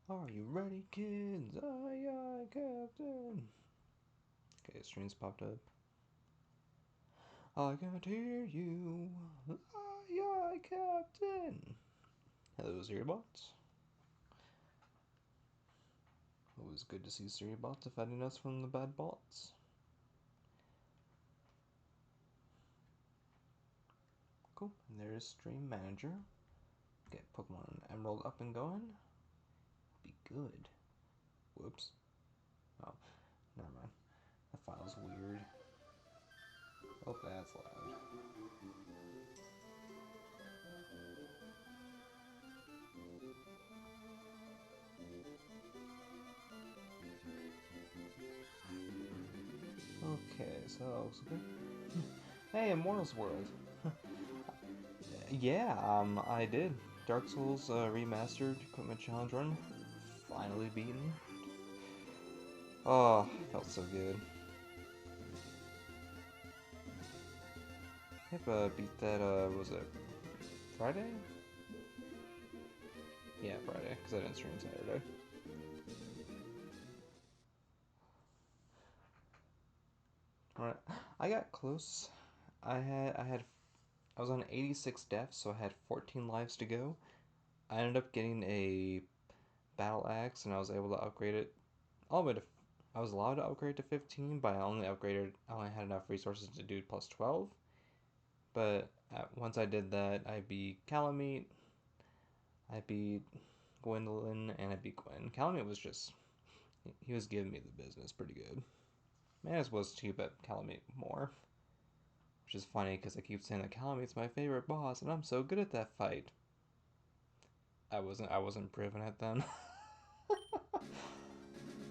Are you ready, kids? Aye, aye, Captain. Okay, streams popped up. I can't hear you. Aye, aye, Captain. Hello, Zeribots. Always good to see Zeribots defending us from the bad bots. Cool. And there's Stream Manager. Get Pokemon Emerald up and going. Be good. Whoops. Oh, never mind. That file's weird. Oh, that's loud. Okay, so that looks good. Hey, Immortals World. Yeah, I did. Dark Souls Remastered Equipment Challenge Run. Finally beaten. Oh, felt so good. Yep, beat that, was it Friday? Yeah, Friday, because I didn't stream Saturday. Alright, I got close. I was on 86 deaths, so I had 14 lives to go. I ended up getting a battle axe, and I was able to upgrade it all the way to. I was allowed to upgrade to 15, but I only had enough resources to do plus 12. But once I did that, I beat Calamite, I beat Gwendolyn, and I beat Gwen. Calamite was just. He was giving me the business pretty good. Manus was too, but Calamite more. Which is funny because I keep saying that Calamite's my favorite boss, and I'm so good at that fight. I wasn't proving it then.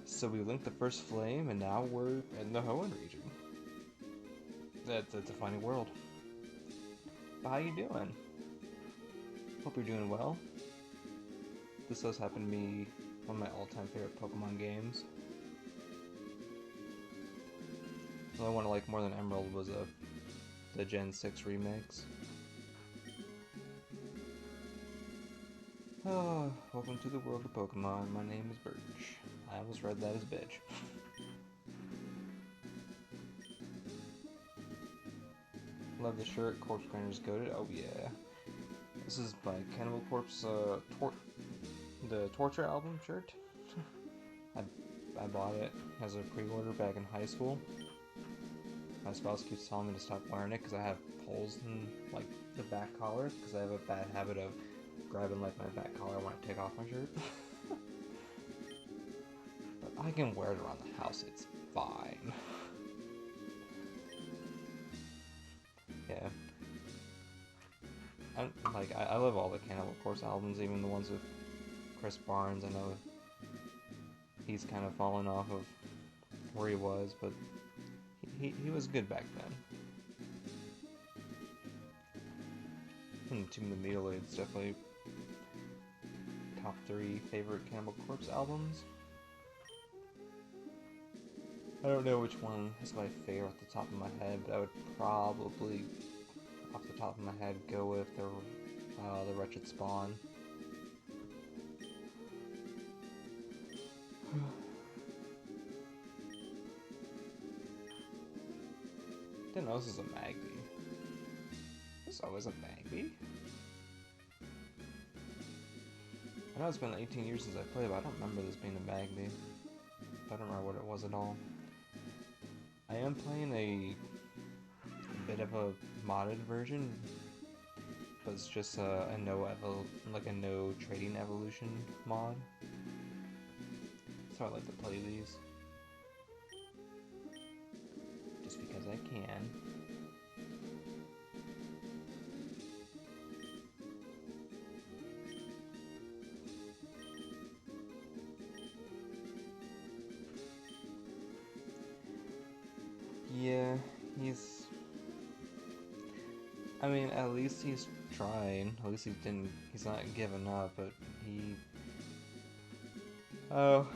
So we linked the first flame, and now we're in the Hoenn region. It's a funny world. But how you doing? Hope you're doing well. This does happen to be one of my all-time favorite Pokemon games. The only one I like more than Emerald was the Gen 6 remix. Oh, welcome to the world of Pokemon. My name is Birch. I almost read that as bitch. Love the shirt. Corpse Grinder's goated. Oh yeah. This is by Cannibal Corpse, the Torture album shirt. I bought it as a pre-order back in high school. My spouse keeps telling me to stop wearing it because I have holes in like the back collar because I have a bad habit of grabbing like my back collar when I take off my shirt. But I can wear it around the house. It's fine. Yeah. I love all the Cannibal Corpse albums, even the ones with Chris Barnes. I know he's kind of fallen off of where he was, but he was good back then. And Tomb of the Mutilate's definitely top 3 favorite Cannibal Corpse albums. I don't know which one is my favorite off the top of my head, but I would probably, off the top of my head, go with the Wretched Spawn. Didn't know this was a Magby. This always a Magby? I know it's been 18 years since I played, but I don't remember this being a Magby. I don't remember what it was at all. I am playing a bit of a modded version, but it's just a no trading evolution mod. So I like to play these just because I can. Yeah, he's. I mean, at least he's trying. At least he's not giving up. But he. Oh,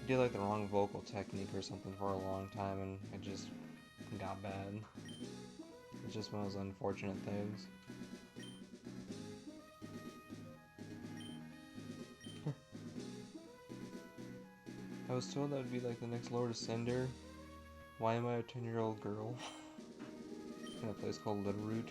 he did like the wrong vocal technique or something for a long time, and it just got bad. It's just one of those unfortunate things. I was told that would be like the next Lord Ascender. Why am I a 10-year-old girl in a place called Littleroot?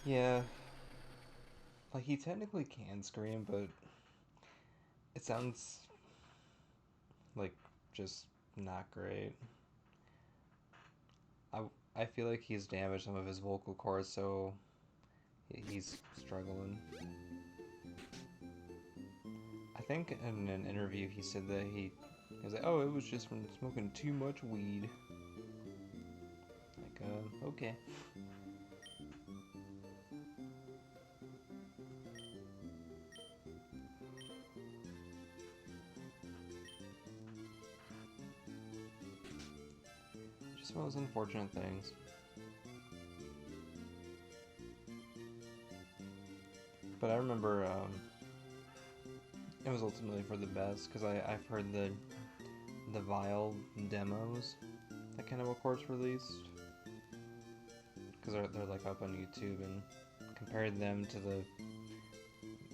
Yeah, like he technically can scream, but it sounds like just not great. I, I feel like he's damaged some of his vocal cords, so he's struggling. I think in an interview he said that he was like, oh, it was just from smoking too much weed. Like, okay. Just one of those unfortunate things. But I remember it was ultimately for the best because I've heard the Vile demos that Cannibal Corpse released, because they're like up on YouTube, and compared them to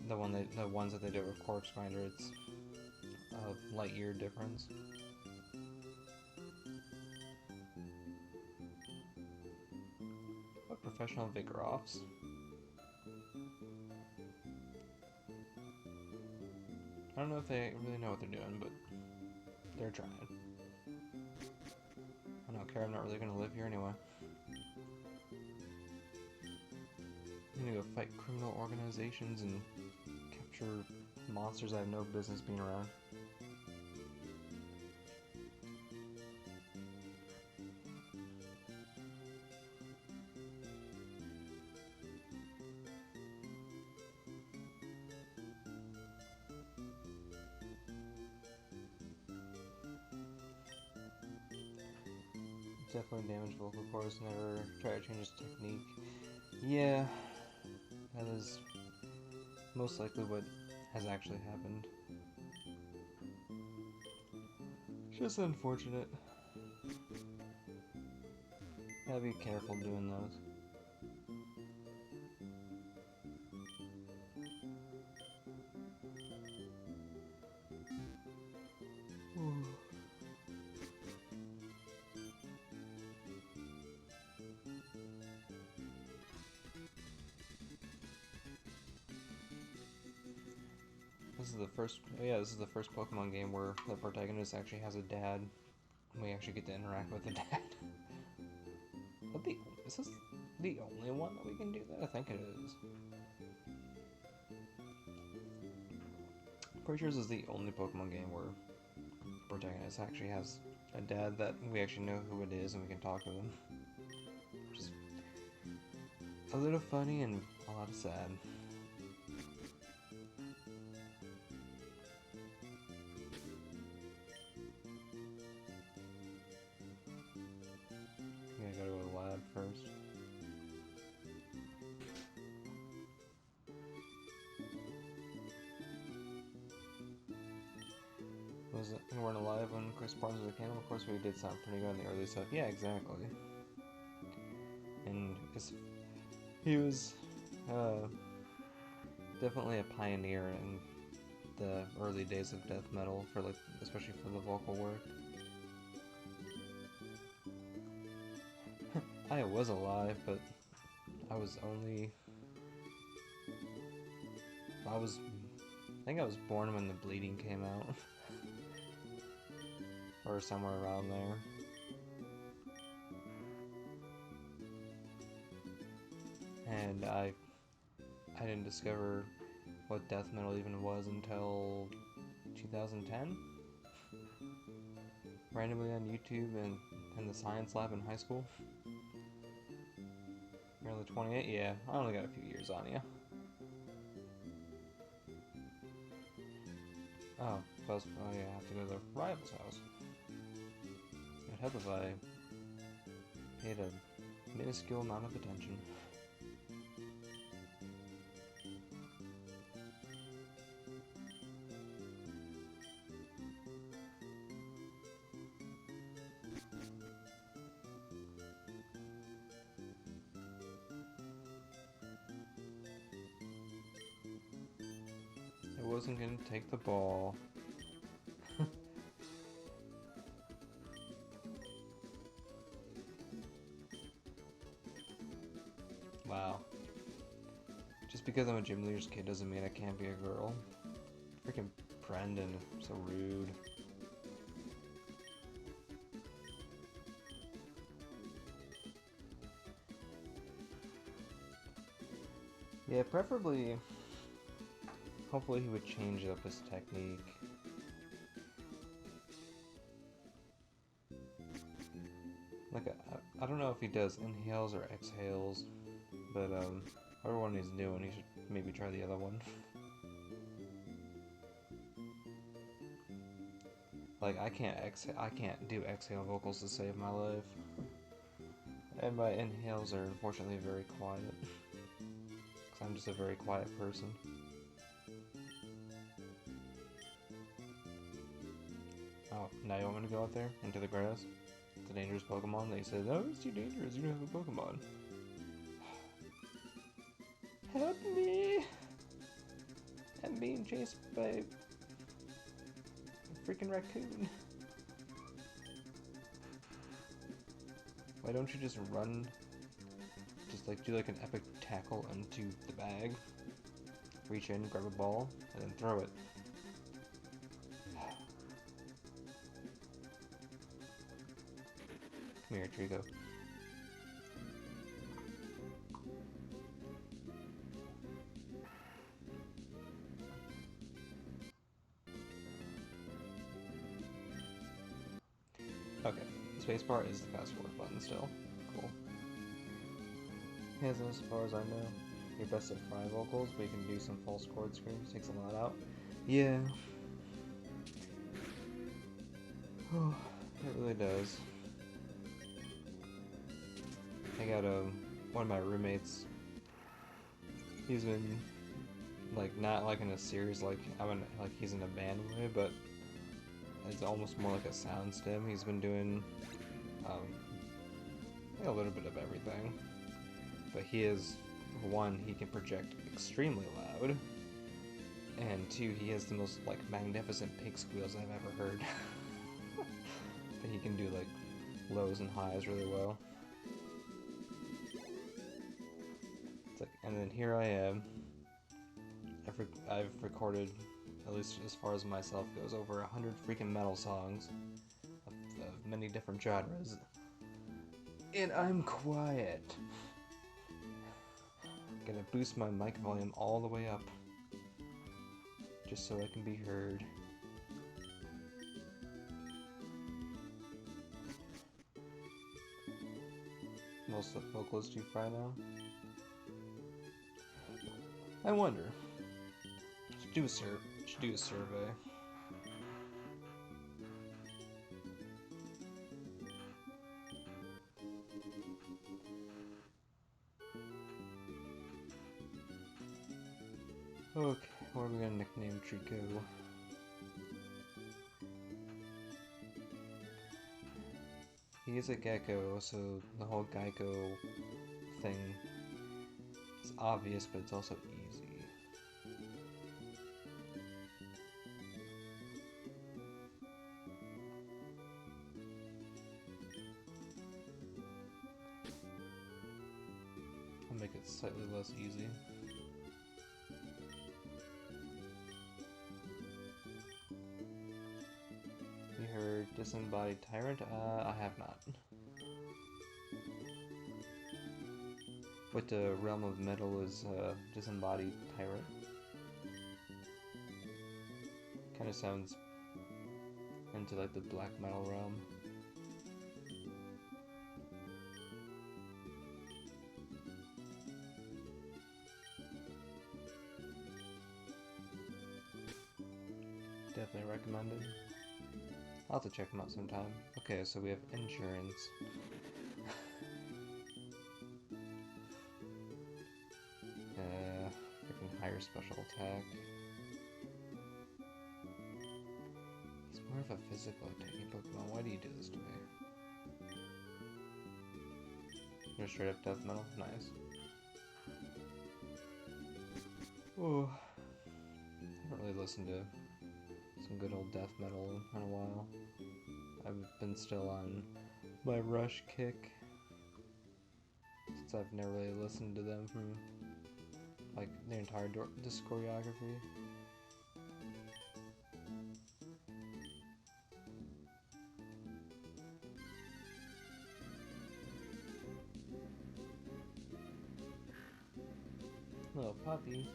the ones that they did with Corpse Grinder, it's a light year difference. But professional vigor offs. I don't know if they really know what they're doing, but they're trying. I don't care, I'm not really gonna live here anyway. I'm gonna go fight criminal organizations and capture monsters I have no business being around. Definitely damaged vocal cords, never try to change his technique. Yeah, that is most likely what has actually happened. Just unfortunate. Gotta be careful doing those. This is the first. Oh yeah, this is the first Pokemon game where the protagonist actually has a dad. And we actually get to interact with the dad. But is this the only one that we can do that? I think it is. Pretty sure this is the only Pokemon game where the protagonist actually has a dad that we actually know who it is and we can talk to them. Which is a little funny and a lot of sad. I gotta go to the lab first. Was it? We weren't alive when Chris Barnes was a cannibal. Of course, we did something pretty good in the early stuff. Yeah, exactly. And he was definitely a pioneer in the early days of death metal, for like, especially for the vocal work. I was alive, but I was only. I think I was born when the bleeding came out. Or somewhere around there. And I didn't discover what death metal even was until 2010. Randomly on YouTube and in the science lab in high school. You're only 28? Yeah, I only got a few years on you. Oh, yeah, I have to go to the rival's house. It'd help if I paid a minuscule amount of attention. wasn't gonna take the ball. Wow. Just because I'm a gym leader's kid doesn't mean I can't be a girl. Freaking Brendan, so rude. Yeah, preferably, hopefully he would change up his technique. Like, I don't know if he does inhales or exhales, but whatever one he's doing, he should maybe try the other one. Like, I can't do exhale vocals to save my life. And my inhales are unfortunately very quiet. Because I'm just a very quiet person. Oh, now you want me to go out there? Into the grass? It's a dangerous Pokemon? They said, oh, it's too dangerous, you don't have a Pokemon. Help me! I'm being chased by a freaking raccoon. Why don't you just run? Just like do like an epic tackle into the bag. Reach in, grab a ball, and then throw it. Come here, Trico. Okay, spacebar is the fast forward button still. Cool. As far as I know, you're best at fry vocals, but you can do some false chord screams. Takes a lot out. Yeah. Oh, it really does. I got one of my roommates. He's been like not like in a series like he's in a band way, but it's almost more like a sound stem. He's been doing a little bit of everything, but he is one, he can project extremely loud, and two, he has the most like magnificent pig squeals I've ever heard. But he can do like lows and highs really well. It's like, and then here I am. I've recorded, at least as far as myself goes, over 100 freaking metal songs of many different genres, and I'm quiet. Gonna boost my mic volume all the way up, just so I can be heard. Most of the vocalists do fry now. I wonder. Should do a survey. Okay, what are we gonna nickname Trico? He is a gecko, so the whole Geico thing is obvious, but it's also easy. I'll make it slightly less easy. You heard Disembodied Tyrant? I have not. What the realm of metal is Disembodied Tyrant? Kind of sounds into like the black metal realm. Definitely recommended. I'll have to check them out sometime. Okay, so we have Endurance. Freaking higher special attack. He's more of a physical attacking Pokemon. Why do you do this to me? You're straight up death metal? Nice. Ooh. I don't really listened to some good old death metal in a while. I've been still on my Rush kick since I've never really listened to them from like their entire discography. Little puppy.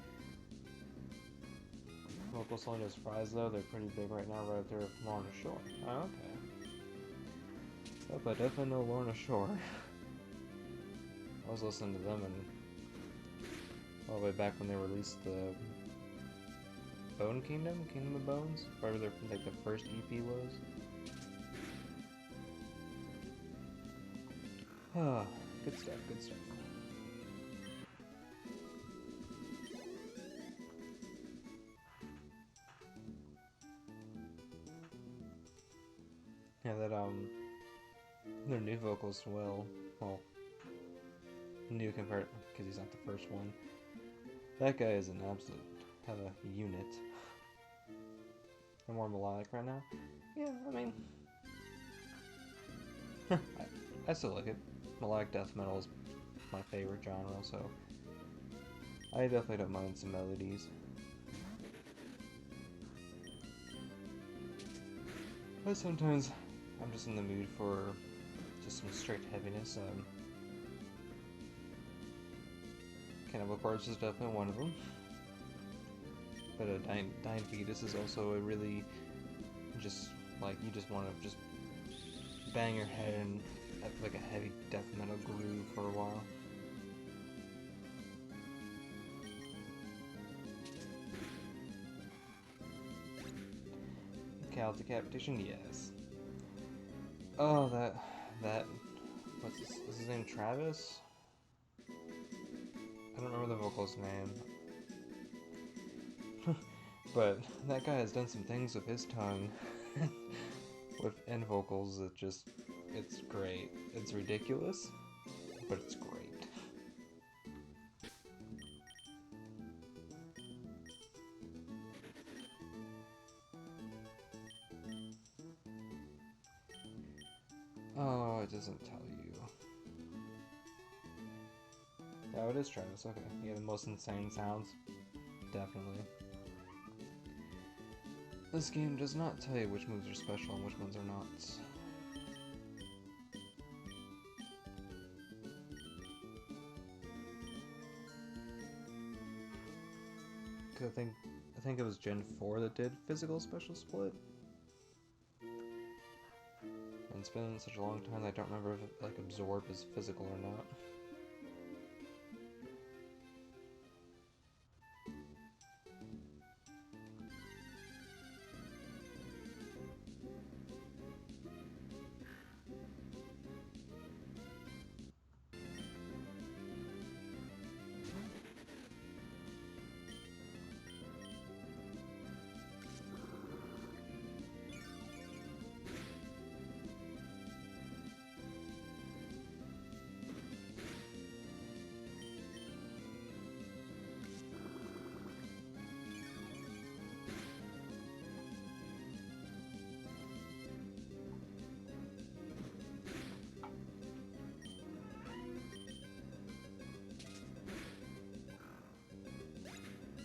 Local Selena's fries though, they're pretty big right now right up there with Lorna Shore. Oh, okay. Yep, I definitely know Lorna Shore. I was listening to them and all the way back when they released the Bone Kingdom? Kingdom of Bones? Whatever their like the first EP was. Ah, good stuff, good stuff. Yeah, that their new vocals well, new compared because he's not the first one. That guy is an absolute unit. I'm more melodic right now. Yeah, I mean, I still like it. Melodic death metal is my favorite genre, so I definitely don't mind some melodies. But sometimes I'm just in the mood for just some straight heaviness. Cannibal Corpse is definitely one of them. But Dying Fetus is also a really just like you just want to just bang your head in like a heavy death metal groove for a while. Cow Decapitation, yes. Oh, that what's is his name? Travis? I don't remember the vocalist's name. But that guy has done some things with his tongue with end vocals that just it's great. It's ridiculous, but it's great. Oh, it doesn't tell you. Oh, it is Travis, okay. Yeah, the most insane sounds. Definitely. This game does not tell you which moves are special and which ones are not. Cause I think it was Gen 4 that did physical special split. And it's been such a long time that I don't remember if like Absorb is physical or not.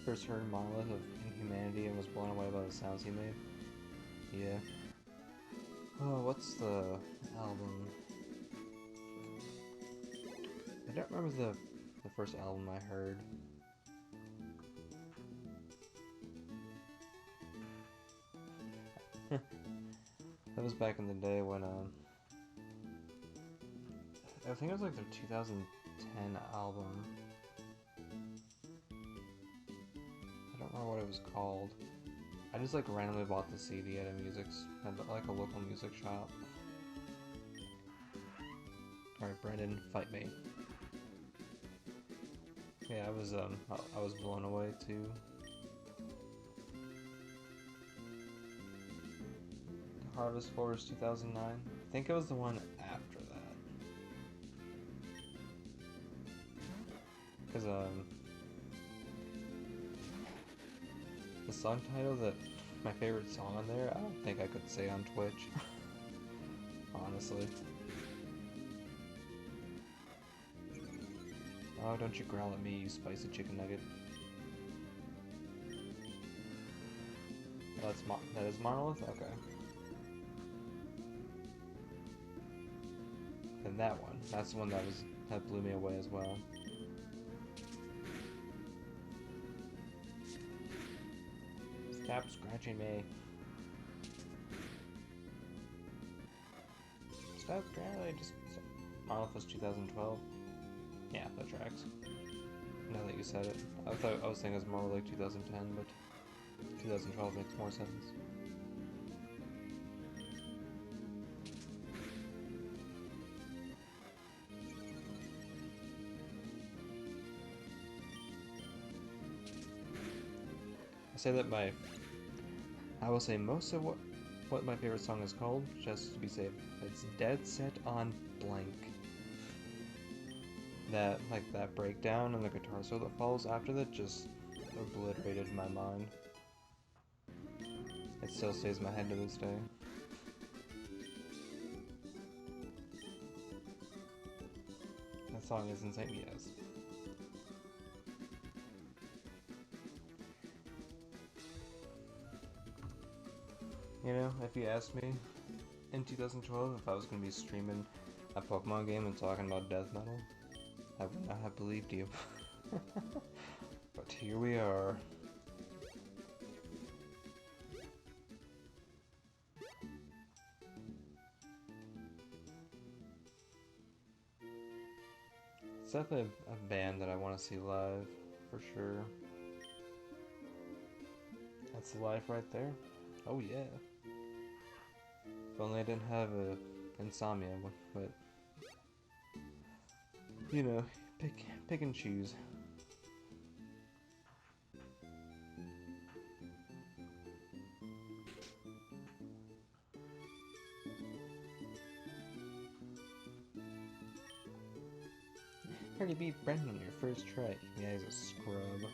First heard Monolith of Inhumanity and was blown away by the sounds he made. Yeah. Oh, what's the album? I don't remember the first album I heard. That was back in the day when I think it was like their 2010 album. I don't remember what it was called. I just like randomly bought the CD at like a local music shop. Alright, Brendan, fight me. Yeah, I was blown away too. Harvest Force 2009. I think it was the one after that. Because the song title that my favorite song on there, I don't think I could say on Twitch. Honestly. Oh, don't you growl at me, you spicy chicken nugget. Oh, that is Monolith? Okay. And that one. That's the one that blew me away as well. Stop scratching me. Stop scratching. Monolith was 2012. Yeah, that tracks. Now that you said it. I was thinking it was more like 2010, but 2012 makes more sense. I will say most of what my favorite song is called, just to be safe. It's Dead Set on Blank. That breakdown and the guitar solo that follows after that just obliterated my mind. It still stays in my head to this day. That song is insane, yes. You know, if you asked me in 2012 if I was going to be streaming a Pokemon game and talking about death metal, I would not have believed you. But here we are. It's definitely a band that I want to see live, for sure. That's the life right there. Oh yeah. If only I didn't have insomnia, but you know, pick and choose. Already beat Brendan on your first try. Yeah, he's a scrub.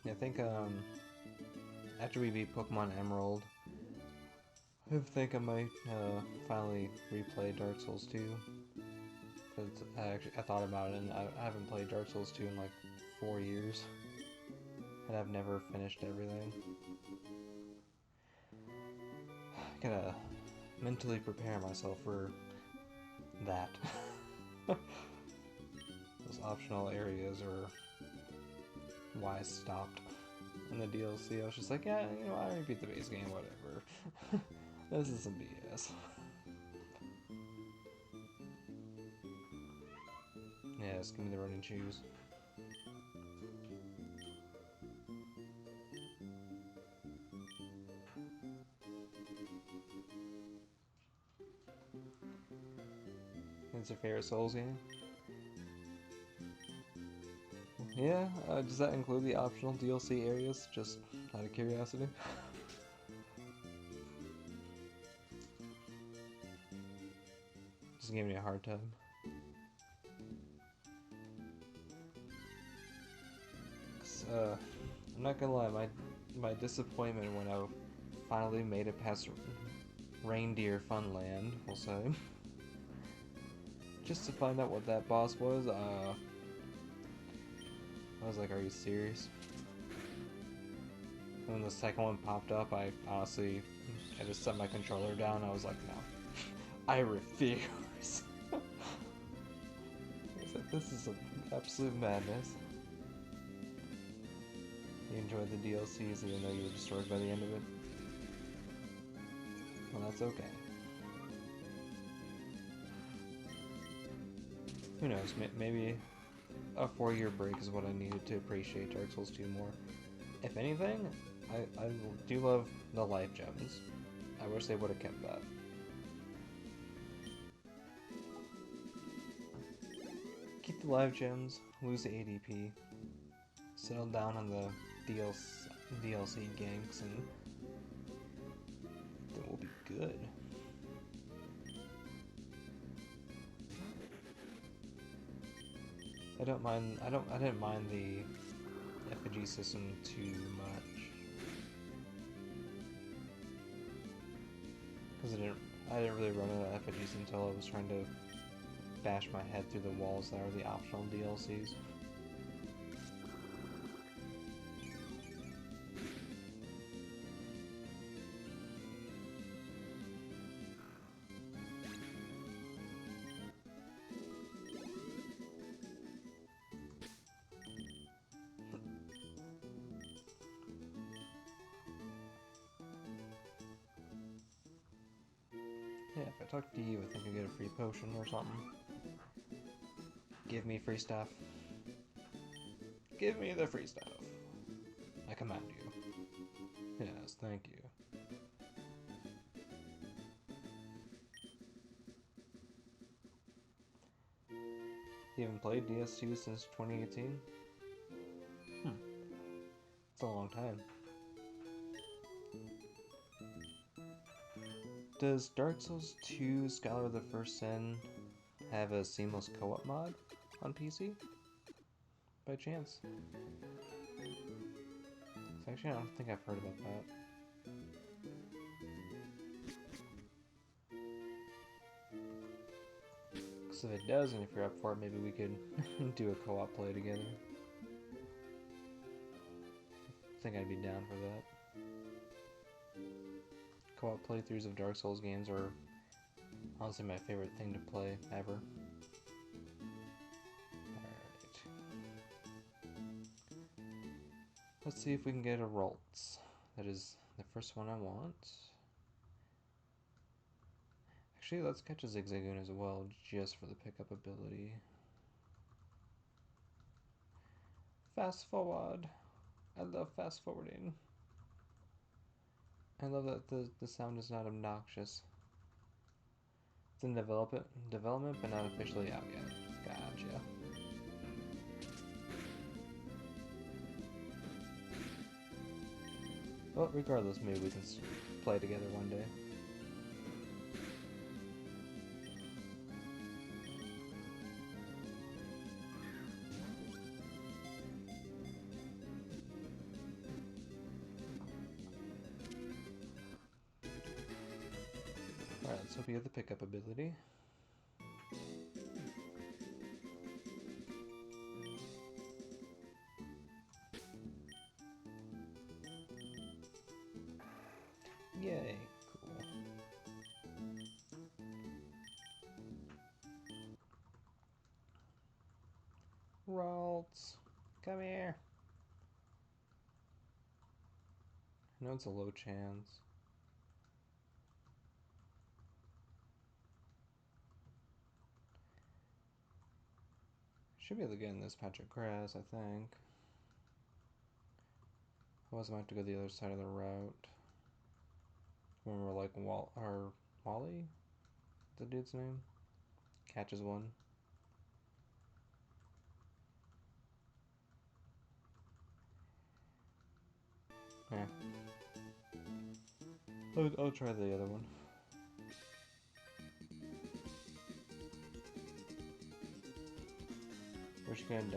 I think after we beat Pokemon Emerald, I think I might finally replay Dark Souls 2. Cause I thought about it and I haven't played Dark Souls 2 in like 4 years. And I've never finished everything. I gotta mentally prepare myself for that. Those optional areas are why I stopped in the DLC. I was just like, yeah, you know, I already beat the base game, whatever. This is some BS. Yeah, just give me the running shoes. What's your favorite Souls game? Yeah, does that include the optional DLC areas? Just out of curiosity. Just giving me a hard time. I'm not gonna lie, my disappointment when I finally made it past Reindeer Funland, we'll say. Just to find out what that boss was, I was like, are you serious? And when the second one popped up, I just set my controller down. I was like, no, I refuse. I was like, this is absolute madness. You enjoyed the DLCs even though you were destroyed by the end of it? Well, that's okay. Who knows, maybe a 4-year break is what I needed to appreciate Dark Souls 2 more. If anything, I do love the life gems. I wish they would have kept that. Keep the life gems, lose the ADP, settle down on the DLC ganks, and then we'll be good. I don't mind. I didn't mind the effigy system too much because I didn't really run out of effigies until I was trying to bash my head through the walls that are the optional DLCs. Yeah, if I talk to you, I think I get a free potion or something. Give me free stuff. Give me the free stuff. I command you. Yes, thank you. You haven't played DS2 since 2018? It's a long time. Does Dark Souls 2 Scholar of the First Sin have a seamless co-op mod on PC? By chance? Actually, I don't think I've heard about that. Because if it does, and if you're up for it, maybe we could do a co-op play together. I think I'd be down for that. Co-op playthroughs of Dark Souls games are honestly my favorite thing to play ever. Alright. Let's see if we can get a Ralts. That is the first one I want. Actually, let's catch a Zigzagoon as well, just for the pickup ability. Fast forward. I love fast forwarding. I love that the sound is not obnoxious. It's in development, but not officially out yet. Gotcha. Well, regardless, maybe we can play together one day. Alright, let's hope you get the pickup ability. Yay, cool. Ralts, come here. I know it's a low chance. Should be able to get in this patch of grass, I think. Otherwise I might have to go the other side of the route. Remember, like, Wally? The dude's name? Catches one. Yeah. I'll try the other one. Wish you had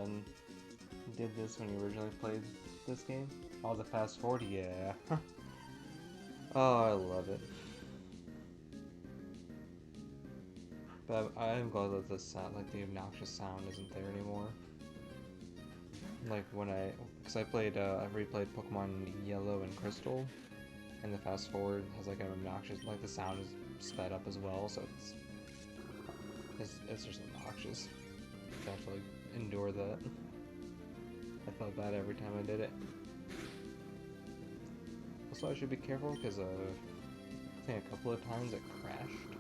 did this when you originally played this game. Oh, the fast forward, yeah. Oh, I love it. But I'm glad that the sound, like the obnoxious sound, isn't there anymore. Like because I replayed Pokemon Yellow and Crystal, and the fast forward has like an obnoxious, like the sound is sped up as well, so it's just obnoxious. I have to like endure that. I felt bad every time I did it. Also, I should be careful because I think a couple of times it crashed,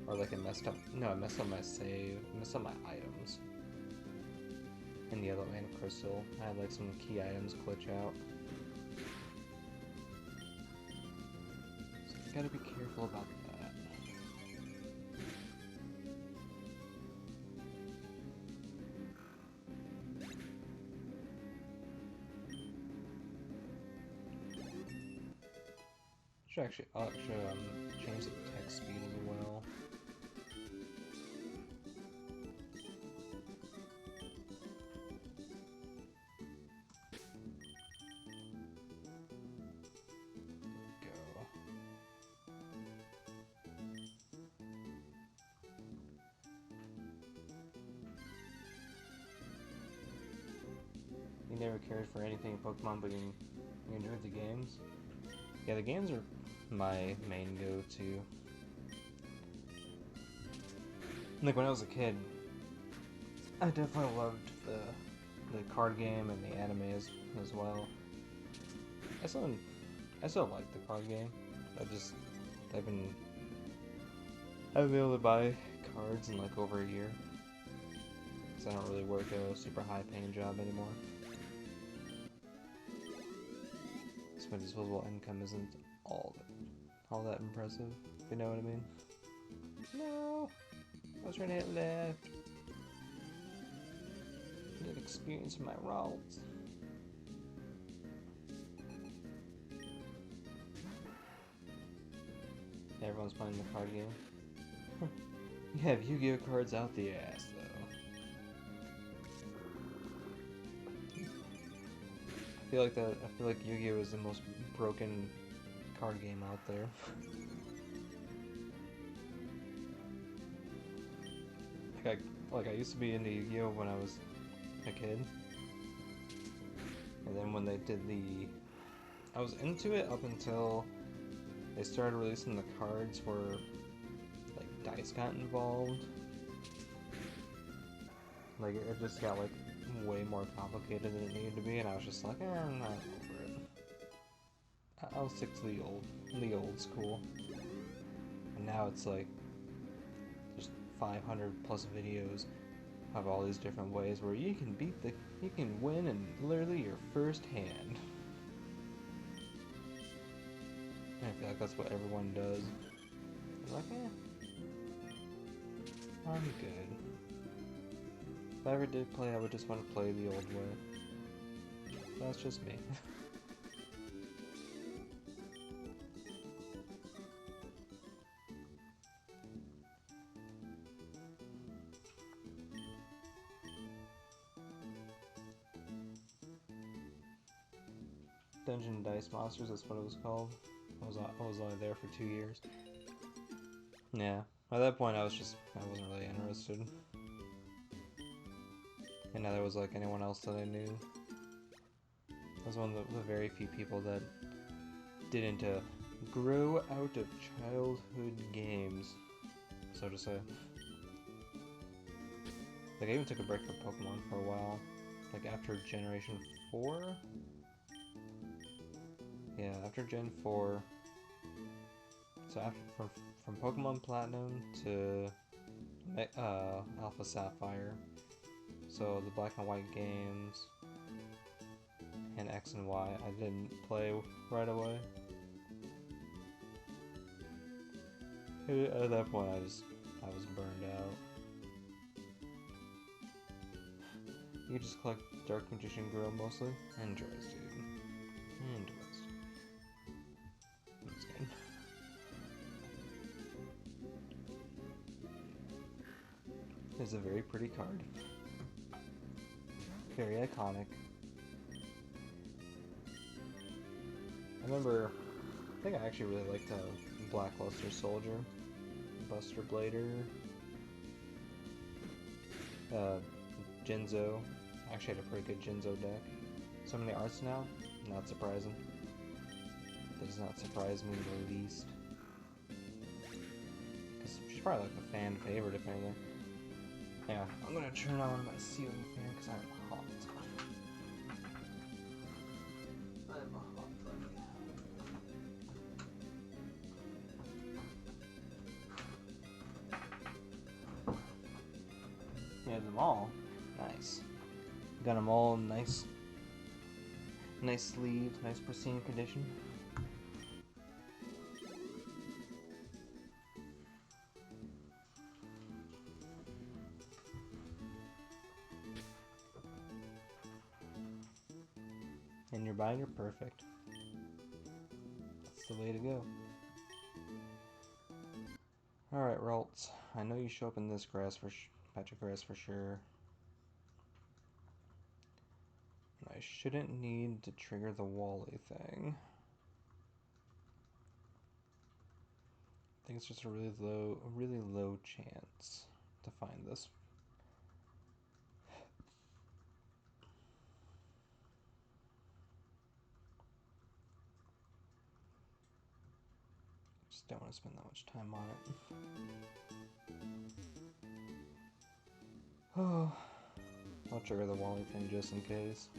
or like it messed up. No, it messed up my save, it messed up my items. In Yellow and Crystal, I had like some key items glitch out. So you gotta be careful about that. Should actually, change the text speed as well. Go. You never cared for anything in Pokemon, but you enjoyed the games? Yeah, the games are my main go-to. Like when I was a kid, I definitely loved the card game and the anime as well. I still like the card game. I've been able to buy cards in like over a year. Cause I don't really work a super high paying job anymore. So my disposable income isn't all that impressive, if you know what I mean. No! I was trying to hit left. Get experience in my routes. Everyone's playing the card game. You have Yu-Gi-Oh cards out the ass, though. I feel like Yu-Gi-Oh is the most broken card game out there. I used to be into Yu-Gi-Oh when I was a kid. And then when they did I was into it up until they started releasing the cards where like dice got involved. Like it just got like way more complicated than it needed to be, and I was just like, I'm not over it. I'll stick to the old school. And now it's like there's 500 plus videos of all these different ways where you can win in literally your first hand. And I feel like that's what everyone does. They're like, I'm good. If I ever did play, I would just want to play the old way. That's just me. Dungeon Dice Monsters, that's what it was called. I was only there for 2 years. Yeah, by that point I wasn't really interested. And neither was like anyone else that I knew. I was one of the very few people that didn't grow out of childhood games, so to say. Like I even took a break from Pokemon for a while. Like after Generation 4? Yeah, after Gen 4. So after from Pokemon Platinum to Alpha Sapphire. So the Black and White games and X and Y I didn't play right away. At that point I was burned out. You just collect Dark Magician Girl mostly? And Joyce, dude. And Joyce. I'm just kidding. It's a very pretty card. Very iconic. I think I actually really liked Blackluster Soldier, Buster Blader, Jinzo. I actually had a pretty good Jinzo deck. So many arts now? Not surprising. That does not surprise me in the least. Because she's probably like a fan favorite, if anything. Yeah, I'm gonna turn on my ceiling fan because I'm hot. I'm hot right now. Yeah, them all. Nice. Got them all nice sleeves, nice pristine condition. And your binder, perfect. the way to go. Alright, Ralts. I know you show up in this grass patch of grass for sure. I shouldn't need to trigger the Wally thing. I think it's just a really low chance to find this. Just don't want to spend that much time on it. Oh, I'll trigger the Wally thing just in case.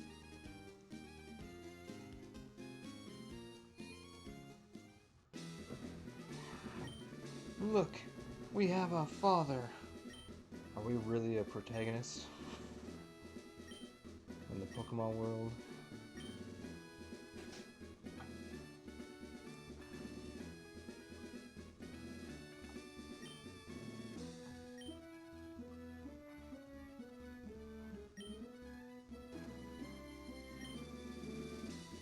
Look, we have a father. Are we really a protagonist in the Pokemon world?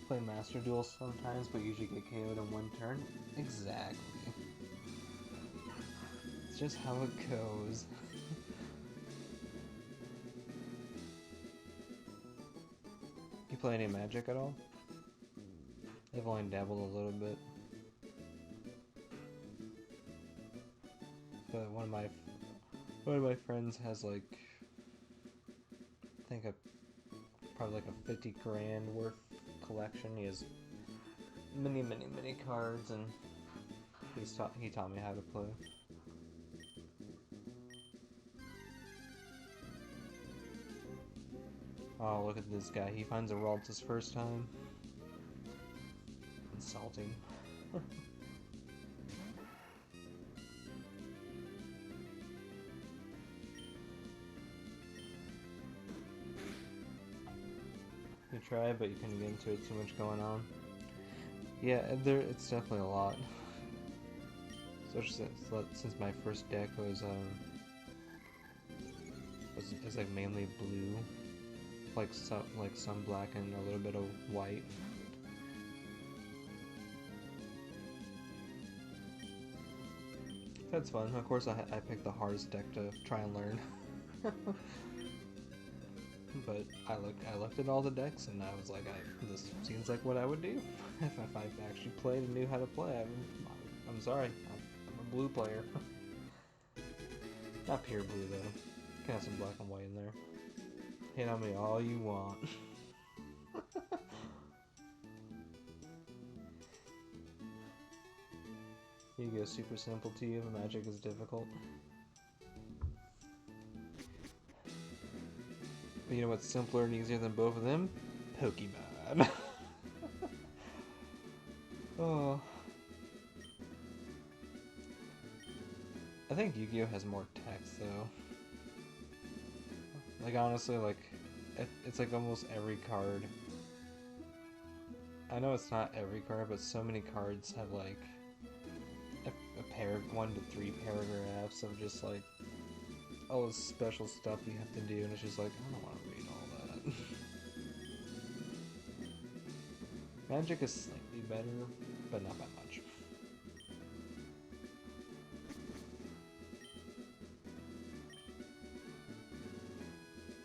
Play Master Duel sometimes, but usually get KO'd in one turn. Exactly. It's just how it goes. You play any Magic at all? I've only dabbled a little bit. But one of my friends has like, I think probably like a 50 grand worth collection. He has many cards, and he taught me how to play. Oh, look at this guy. He finds a Ralts his first time. Insulting. You try, but you couldn't get into it, too much going on. Yeah, it's definitely a lot. Especially since my first deck was like mainly blue, like some black and a little bit of white. That's fun. Of course, I picked the hardest deck to try and learn. But I looked at all the decks, and I was like, this seems like what I would do if I actually played and knew how to play. I'm sorry, I'm a blue player. Not pure blue though. Can have some black and white in there. Hit on me all you want. You go super simple to you, Magic is difficult. But you know what's simpler and easier than both of them? Pokemon. Oh. I think Yu-Gi-Oh has more text though. Like honestly, like it's like almost every card. I know it's not every card, but so many cards have like a 1 to 3 paragraphs of just like all this special stuff you have to do, and it's just like I don't want to read all that. Magic is slightly better, but not by much.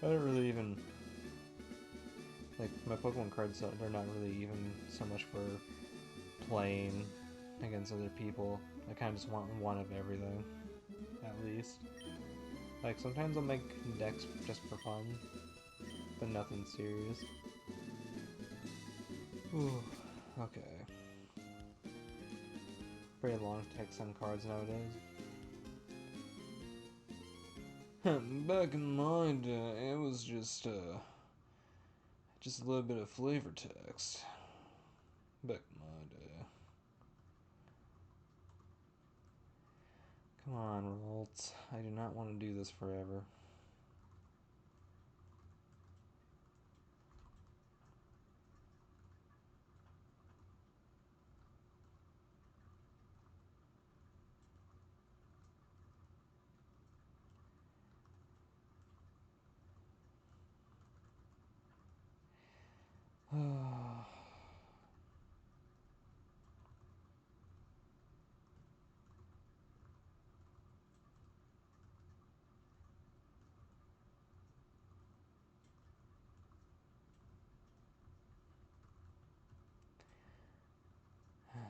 I don't really even like my Pokemon cards. They're not really even so much for playing against other people. I kind of just want one of everything, at least. Like sometimes I'll make decks just for fun, but nothing serious. Ooh, okay. Pretty long text on cards nowadays. Back in my day, it was just a little bit of flavor text. Back in my day. Come on, Ralts. I do not want to do this forever.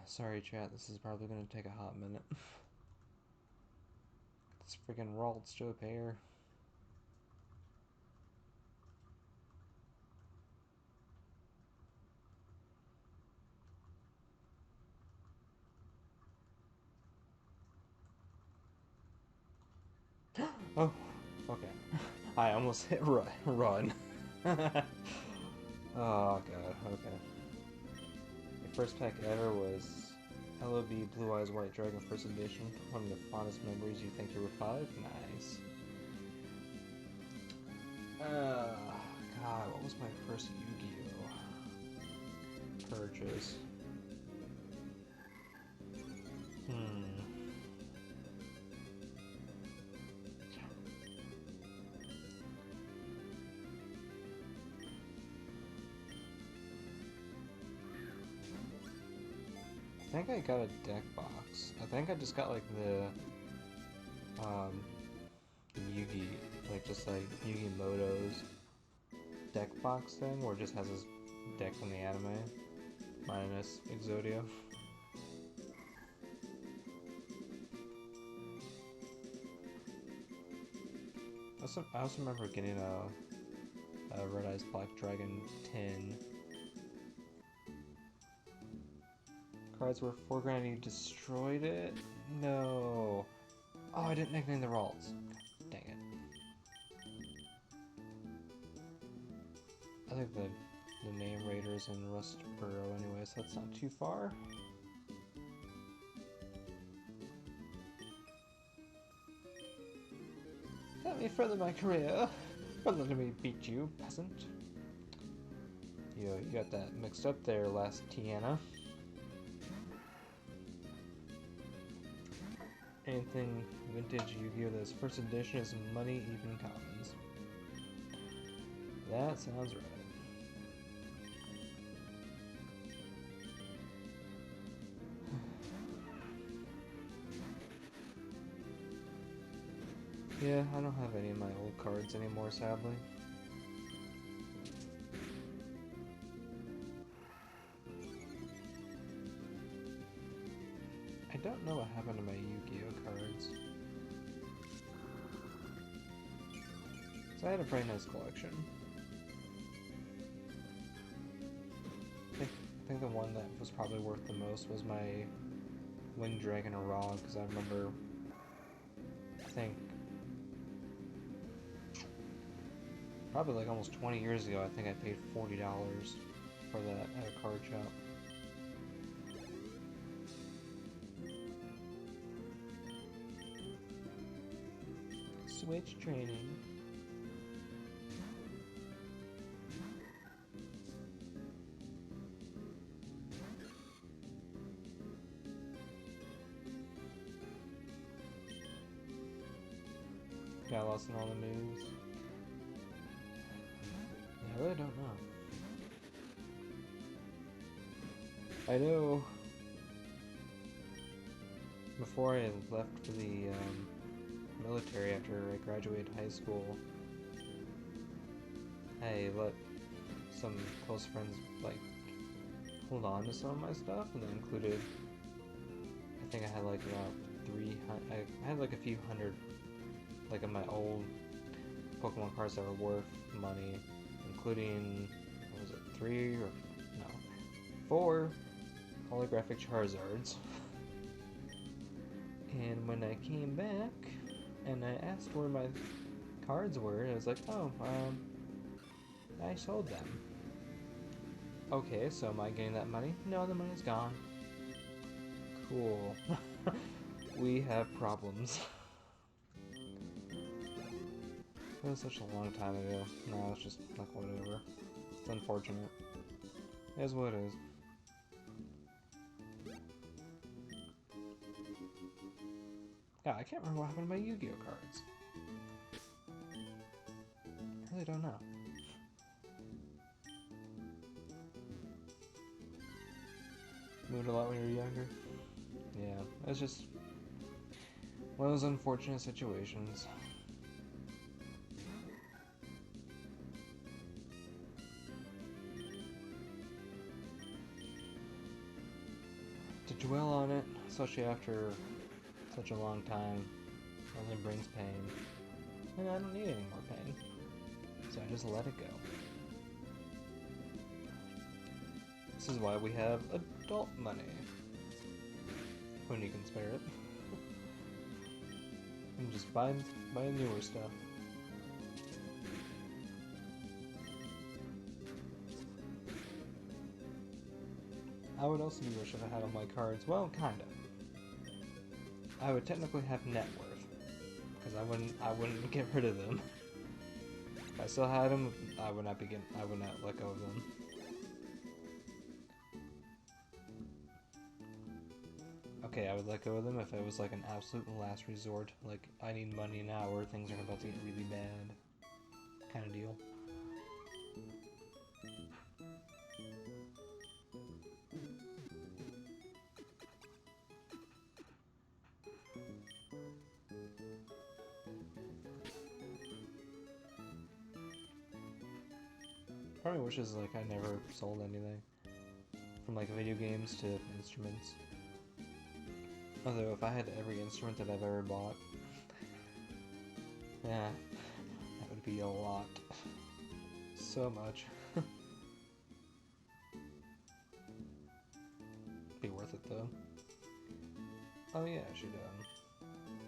Sorry, chat. This is probably gonna take a hot minute. This freaking Ralt still pair. Oh, okay. I almost hit run. Oh god, okay. My first pack ever was LOB Blue Eyes White Dragon First Edition. One of the fondest memories. You think you were 5? Nice. God, what was my first Yu-Gi-Oh purchase? I think I got a deck box. I think I just got like the Yugi, like just like Yugi Moto's deck box thing, where it just has his deck from the anime, minus Exodio. I also remember getting a Red Eyes Black Dragon tin. Cards were 4 grand and you destroyed it? No. Oh, I didn't nickname the Ralts. Dang it. I think the name Raiders in Rustboro anyway, so that's not too far. Let me further my career. But let me beat you, peasant. Yo, you got that mixed up there, last Tiana. Anything vintage Yu-Gi-Oh! That's first edition is money, even commons. That sounds right. Yeah, I don't have any of my old cards anymore, sadly. I don't know what happened to my Yu-Gi-Oh cards. So I had a pretty nice collection. I think the one that was probably worth the most was my Winged Dragon Arog, because I remember, I think, probably like almost 20 years ago, I think I paid $40 for that at a card shop. Switch training. Got lost in all the moves. I really don't know. I know before I left for the military after I graduated high school, I let some close friends like hold on to some of my stuff, and that included, I think I had like about 300, I had like a few hundred like of my old Pokemon cards that were worth money, including, what was it, 3 or no, 4 holographic Charizards. And when I came back and I asked where my cards were, it was like, oh, I sold them. Okay, so am I getting that money? No, the money's gone. Cool. We have problems. It was such a long time ago. No, it's just like whatever. It's unfortunate. It is what it is. Yeah, I can't remember what happened to my Yu-Gi-Oh cards. I really don't know. Moved a lot when you were younger? Yeah, it's just one of those unfortunate situations. to dwell on it, especially after such a long time, only brings pain. And I don't need any more pain. So I just let it go. This is why we have adult money. When you can spare it. And just buy newer stuff. I would also wish if I had all my cards. Well, kind of. I would technically have net worth, because I wouldn't get rid of them. If I still had them, I would not let go of them. Okay, I would let go of them if it was like an absolute last resort, like I need money now or things are about to get really bad kind of deal. Part of me wishes like I never sold anything, from like video games to instruments. Although if I had every instrument that I've ever bought, yeah, that would be a lot. So much. Be worth it though. Oh yeah, I should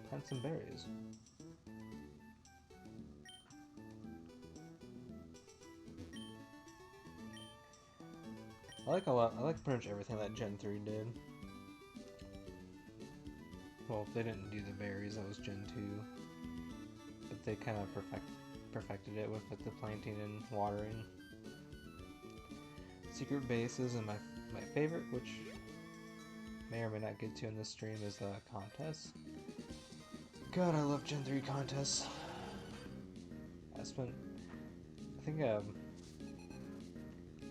plant some berries. I like pretty much everything that Gen 3 did. Well, they didn't do the berries, that was Gen 2. But they kind of perfected it with the planting and watering. Secret bases, and my favorite, which may or may not get to in this stream, is the contests. God, I love Gen 3 contests. I think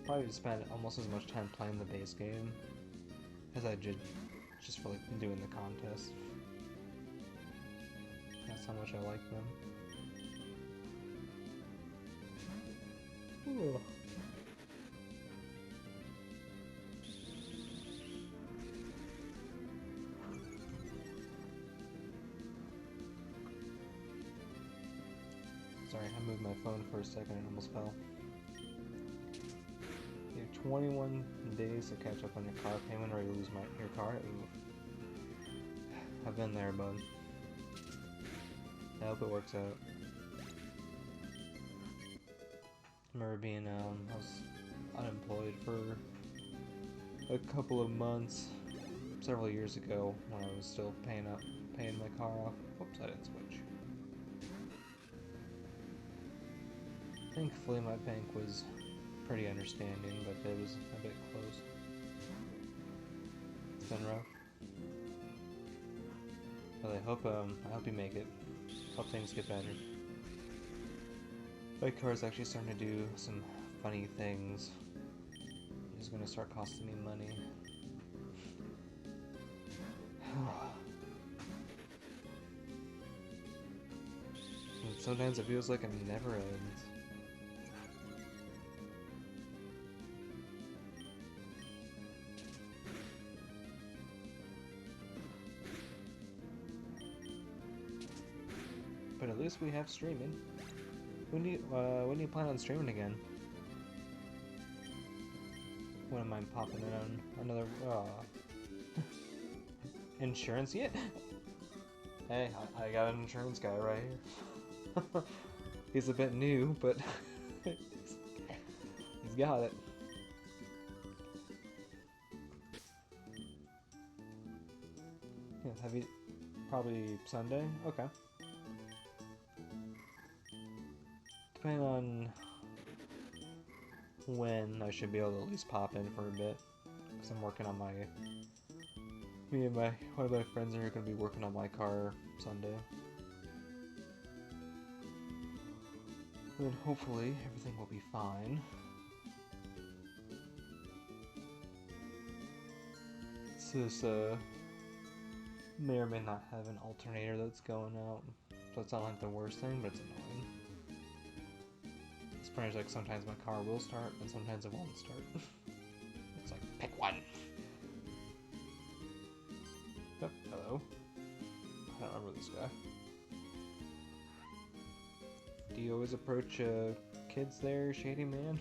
probably spent almost as much time playing the base game as I did just for like doing the contest. That's how much I like them. Ooh. Sorry, I moved my phone for a second and almost fell. You have 21 days to catch up on your car payment or you lose your car. Ooh. I've been there, bud. I hope it works out. I remember being, I was unemployed for a couple of months several years ago when I was still paying my car off. Whoops, I didn't switch. Thankfully my bank was pretty understanding, but it was a bit close. It's been rough. But I hope you make it. Hope things get better. My car's actually starting to do some funny things. It's gonna start costing me money. And sometimes it feels like it never ends. But at least we have streaming. When do you plan on streaming again? When am I popping in on another insurance yet? Hey, I got an insurance guy right here. He's a bit new, but he's got it. Yeah, have you probably Sunday? Okay. Depending on when I should be able to at least pop in for a bit, because I'm working on me and one of my friends are going to be working on my car Sunday. And hopefully everything will be fine. This may or may not have an alternator that's going out, so it's not like the worst thing, but it's annoying. It's pretty much like sometimes my car will start and sometimes it won't start. It's like, pick one. you always approach kids there, shady man?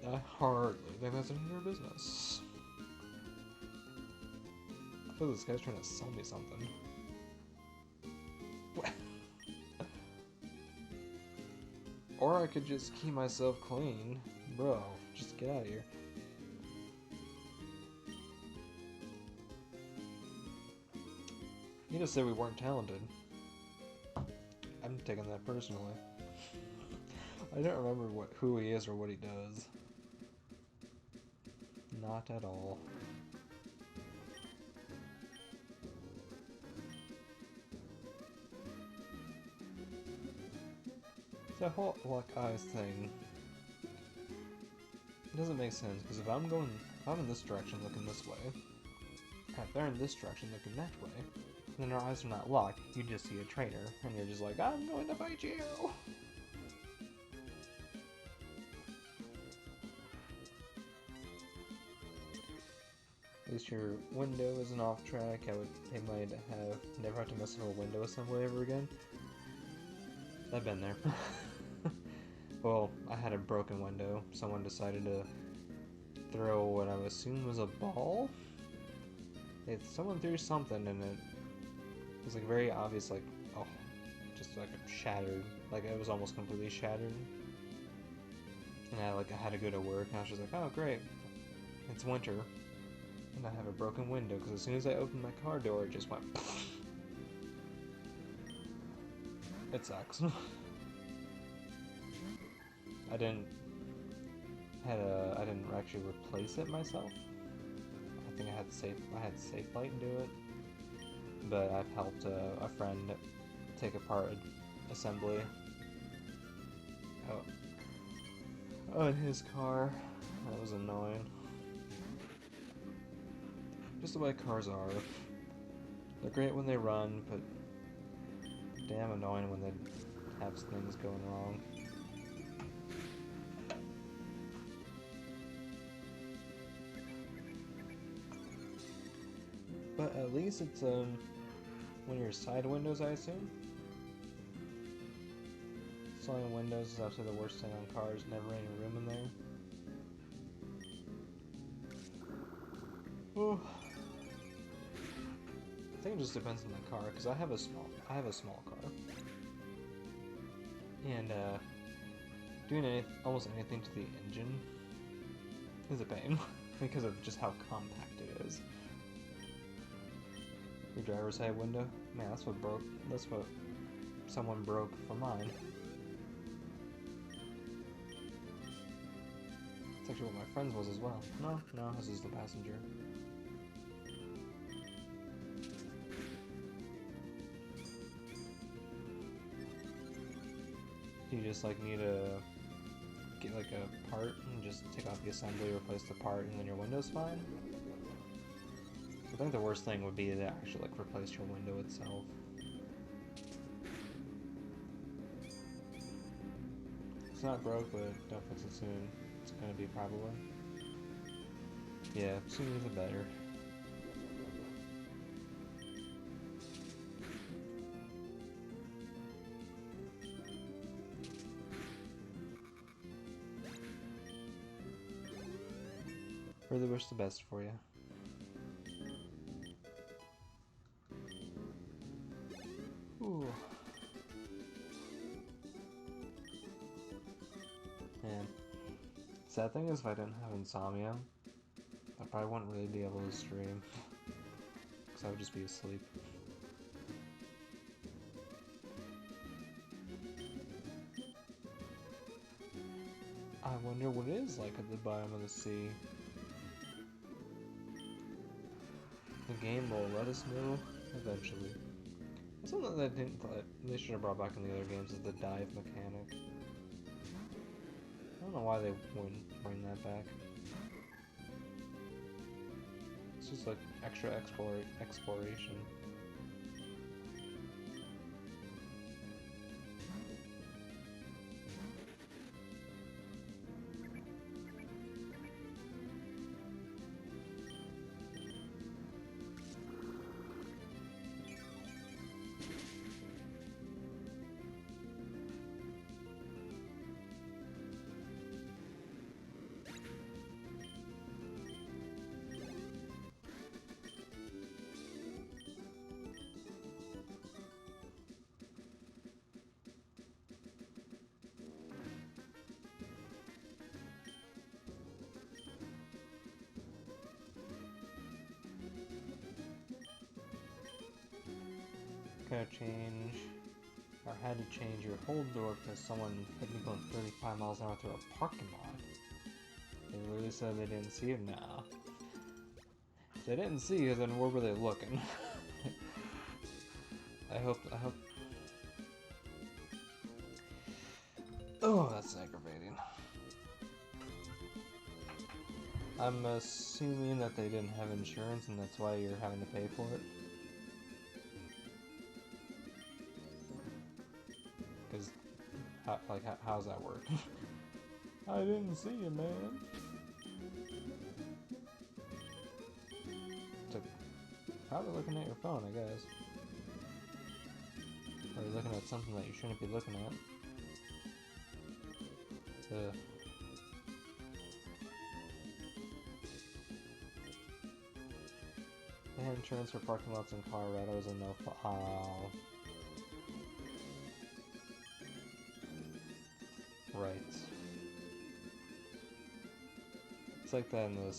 I hardly think that's any of your business. I feel this guy's trying to sell me something. Or I could just keep myself clean. Bro, just get out of here. You just said we weren't talented. I'm taking that personally. I don't remember who he is or what he does. Not at all. The whole lock eyes thing, it doesn't make sense, because if I'm in this direction looking this way, and if they're in this direction looking that way, then our eyes are not locked, you just see a traitor, and you're just like, I'm going to fight you! At least your window isn't off track. They might never have to mess with a window assembly ever again. I've been there. Well, I had a broken window. Someone decided to throw what I would assume was a ball. Someone threw something and it was like very obvious, like, oh, just like shattered. Like it was almost completely shattered. And I had to go to work and I was just like, oh great, it's winter. And I have a broken window because as soon as I opened my car door, it just went. It sucks. I didn't actually replace it myself. I think I had Safelite do it, but I've helped a friend take apart assembly in his car. That was annoying. Just the way cars are. They're great when they run, but damn annoying when they have things going wrong. But at least it's one of your side windows, I assume. Sliding windows is absolutely the worst thing on cars. Never any room in there. Oh. I think it just depends on the car, because I have a small car, and doing almost anything to the engine is a pain because of just how compact it is. Your driver's side window, man, that's what broke. That's what someone broke for mine. It's actually what my friend's was as well. No, this is the passenger. You just need to get a part and just take off the assembly, replace the part, and then your window's fine. I think the worst thing would be to actually replace your window itself. It's not broke, but don't fix it soon. It's gonna be probably. Yeah, sooner the better. Really wish the best for you. Ooh. Man. Sad thing is, if I didn't have insomnia, I probably wouldn't really be able to stream. Because I would just be asleep. I wonder what it is like at the bottom of the sea. The game will let us know eventually. Something that they should have brought back in the other games is the dive mechanic. I don't know why they wouldn't bring that back. It's just extra exploration. gotta change, or had to change your whole door because someone hit me going 35 miles an hour through a parking lot. They literally said they didn't see him now. If they didn't see you, then where were they looking? I hope. Oh, that's aggravating. I'm assuming that they didn't have insurance and that's why you're having to pay for it. Because, how's that work? I didn't see you, man. So, probably looking at your phone, I guess. Or you're looking at something that you shouldn't be looking at. Ugh. They had insurance for parking lots in Colorado as a no. Oh. Right. It's like that in the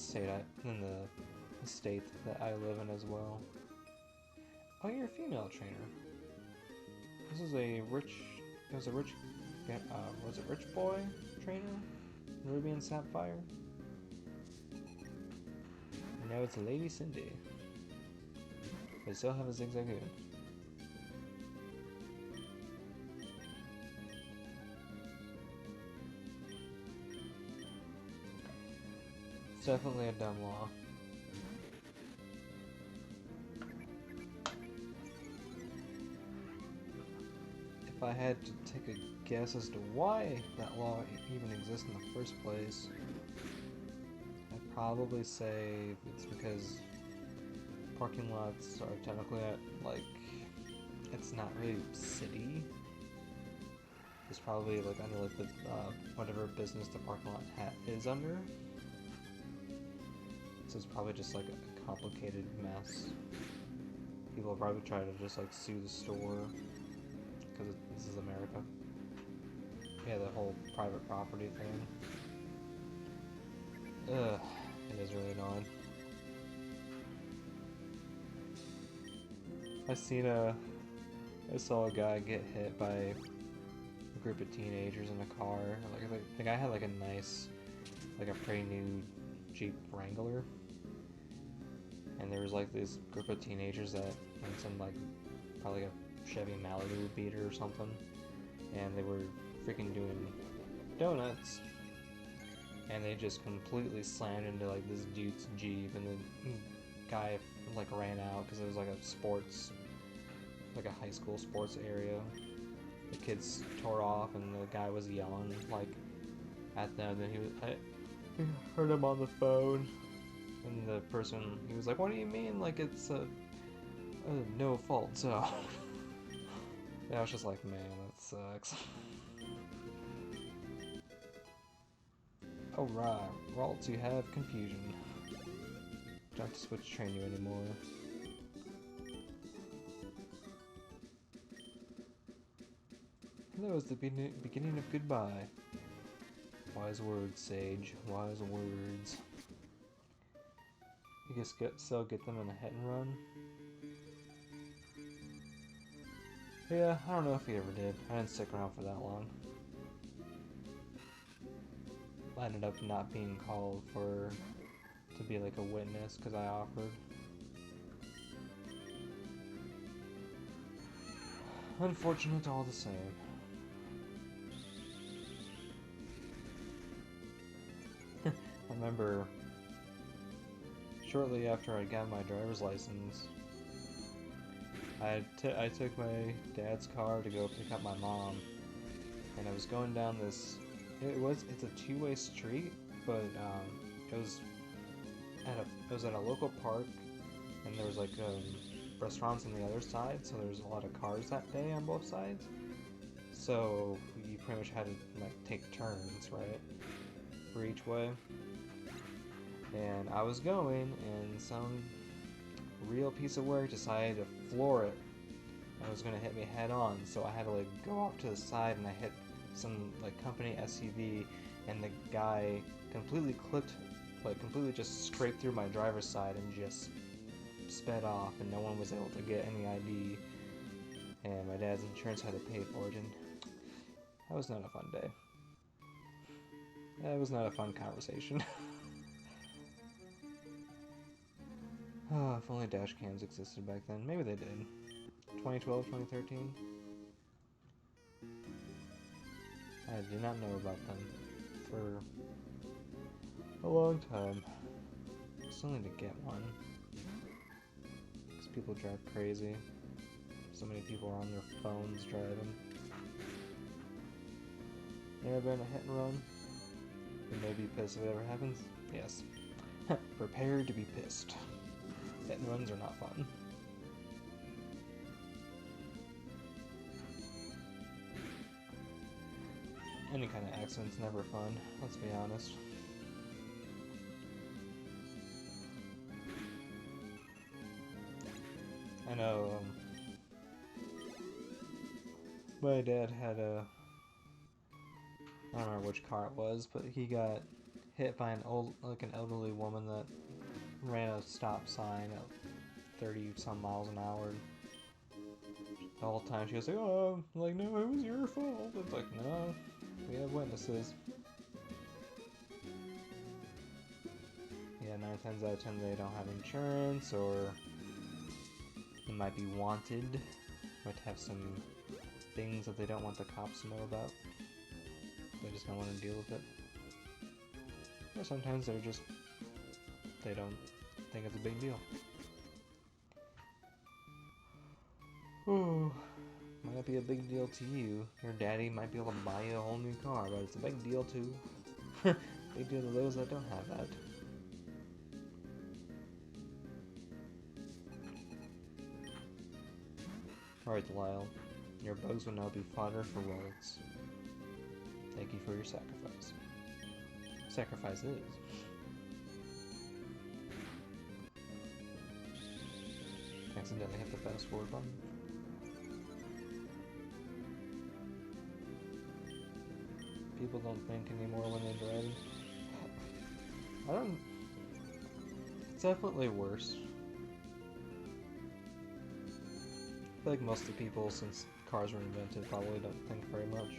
state that I live in as well. Oh, you're a female trainer. This is a rich. It was a rich. Was it Rich Boy trainer? Ruby and Sapphire. And now it's Lady Cindy. They still have a Zigzagoon. It's definitely a dumb law. If I had to take a guess as to why that law even exists in the first place, I'd probably say it's because parking lots are technically it's not really city. It's probably under the whatever business the parking lot is under. So it's probably just a complicated mess. People will probably try to just sue the store because this is America. Yeah, the whole private property thing. Ugh, it is really annoying. I saw a guy get hit by a group of teenagers in a car. The guy had a nice, a pretty new Jeep Wrangler. And there was this group of teenagers that in some probably a Chevy Malibu beater or something. And they were freaking doing donuts. And they just completely slammed into this dude's Jeep, and the guy ran out because it was a sports, a high school sports area. The kids tore off and the guy was yelling at them, and I heard him on the phone, and the person, he was like, "What do you mean it's a no fault zone?" And I was just like, man, that sucks. Alright, Ralts, you have confusion. Don't have to switch train you anymore. Hello is the beginning of goodbye. Wise words, Sage. Wise words. You can still get them in a hit and run. Yeah, I don't know if he ever did. I didn't stick around for that long. I ended up not being called to be a witness because I offered. Unfortunate all the same. I remember shortly after I got my driver's license, I took my dad's car to go pick up my mom, and I was going down this. It's a two-way street, but it was at a local park, and there was restaurants on the other side, so there was a lot of cars that day on both sides. So you pretty much had to take turns, right, for each way. And I was going, and some real piece of work decided to floor it. And it was gonna hit me head on, so I had to go off to the side, and I hit some company SUV, and the guy completely just scraped through my driver's side and just sped off, and no one was able to get any ID. and my dad's insurance had to pay for it, and that was not a fun day. That was not a fun conversation. Oh, if only dash cams existed back then. Maybe they did. 2012, 2013? I did not know about them for a long time. I still need to get one. Because people drive crazy. So many people are on their phones driving. You ever been in a hit and run? You may be pissed if it ever happens? Yes. Prepare to be pissed. Hit and runs are not fun. Any kind of accident's never fun, let's be honest. I know, my dad had a, I don't remember which car it was, but he got hit by an elderly woman that ran a stop sign at 30 some miles an hour. The whole time she was like, oh, like, no, it was your fault. It's like, no, we have witnesses. Yeah, 9 times out of 10 they don't have insurance, or they might be wanted, might have some things that they don't want the cops to know about. They just don't want to deal with it. Or sometimes they don't think it's a big deal. Ooh, might not be a big deal to you. Your daddy might be able to buy you a whole new car, but it's a big deal to big deal to those that don't have that. Alright, Lyle. Your bugs will now be fodder for roads. Thank you for your sacrifice. Sacrifice is. Accidentally hit the fast forward button. People don't think anymore when they're driving. I don't... It's definitely worse. I feel like most of the people, since cars were invented, probably don't think very much.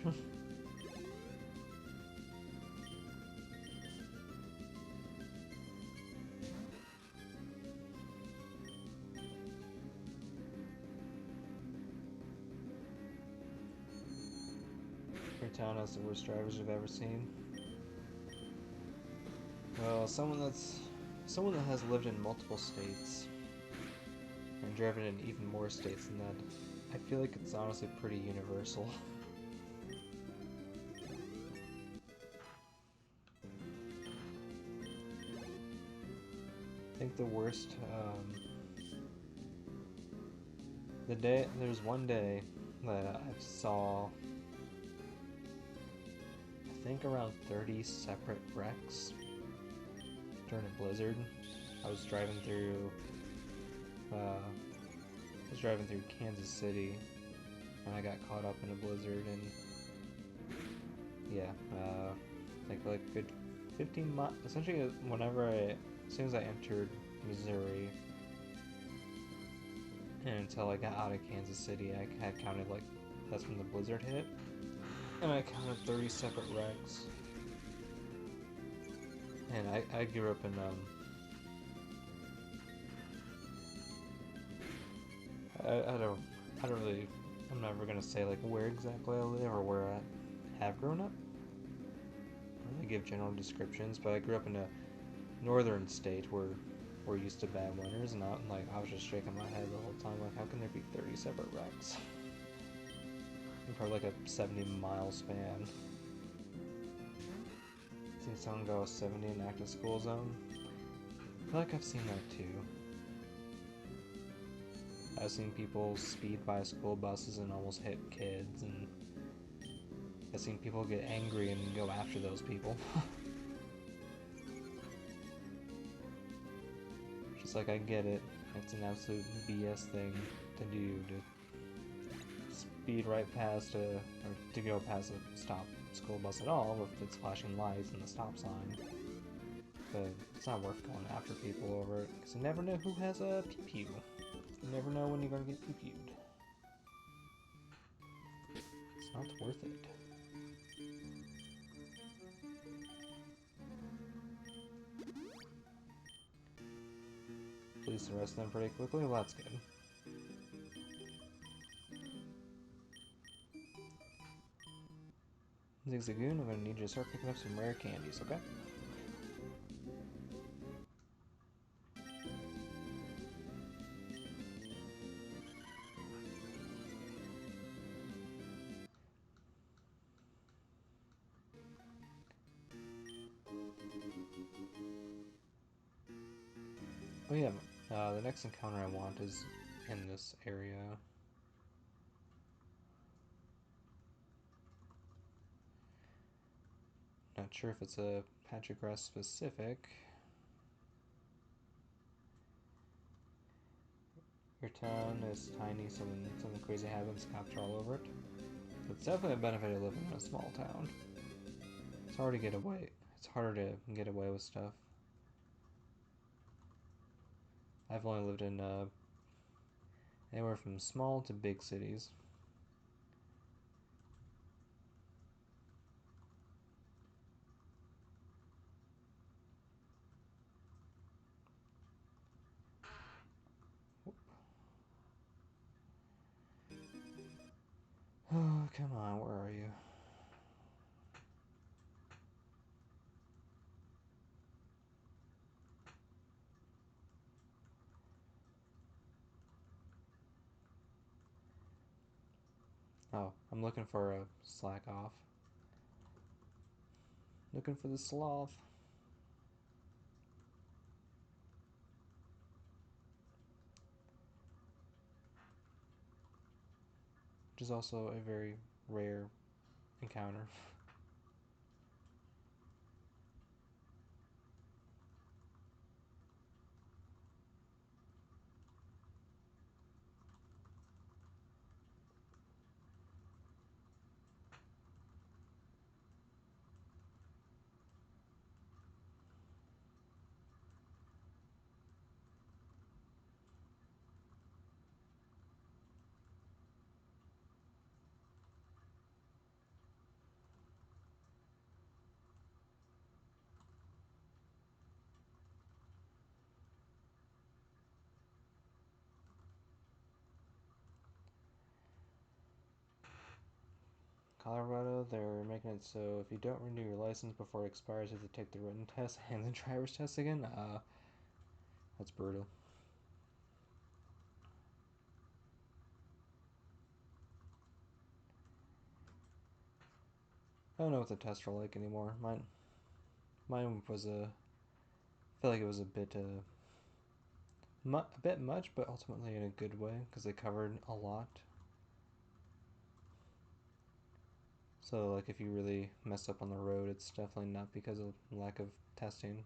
Your town has the worst drivers you've ever seen. Well, someone that has lived in multiple states and driven in even more states than that, I feel like it's honestly pretty universal. I think the worst, there's one day that I saw, I think around 30 separate wrecks during a blizzard. I was driving through Kansas City, and I got caught up in a blizzard, and yeah, like good 15 miles. Essentially, as soon as I entered Missouri, and until I got out of Kansas City, I had counted, like, that's when the blizzard hit, and I counted 30 separate wrecks. And I grew up in I don't really, I'm never gonna say like where exactly I live or where I have grown up. I don't really give general descriptions, but I grew up in a northern state where we're used to bad winters, and I was just shaking my head the whole time, like, how can there be 30 separate wrecks? In probably like a 70-mile span. Seen someone go 70 in active school zone? I feel like I've seen that too. I've seen people speed by school buses and almost hit kids, and I've seen people get angry and go after those people. Just like, I get it. It's an absolute BS thing to do, to speed right past or to go past a stop school bus at all with its flashing lights and the stop sign. But it's not worth going after people over it, because you never know who has a pew-pew. You never know when you're going to get pew-pewed. not worth it. Release the rest of them pretty quickly. Well, that's good. Zigzagoon, I'm gonna need you to start picking up some rare candies, okay? Oh yeah, the next encounter I want is in this area. Not sure if it's a patch of grass specific. Your town is tiny, so when something crazy happens, cops are all over it. It's definitely a benefit of living in a small town. It's hard to get away. It's harder to get away with stuff. I've only lived in anywhere from small to big cities. Oh, come on, where are you? Oh, I'm looking for a slack off. Looking for the sloth. Which is also a very rare encounter. Colorado, they're making it so if you don't renew your license before it expires, you have to take the written test and the driver's test again. That's brutal. I don't know what the tests are like anymore. Mine was I feel like it was a bit much, but ultimately in a good way because they covered a lot. So like if you really mess up on the road, it's definitely not because of lack of testing.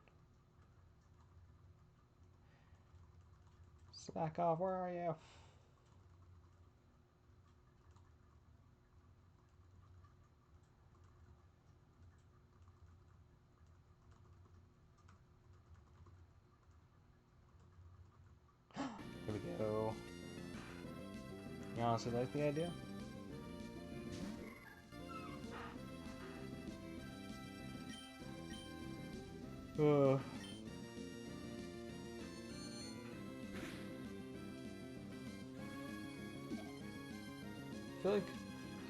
Slack off, where are you? Here we go. You honestly like the idea? Uh, I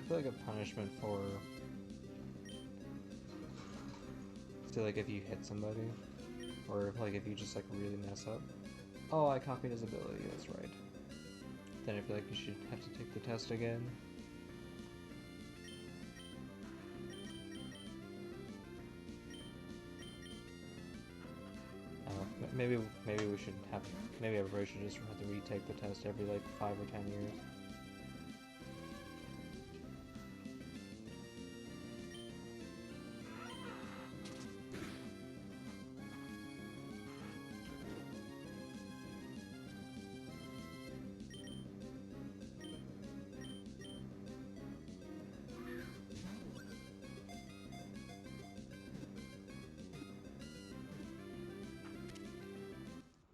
feel like a punishment for, say, like if you hit somebody, or like if you just like really mess up. Oh, I copied his ability. That's right. Then I feel like you should have to take the test again. Maybe we should have. Maybe everybody should just have to retake the test every like 5 or 10 years.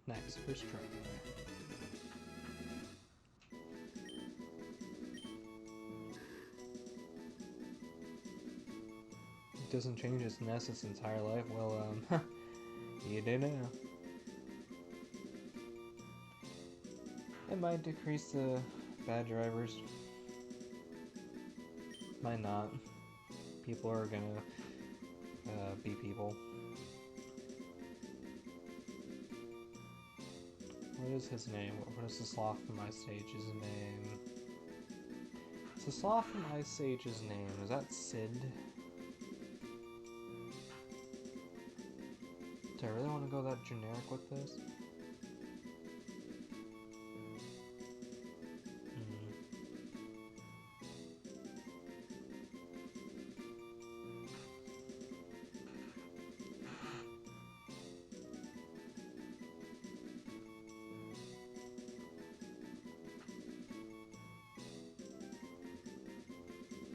Nice, first try. doesn't change its nest its entire life, well, you do now. It might decrease the bad drivers. Might not. People are gonna be people. What is his name? What is the sloth from Ice Age's name? It's the sloth from Ice Age's name. Is that Sid? Do I really want to go that generic with this?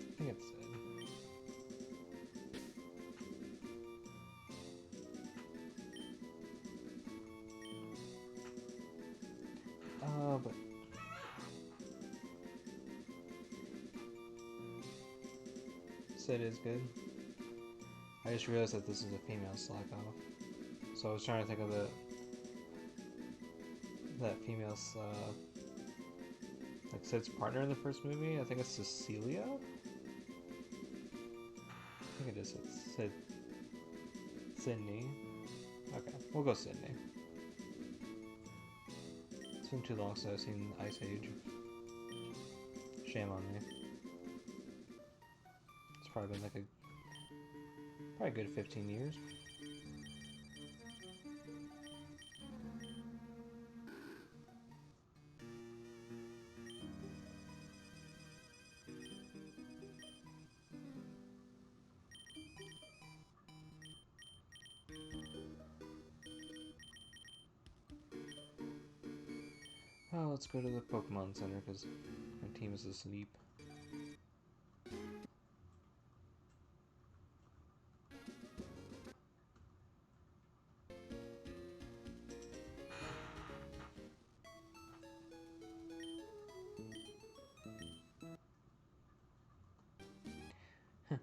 I think it's Sid. But Sid is good. I just realized that this is a female Slakoth. So I was trying to think of that female's like Sid's partner in the first movie. I think it's Cecilia. I think it is Sid. Sydney. Okay, we'll go Sydney. It's been too long since I've seen Ice Age. Shame on me. It's probably been like probably a good 15 years. Oh, let's go to the Pokemon Center because my team is asleep.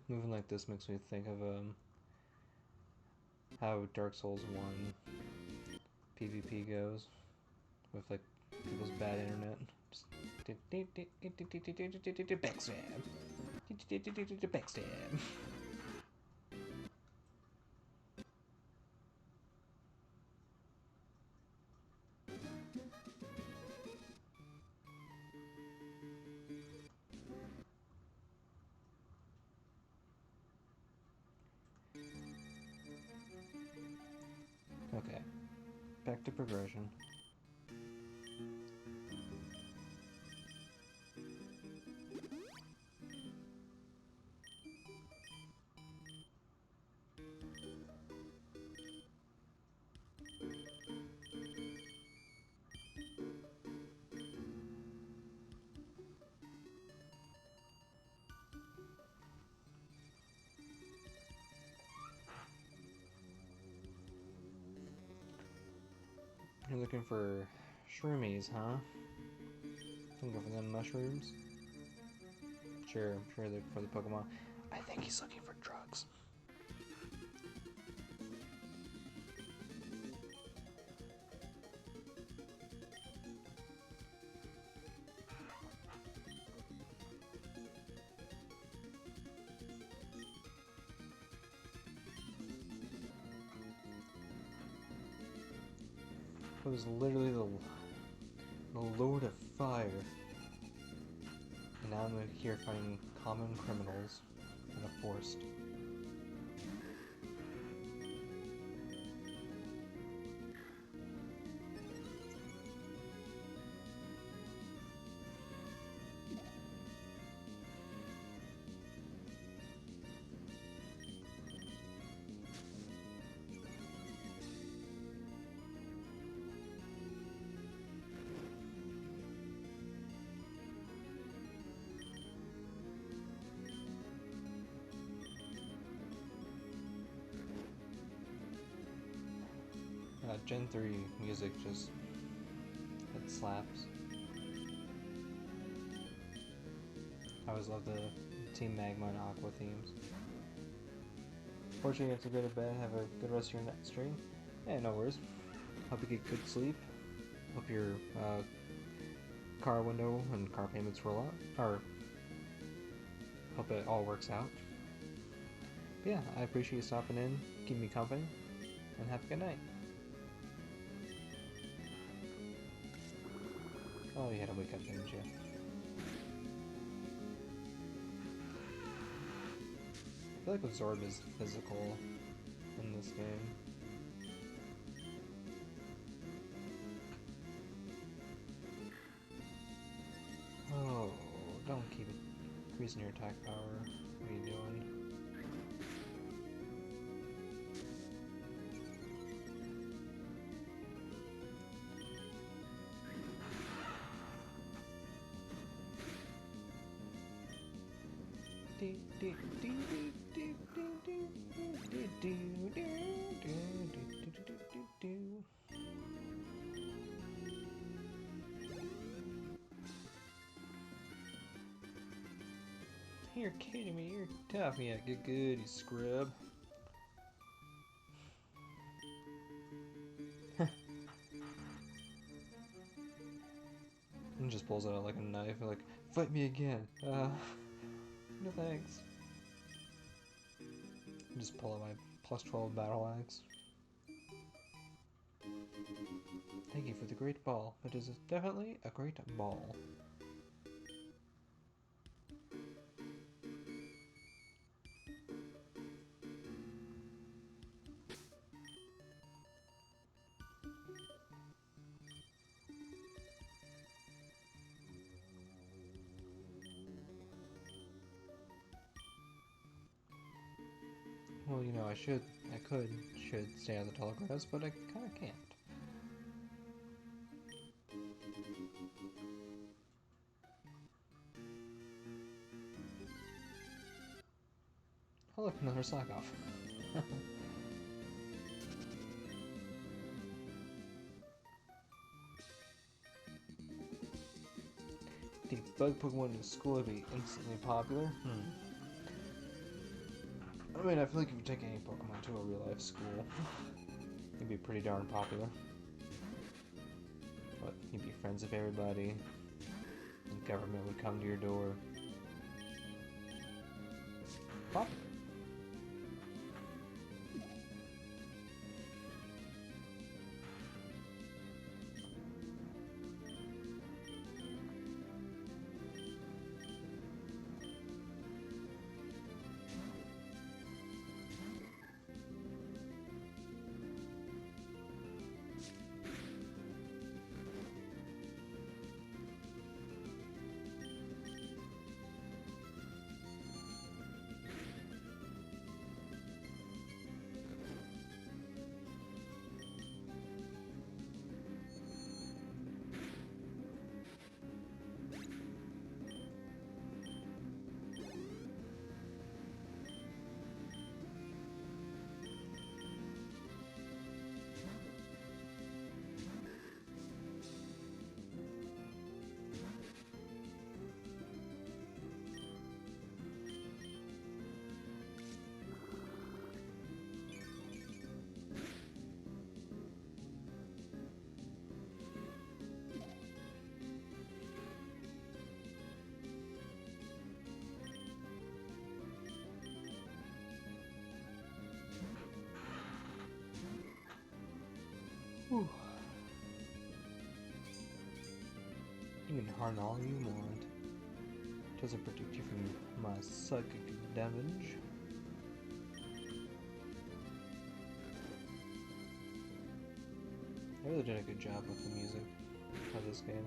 Moving like this makes me think of how Dark Souls 1 PvP goes with like people's bad internet. Just backstab. Backstab. Okay, back to progression. You're looking for shroomies, huh? Looking for them mushrooms? Sure, I'm sure they're for the Pokemon. I think he's looking for drugs. It was literally the Lord of Fire. And now I'm here fighting common criminals in a forest. Gen 3 music just, it slaps. I always love the Team Magma and Aqua themes. Unfortunately, you have to go to bed. Have a good rest of your night stream. Yeah, no worries. Hope you get good sleep. Hope your car window and car payments roll out. Or hope it all works out. But yeah, I appreciate you stopping in, keeping me company, and have a good night. Oh, you had to wake up, didn't you? I feel like Absorb is physical in this game. Oh, don't keep increasing your attack power. What are you doing? You're kidding me, you're tough. Yeah, good, you scrub. And just pulls out like a knife, like, fight me again. No thanks. Just pull out my plus 12 battle axe. Thank you for the great ball. It is definitely a great ball. Well, you know, should stay on the tall grass, but I kinda can't. Oh look, another sock off. The bug Pokemon in school would be instantly popular. I mean, I feel like if you take any Pokemon to a real life school, you'd be pretty darn popular. But you'd be friends with everybody. The government would come to your door. Popular. Whew. You can harm all you want. Doesn't protect you from my psychic damage. They really did a good job with the music of this game.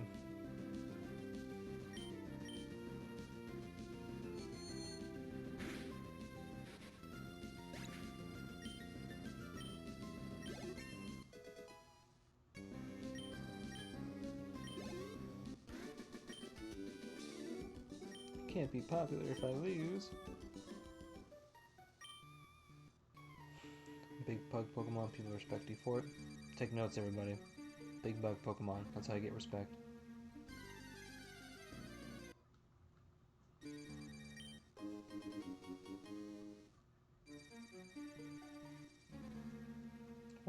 Can't be popular if I lose. Big bug Pokemon, people respect you for it. Take notes, everybody. Big bug Pokemon, that's how you get respect.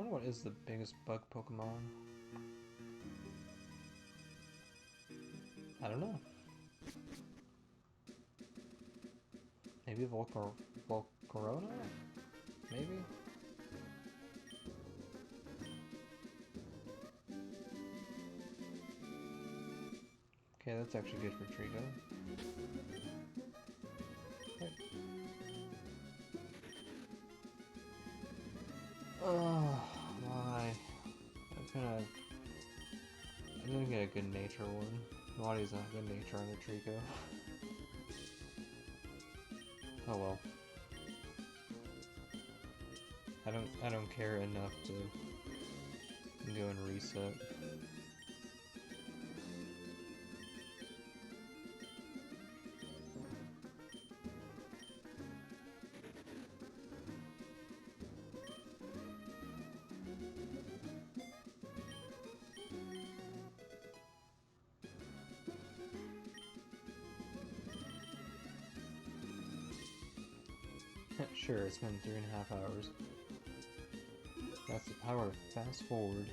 wonder what is the biggest bug Pokemon? I don't know. Maybe Volcarona? Maybe? Okay, that's actually good for Trico. Okay. Oh, why? I'm gonna get a good nature one. Wadi's not good nature on the Trico. Oh well. I don't care enough to go and reset. Sure, it's been 3.5 hours. That's the power of fast forward.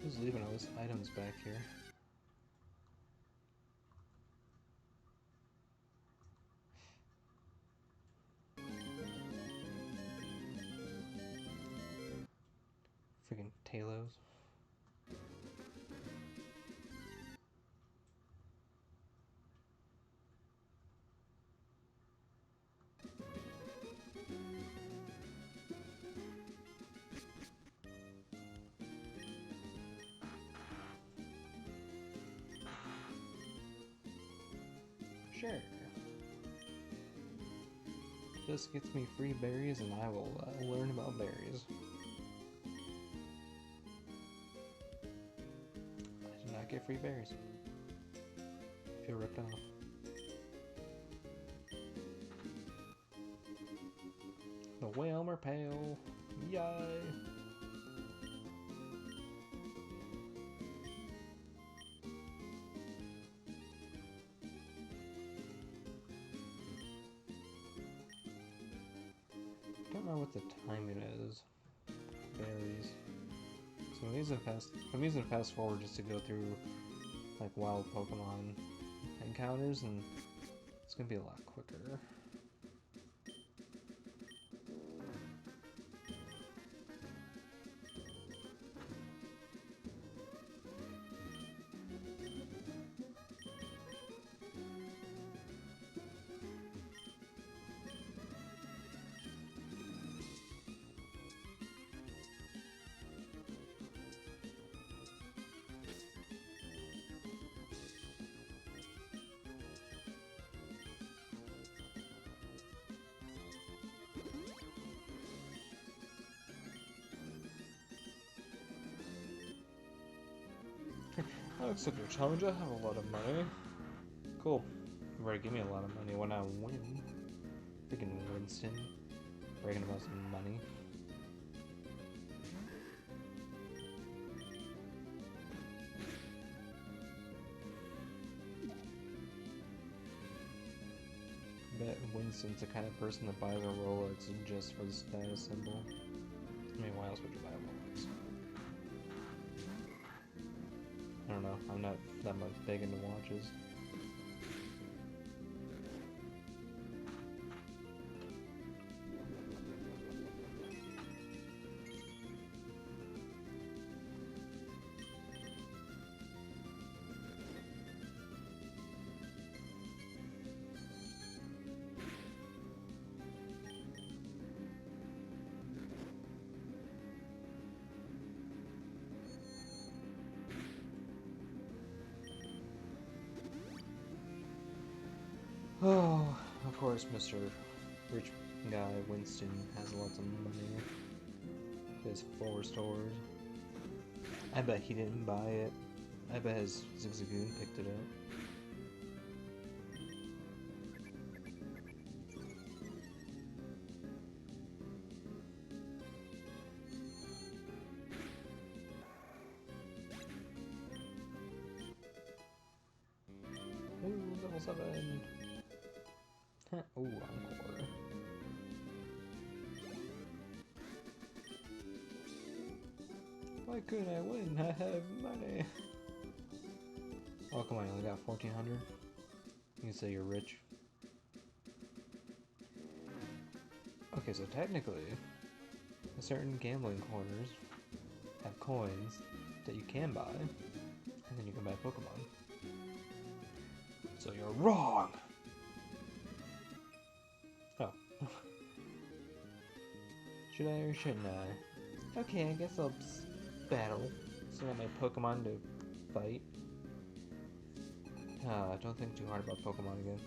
Who's leaving all those items back here? Freaking Talos. Sure. This gets me free berries and I will learn about berries. I did not get free berries. I feel ripped off. The Whalmer Pale. Yay! I don't know what the timing is. Berries. So I'm using fast forward just to go through like wild Pokemon encounters, and it's gonna be a lot quicker. I'll accept your challenge. I have a lot of money. Cool. You better give me a lot of money when I win. Freaking Winston. Bragging about some money. Bet Winston's the kind of person that buys a Rolex just for the status symbol. I mean, why else would you buy a Rolex? I don't know. I'm not that much big into watches. Oh, of course, Mr. Rich Guy Winston has lots of money. He has 4 stores. I bet he didn't buy it. I bet his Zigzagoon picked it up. Ooh, level 7! Ooh, encore. Why couldn't I win? I have money. Oh, come on, you only got 1,400? You can say you're rich. Okay, so technically, certain gambling corners have coins that you can buy, and then you can buy Pokemon. So you're wrong! Oh. Should I or shouldn't I? Okay, I guess I'll battle. So I got my Pokemon to fight. Don't think too hard about Pokemon again.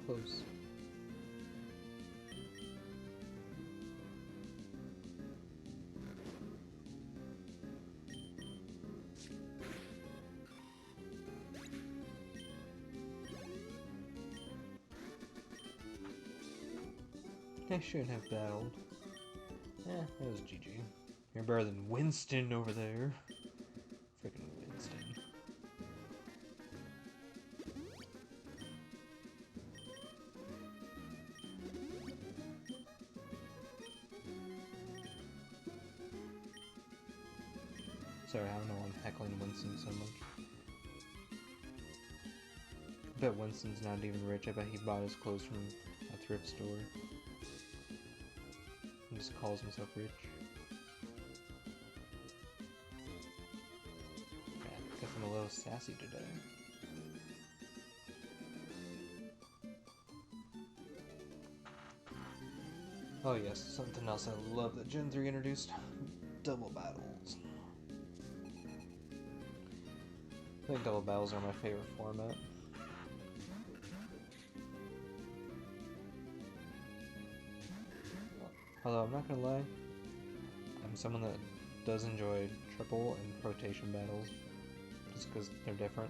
Close. I shouldn't have battled. It was GG. You're better than Winston over there. Freaking Winston. Sorry, I don't know why I'm heckling Winston so much. I bet Winston's not even rich. I bet he bought his clothes from a thrift store. He just calls himself rich. Yeah, I guess I'm a little sassy today. Oh yes, something else I love that Gen 3 introduced. Double battles. I think double battles are my favorite format. Although I'm not gonna lie, I'm someone that does enjoy triple and rotation battles, just because they're different.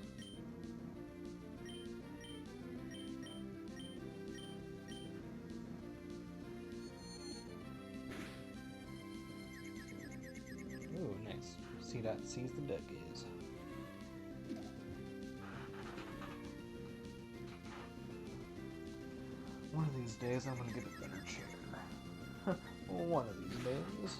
Ooh, nice. See that sees the deck is. One of these days I'm gonna get a better chair. One of these days.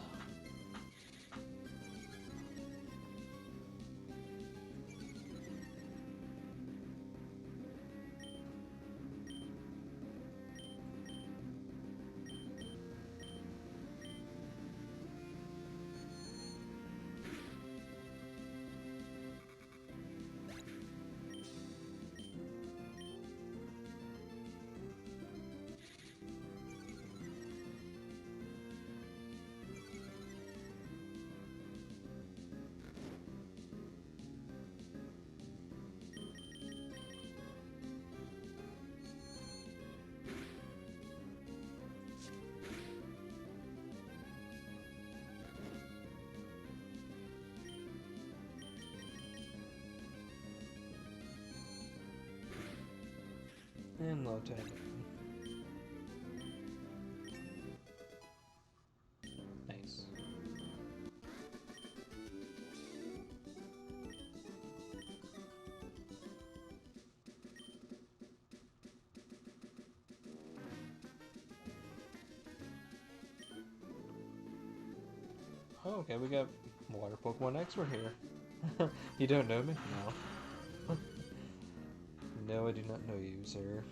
And low tech. Nice. Oh, okay, we got Water Pokemon expert here. You don't know me? No. No, I do not know you, sir.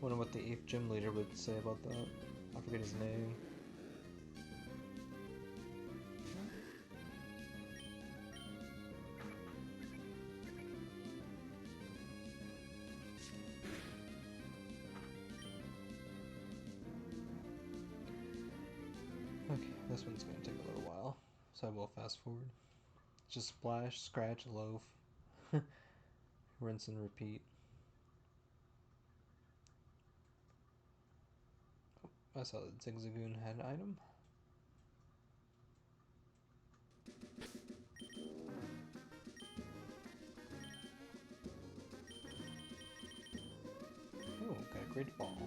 Wonder what the ETH gym leader would say about that. I forget his name. Okay, this one's gonna take a little while, so I will fast forward. Just splash, scratch, loaf, rinse and repeat. I saw that Zigzagoon had an item. Oh, got a great ball.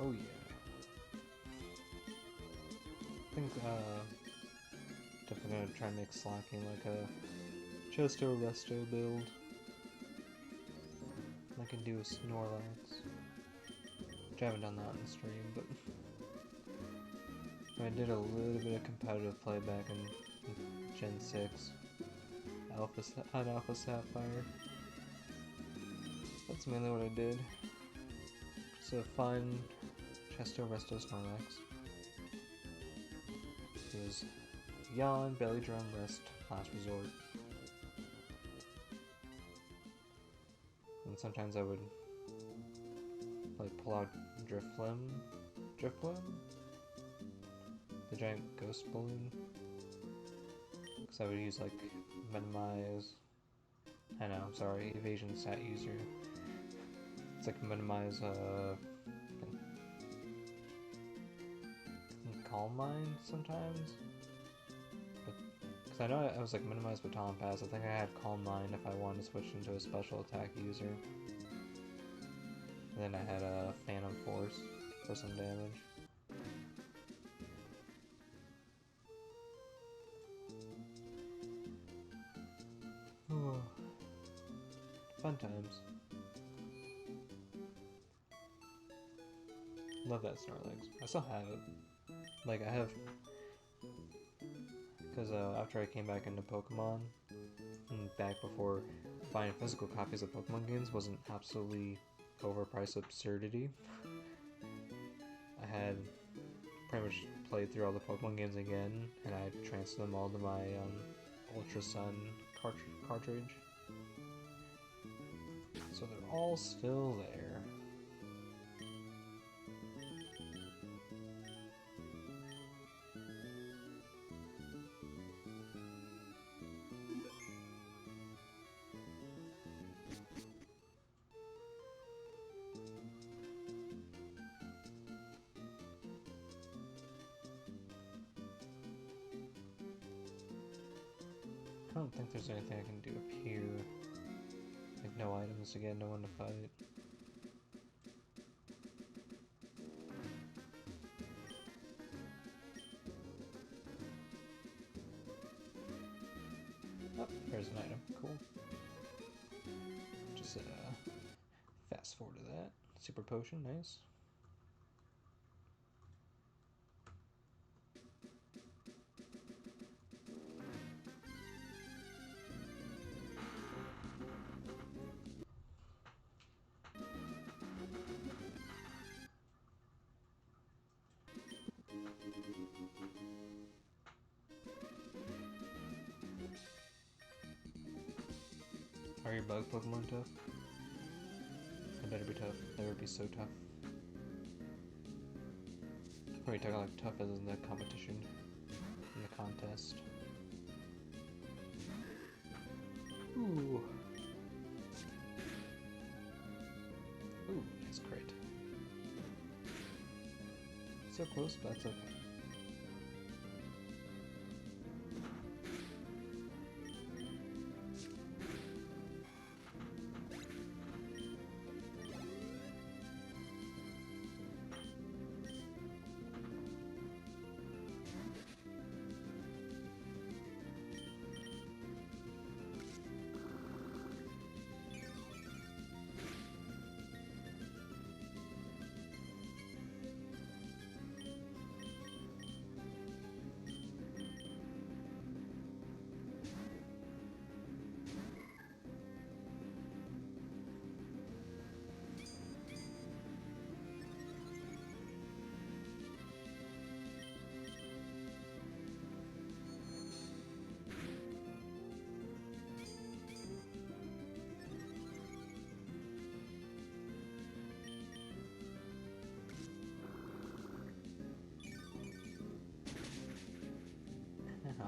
Oh yeah. I think definitely gonna try and make Slacking like a Chesto Resto build. I can do a Snorlax. Which I haven't done that on the stream, but I did a little bit of competitive play back in Gen 6. Alpha Sapphire. That's mainly what I did. So find Chesto Resto Snorlax. It was Yawn, Belly Drum, Rest, Last Resort. And sometimes I would like pull out Drifblim? The giant ghost balloon? Because I would use like minimize. I know, I'm sorry, evasion stat user. It's like minimize Calm Mind sometimes. Because I know I was like minimize Baton Pass. I think I had Calm Mind if I wanted to switch into a special attack user. And then I had a Phantom Force for some damage. Oh, fun times. Love that Snorlax. I still have it. Like, I have... Because after I came back into Pokemon, and back before buying physical copies of Pokemon games wasn't absolutely overpriced absurdity, I had pretty much played through all the Pokemon games again, and I transferred them all to my Ultra Sun cartridge. So they're all still there. I don't think there's anything I can do up here. Like no items to get, no one to fight. Oh, there's an item. Cool. Just fast forward to that. Super potion, nice. Are your bug Pokemon tough? They better be tough. They would be so tough. What are you talking like tough as in the competition? In the contest? Ooh. Ooh, nice crit. So close, but that's okay. Ow.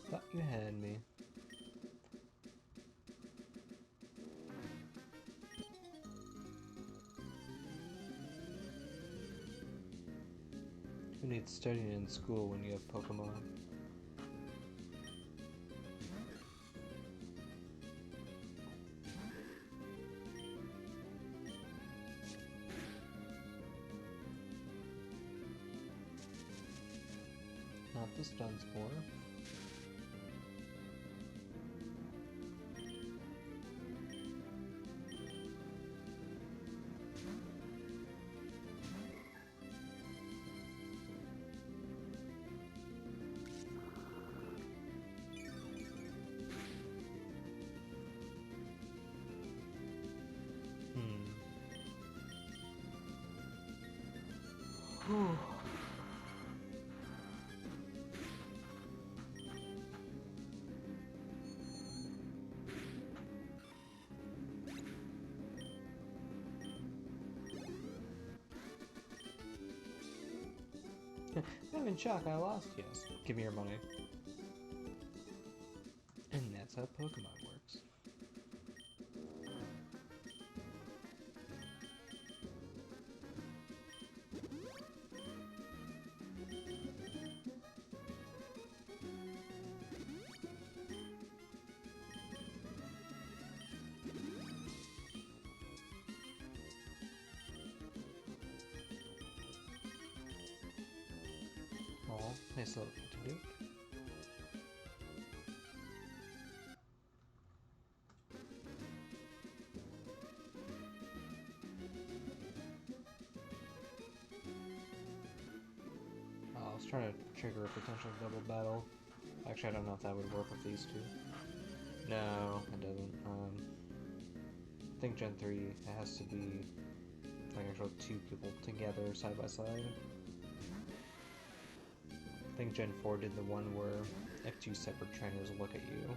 Thought you had me. Who needs studying in school when you have Pokemon? Not the Dunsmore. Whew. I'm in shock, I lost. Yes, give me your money. And that's how Pokemon works. Nice little thing to do. I was trying to trigger a potential double battle. Actually, I don't know if that would work with these two. No, it doesn't. I think Gen 3, it has to be like actual two people together side by side. I think Gen 4 did the one where if two separate trainers look at you,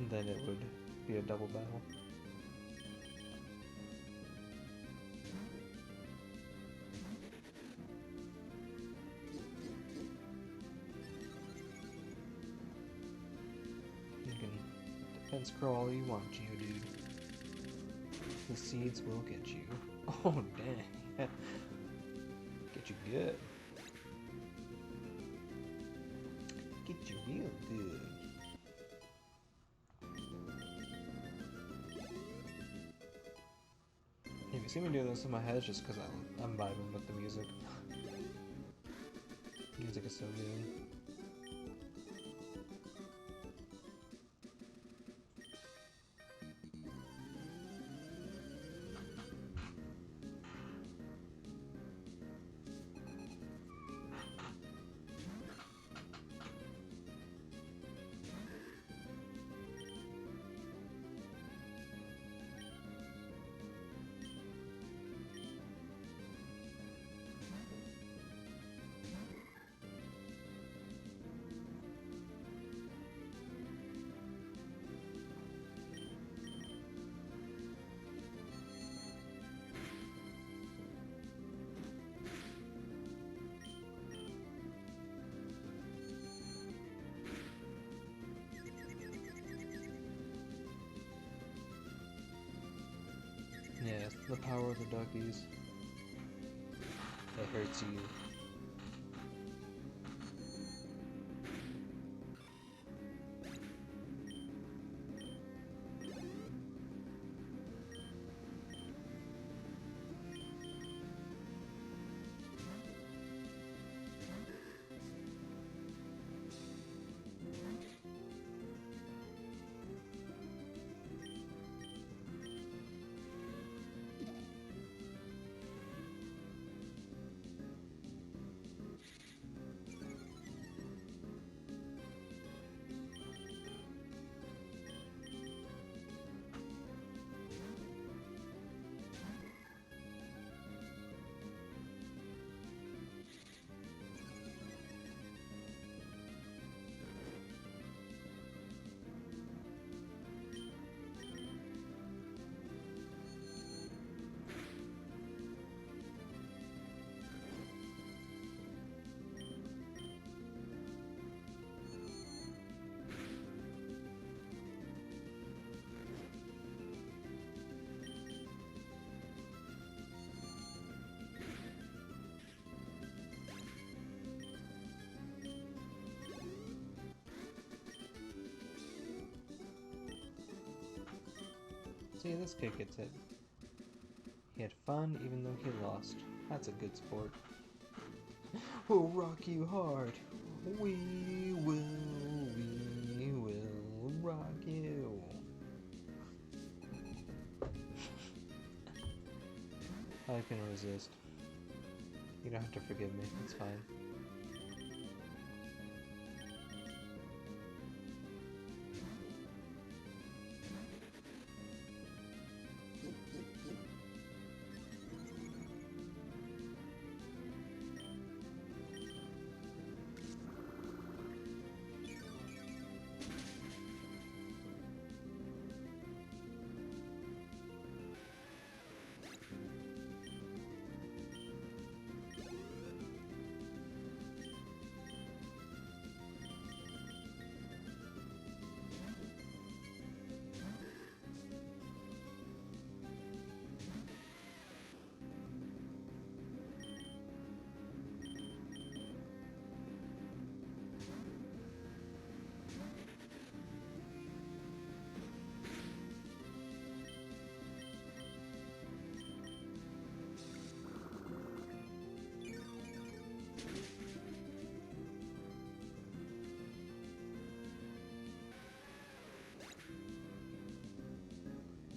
then it would be a double battle. You can defense curl all you want, Geodude. The seeds will get you. Oh, dang. Get you good. Get you real good. If you see me doing this in my head, it's just because I'm vibing with the music. Music is so good. Yeah, the power of the duckies. It hurts you. See, this kid gets it. He had fun even though he lost. That's a good sport. We'll rock you hard. We will rock you. I can resist. You don't have to forgive me, it's fine.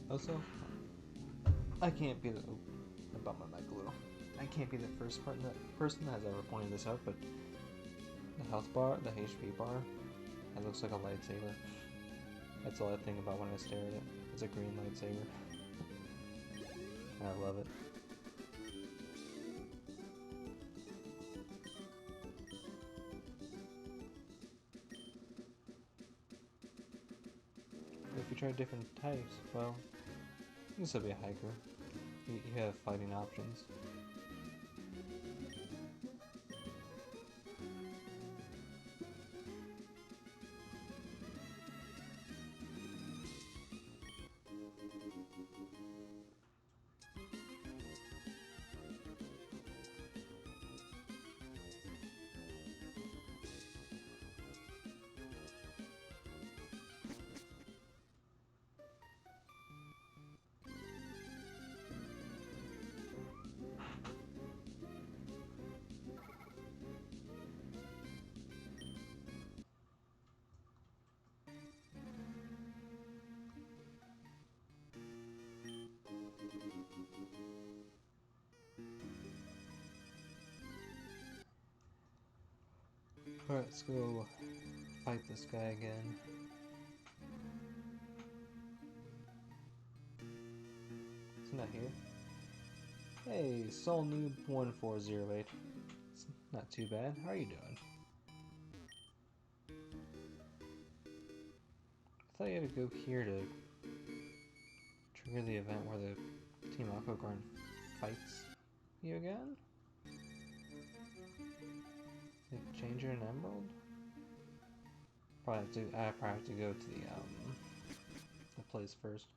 Also, I can't be the about my mic glue. I can't be the first person that has ever pointed this out, but the health bar, the HP bar, it looks like a lightsaber. That's all I think about when I stare at it. It's a green lightsaber. And I love it. But if you try different types, well, you can still be a hiker. You have fighting options. Alright, let's go fight this guy again. It's not here. Hey, Soul Noob 1408. It's not too bad. How are you doing? I thought you had to go here to trigger the event where the Team Aquagorn fights you again? They change your an emerald? I probably have to go to the place first.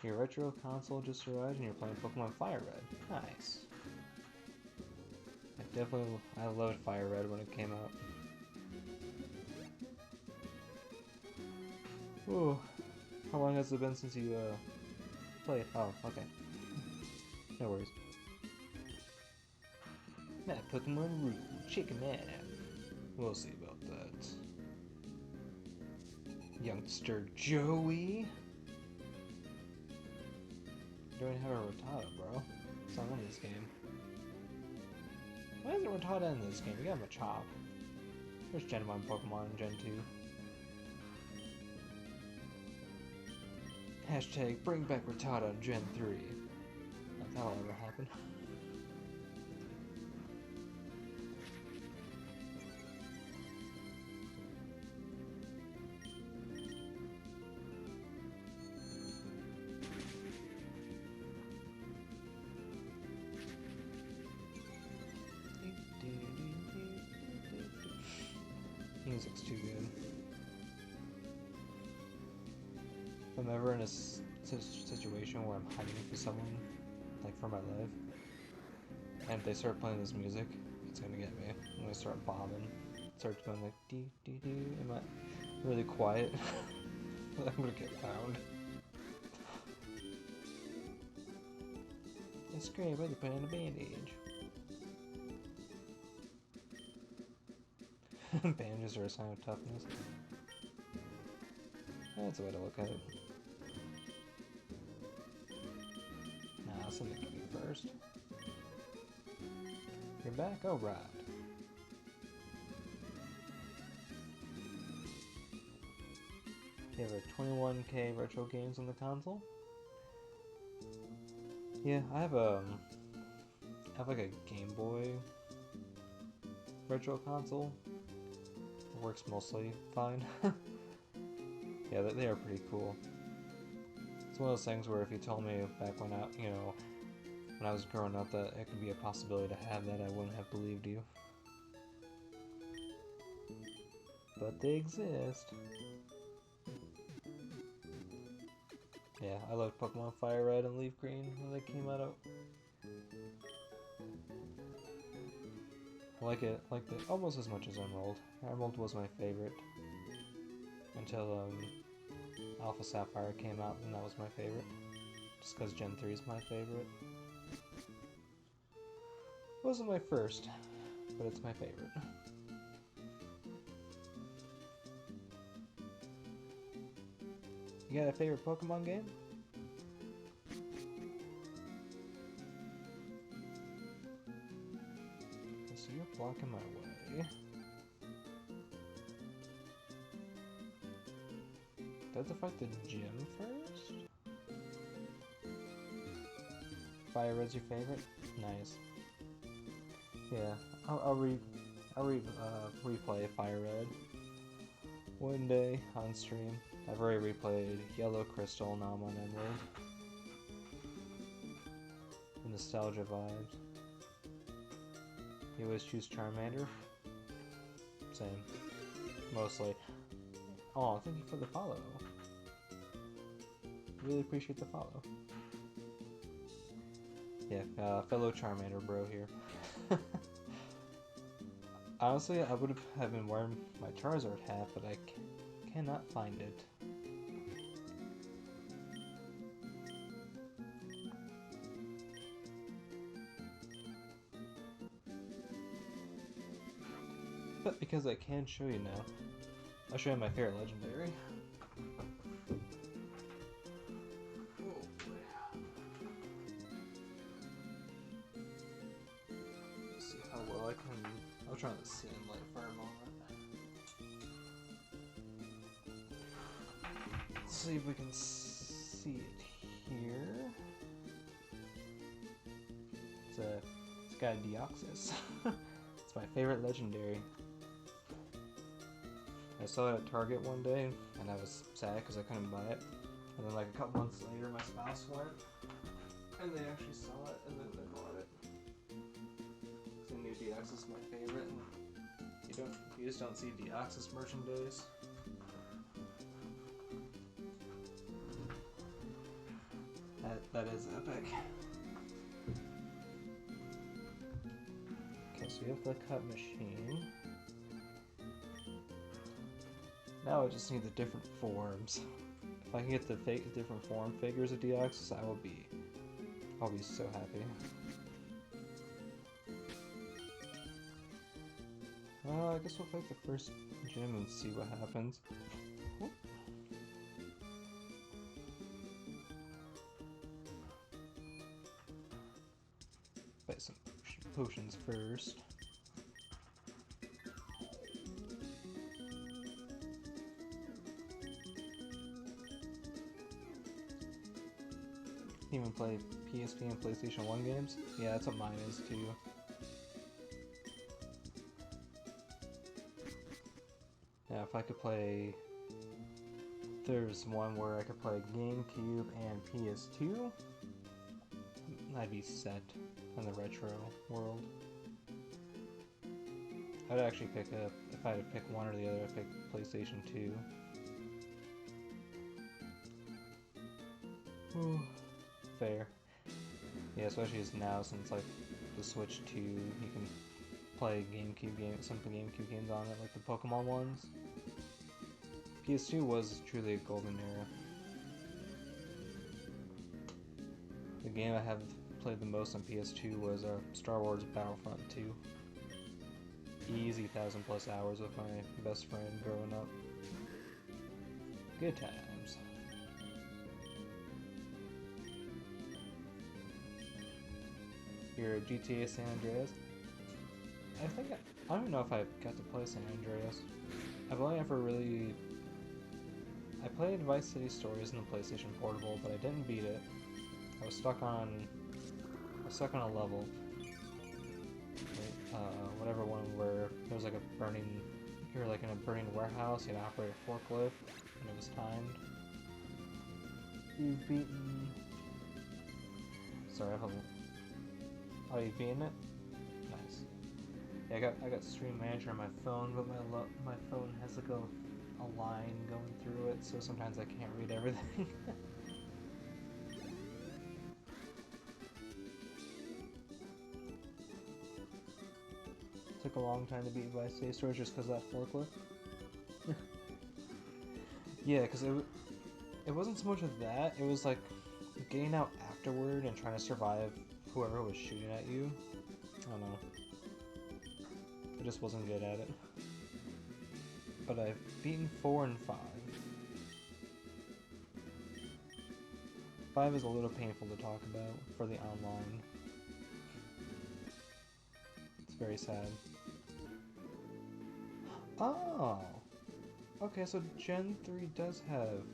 Your retro console just arrived and you're playing Pokemon Fire Red. Nice. I loved Fire Red when it came out. Ooh. How long has it been since you played? Oh, okay. No worries. That Pokemon Room, chicken that out. We'll see about that. Youngster Joey. You don't even have a Rattata, bro. It's not in this game. Why is it Rattata in this game? We got Machop. There's Gen 1 Pokemon in Gen 2. Hashtag bring back Rattata in Gen 3. That'll ever happen. Music's too good. If I'm ever in a situation where I'm hiding from someone, like for my life, and if they start playing this music, it's gonna get me. I'm gonna start bobbing. Start going like dee dee dee. Am I really quiet? I'm gonna get found. That's great, but they put in a bandage. Bandages are a sign of toughness. That's a way to look at it. Nah, something can be first. You're back? Oh, right. You have a 21K retro games on the console? Yeah, I have like a Game Boy retro console. It works mostly fine. Yeah, they are pretty cool. It's one of those things where if you told me back when I was growing up that it could be a possibility to have that, I wouldn't have believed you. But they exist. Yeah, I loved Pokemon Fire Red and Leaf Green when they came out. I liked it almost as much as Emerald. Emerald was my favorite until Alpha Sapphire came out, and that was my favorite. Just because Gen 3 is my favorite. It wasn't my first, but it's my favorite. You got a favorite Pokemon game? So you're blocking my way. Do I have to fight the gym first? Fire Red's your favorite? Nice. Yeah, I'll replay Fire Red one day on stream. I've already replayed Yellow Crystal, now I'm on Emerald. The nostalgia vibes. You always choose Charmander? Same. Mostly. Oh, thank you for the follow. Really appreciate the follow. Yeah, fellow Charmander bro here. Honestly, I would have been wearing my Charizard hat, but I cannot find it. But because I can show you now, I'll show you my favorite legendary. See how well I can. I'll try to sit in light for a moment. Let's see if we can see it here. It's got Deoxys. It's my favorite legendary. I saw it at Target one day, and I was sad because I couldn't buy it. And then like a couple months later, my spouse went, and they actually saw it, and then they bought it. Because they knew Deoxys is my favorite, and you just don't see Deoxys merchandise. That is epic. Okay, so we have the cut machine. Now I just need the different forms. If I can get the different form figures of Deoxys, I'll be so happy. I guess we'll fight the first gym and see what happens. Whoop. Fight some potions first. Even play PSP and PlayStation 1 games? Yeah, that's what mine is too. Now if I could play... There's one where I could play GameCube and PS2, I'd be set in the retro world. I'd actually pick up, if I had to pick one or the other, I'd pick PlayStation 2. Ooh. Fair. Yeah, especially as now, since like the Switch 2, you can play some GameCube games on it, like the Pokemon ones. PS2 was truly a golden era. The game I have played the most on PS2 was Star Wars Battlefront 2. Easy 1,000+ hours with my best friend growing up. Good times. Your GTA San Andreas? I don't know if I got to play San Andreas. I've only ever really... I played Vice City Stories in the PlayStation Portable, but I didn't beat it. I was stuck on a level. Whatever one where there was like a burning... You were like in a burning warehouse, you had to operate a forklift, and it was timed. You've beaten... Sorry, I haven't... Oh, you've beaten it? Nice. Yeah, I got Stream Manager on my phone, but my phone has like a line going through it, so sometimes I can't read everything. Took a long time to beat Vice City Stories just because of that forklift. Yeah, because it wasn't so much of that, it was like getting out afterward and trying to survive whoever was shooting at you. I don't know. I just wasn't good at it. But I've beaten 4 and 5. 5 is a little painful to talk about for the online. It's very sad. Oh! Okay, so Gen 3 does have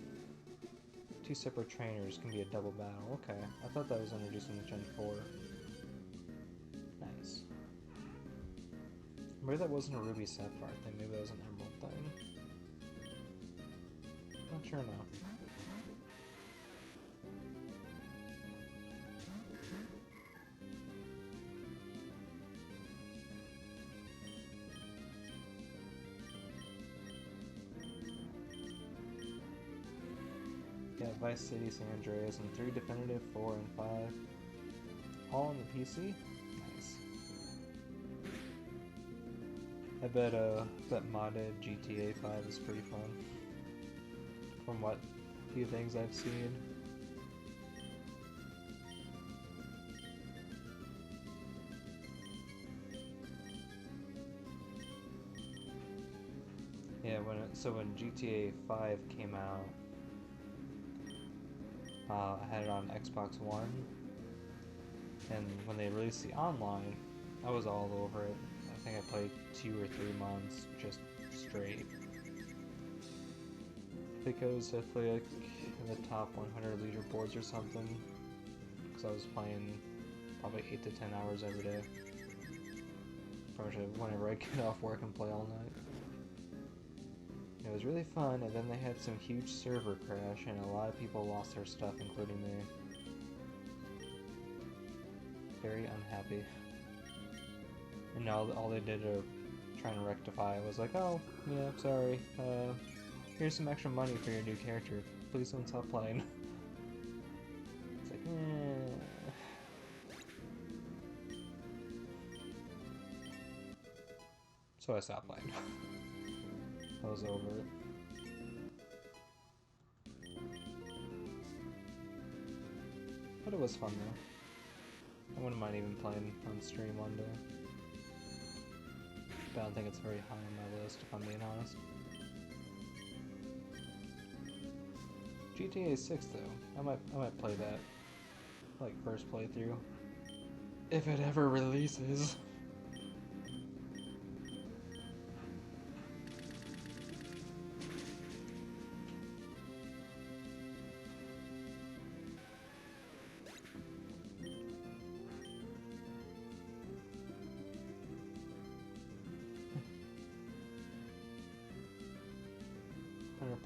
2 separate trainers, can be a double battle. Okay, I thought that was introduced in the Gen 4. Nice. Maybe that wasn't a Ruby Sapphire thing, maybe that was an Emerald thing. Not sure now. Yeah, Vice City, San Andreas, and 3 Definitive, 4 and 5. All on the PC? Nice. I bet that modded GTA 5 is pretty fun. From what few things I've seen. Yeah, when GTA 5 came out, I had it on Xbox One, and when they released the online, I was all over it. I think I played 2 or 3 months just straight. I think I was definitely like in the top 100 leaderboards or something, because I was playing probably 8 to 10 hours every day. Pretty much whenever I get off work and play all night. It was really fun, and then they had some huge server crash, and a lot of people lost their stuff, including me. Very unhappy. And now all they did to try and rectify it was like, oh, yeah, sorry, here's some extra money for your new character. Please don't stop playing. It's like, eh. So I stopped playing. I was over it. But it was fun though. I wouldn't mind even playing on stream one day. But I don't think it's very high on my list, if I'm being honest. GTA 6 though, I might play that, like, first playthrough. If it ever releases.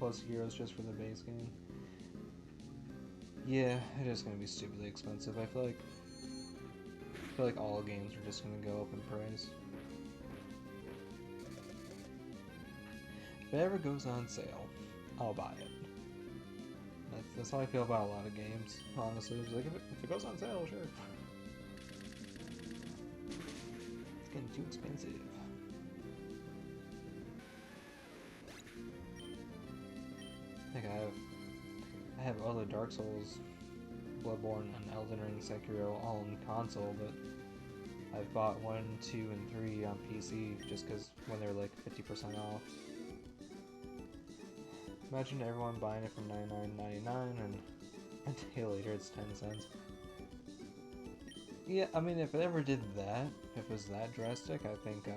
100+ euros just for the base game. Yeah, it is gonna be stupidly expensive. I feel like all games are just gonna go up in price. If it ever goes on sale, I'll buy it. That's how I feel about a lot of games, honestly. It's like, if it goes on sale, sure. It's getting too expensive. I think I have all the Dark Souls, Bloodborne, and Elden Ring, Sekiro all on console, but I've bought 1, 2, and 3 on PC just because when they were like 50% off. Imagine everyone buying it from $99.99 and a day later it's 10 cents. Yeah, I mean, if it ever did that, if it was that drastic, I think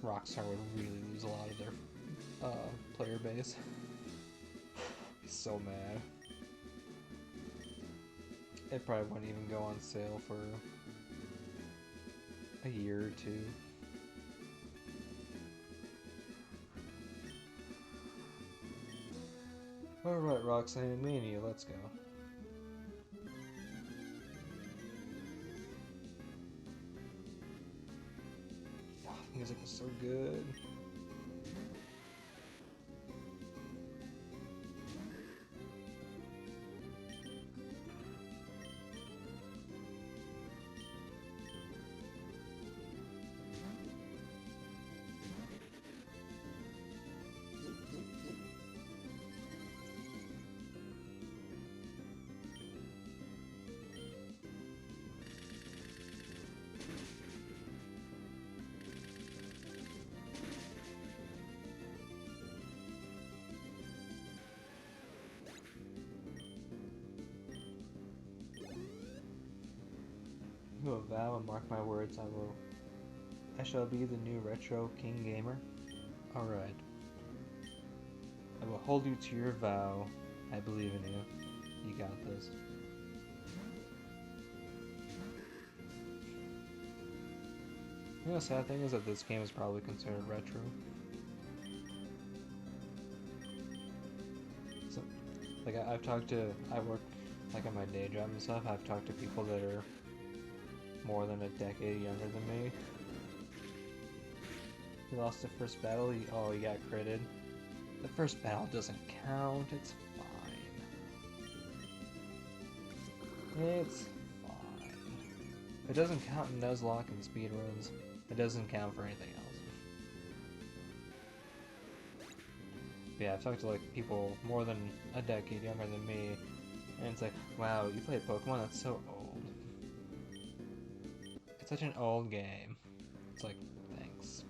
Rockstar would really lose a lot of their player base. Be so mad. It probably wouldn't even go on sale for a year or two. Alright, Roxanne, me and you, let's go. Oh, music is so good. to a vow and mark my words. I shall be the new retro king gamer. Alright. I will hold you to your vow. I believe in you. You got this. You know, the sad thing is that this game is probably considered retro. So, like, I work, like, at my day job and stuff, I've talked to people that are more than a decade younger than me. He lost the first battle, he got critted. The first battle doesn't count, it's fine. It's fine. It doesn't count in Nuzlocke and speedruns. It doesn't count for anything else. But yeah, I've talked to like people more than a decade younger than me, and it's like, wow, you play Pokemon? That's so old. It's such an old game. It's like, thanks.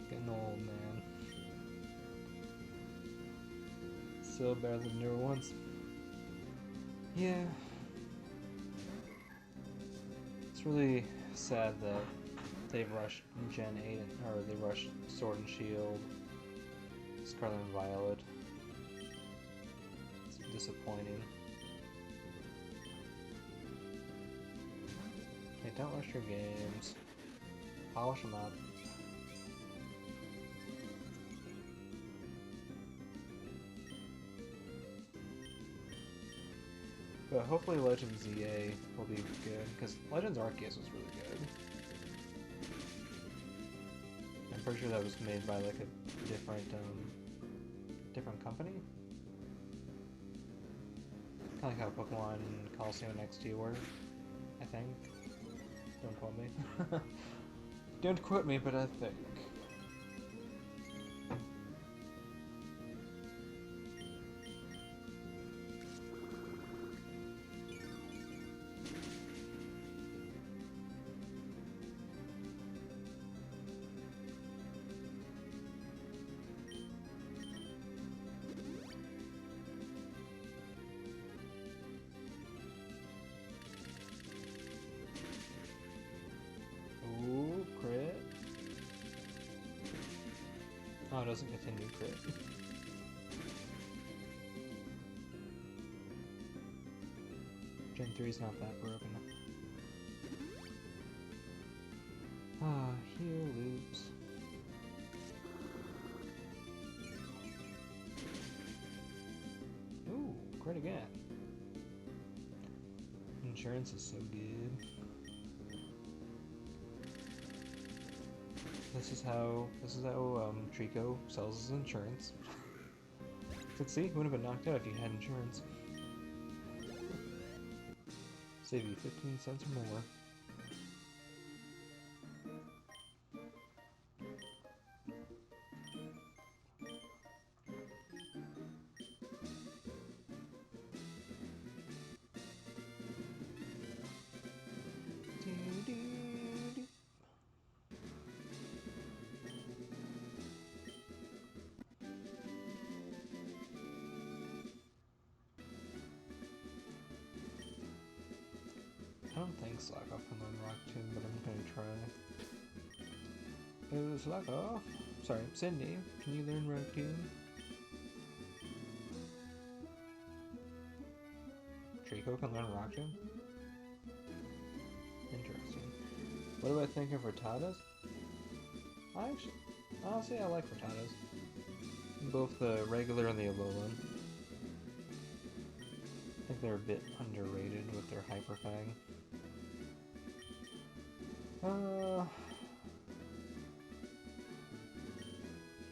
Getting old, man. Still better than newer ones. Yeah. It's really sad that they've rushed Gen 8, or they rushed Sword and Shield, Scarlet and Violet. It's disappointing. Hey, don't rush your games. Polish them up. But hopefully Legends ZA will be good, because Legends Arceus was really good. I'm pretty sure that was made by like a different company? Kind of like how Pokemon Coliseum XT were, I think. Don't quote me. Don't quote me, but I think. Ooh, crit. Oh, it doesn't continue crit. Gen 3 is not that broken. Ah, heal loops. Ooh, crit again. Insurance is so good. This is how Trico sells his insurance. Let's see, he would have been knocked out if you had insurance. Save you 15 cents or more. I don't think Slackoff can learn Rock Tomb, but I'm gonna try. Oh, Slackoff! Sorry, Sydney, can you learn Rock Tomb? Trico can learn Rock Tomb? Interesting. What do I think of Rattatas? Honestly, I like Rattatas. Both the regular and the Alolan. I think they're a bit underrated with their Hyper Fang.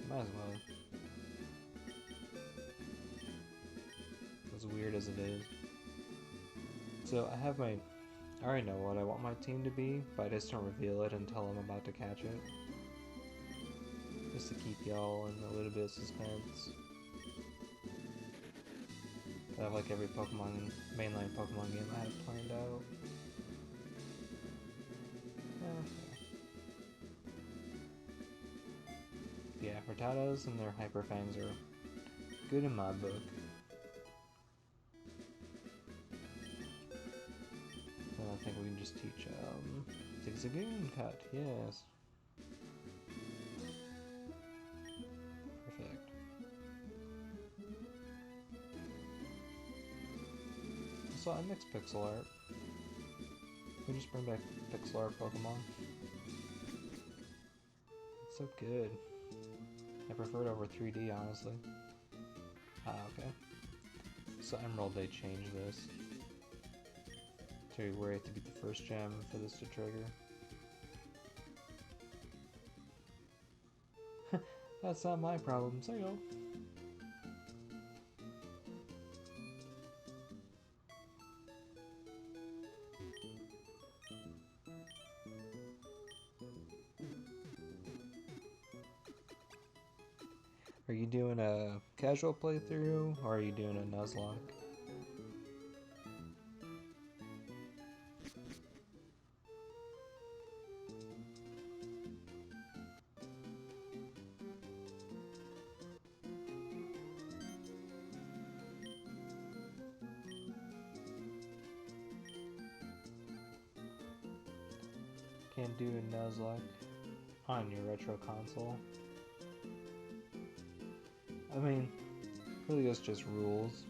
Might as well. As weird as it is. So I already know what I want my team to be, but I just don't reveal it until I'm about to catch it. Just to keep y'all in a little bit of suspense. I have like every mainline Pokemon game I have planned out. Yeah, yeah, Rattatas and their Hyper Fangs are good in my book. And I think we can just teach Zigzagoon Cut, yes. Perfect. So I mix pixel art. We just bring back pixel art Pokemon. It's so good. I prefer it over 3D, honestly. Ah, okay. So Emerald, they changed this to where you have to beat the first gem for this to trigger. That's not my problem, so yo. Are you doing a casual playthrough, or are you doing a Nuzlocke? Can't do a Nuzlocke on your retro console. I mean, really it's just rules.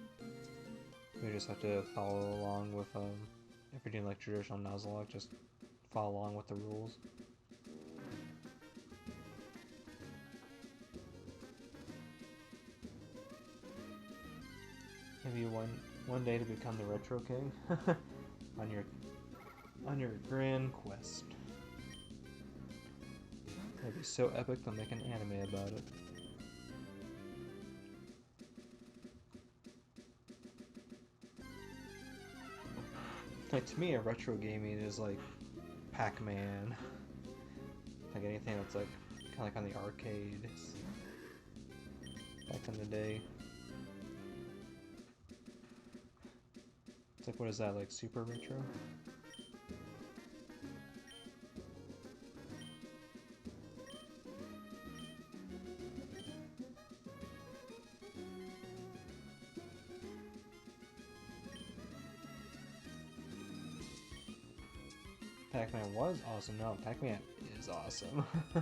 We just have to follow along with, if you're doing like traditional Nuzlocke, just follow along with the rules. Maybe one day to become the Retro King on your grand quest. That'd be so epic they'll make an anime about it. Like, to me, a retro gaming is like Pac-Man. Like anything that's like kind of like on the arcade back in the day. It's like, what is that, like super retro? Pac-Man was awesome. No, Pac-Man is awesome. I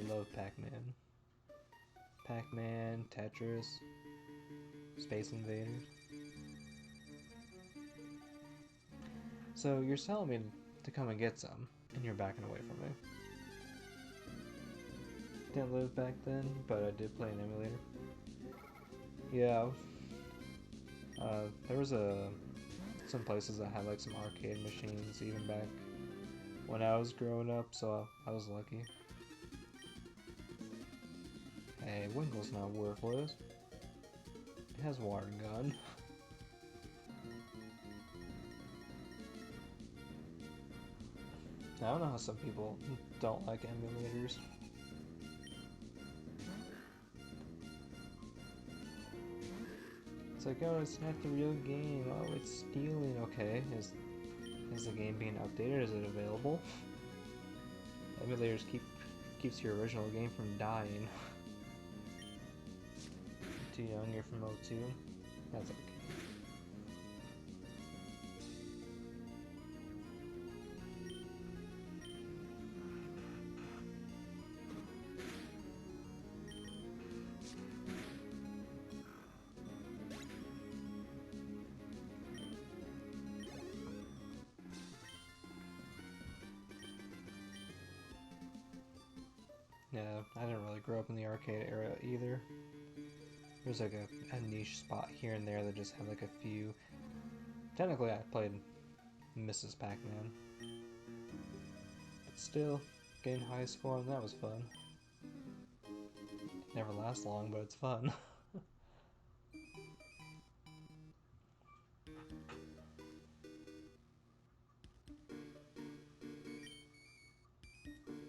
love Pac-Man. Pac-Man, Tetris, Space Invaders. So you're telling me to come and get some, and you're backing away from me. Didn't live back then, but I did play an emulator. Yeah. There was some places that had like some arcade machines even back when I was growing up, so I was lucky. Hey, Winkle's not worthless. It has water gun. I don't know how some people don't like emulators. It's like, oh, it's not the real game. Oh, it's stealing. Okay, is the game being updated? Is it available? Emulators keeps your original game from dying. Too young, you're from 02. That's okay. Yeah, I didn't really grow up in the arcade era either. There's like a niche spot here and there that just had like a few. Technically, I played Mrs. Pac-Man. But still, getting high score on that was fun. Never lasts long, but it's fun.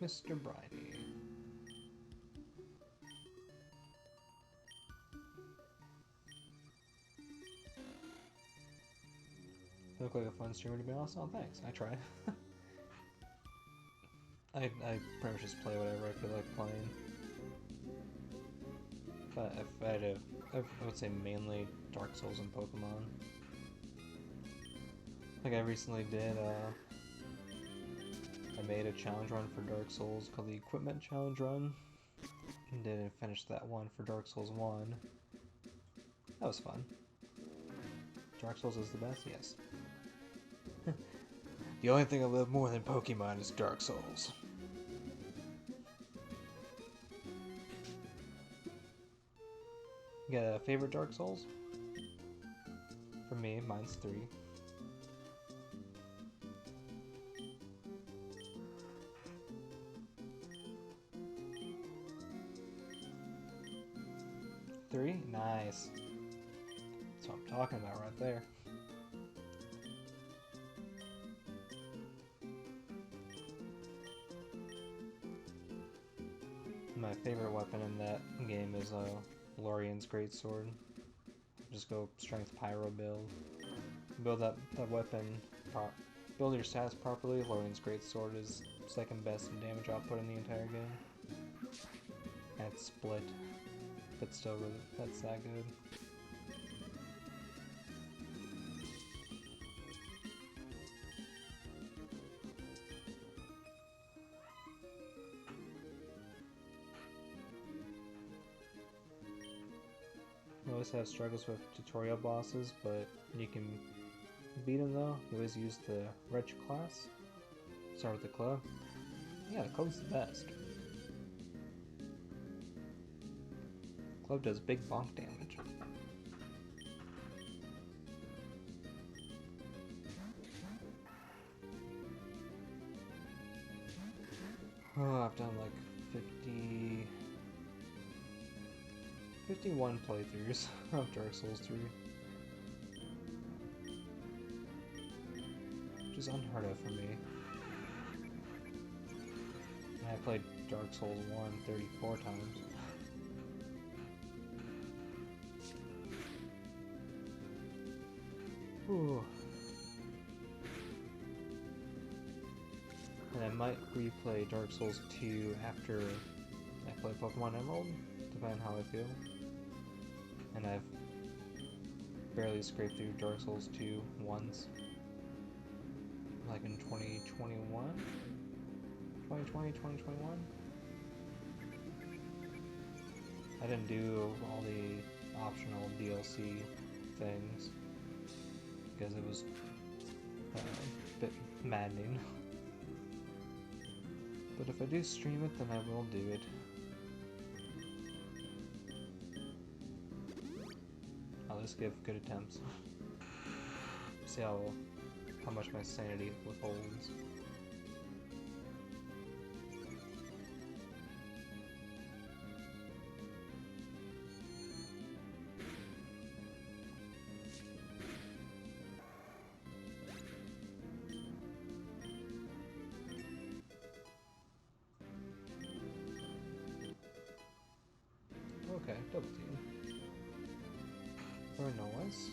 Mr. Bridie. You look like a fun streamer to be honest. Oh, thanks. I try. I pretty much just play whatever I feel like playing. if I had to, I would say mainly Dark Souls and Pokemon. Like I recently did, I made a challenge run for Dark Souls called the Equipment Challenge Run. And didn't finish that one for Dark Souls 1. That was fun. Dark Souls is the best, yes. The only thing I love more than Pokemon is Dark Souls. You got a favorite Dark Souls? For me, mine's 3. Three? Nice. That's what I'm talking about right there. My favorite weapon in that game is Lorian's Greatsword. Just go strength pyro build. Build that weapon, build your stats properly. Lorian's Greatsword is second best in damage output in the entire game. And it's split, but still really, that's that good. You always have struggles with tutorial bosses, but you can beat them though. You always use the Wretch class. Start with the club. Yeah, the club's the best. Club does big bonk damage. Oh, I've done like 51 playthroughs of Dark Souls 3. Which is unheard of for me. And I played Dark Souls 1 34 times. Ooh. And I might replay Dark Souls 2 after I play Pokemon Emerald, depending on how I feel. And I've barely scraped through Dark Souls 2 once. Like in 2021? 2020, 2021? I didn't do all the optional DLC things because it was a bit maddening. But if I do stream it, then I will do it. I'll just give good attempts. See how much my sanity withholds. Okay, double team. Very nice.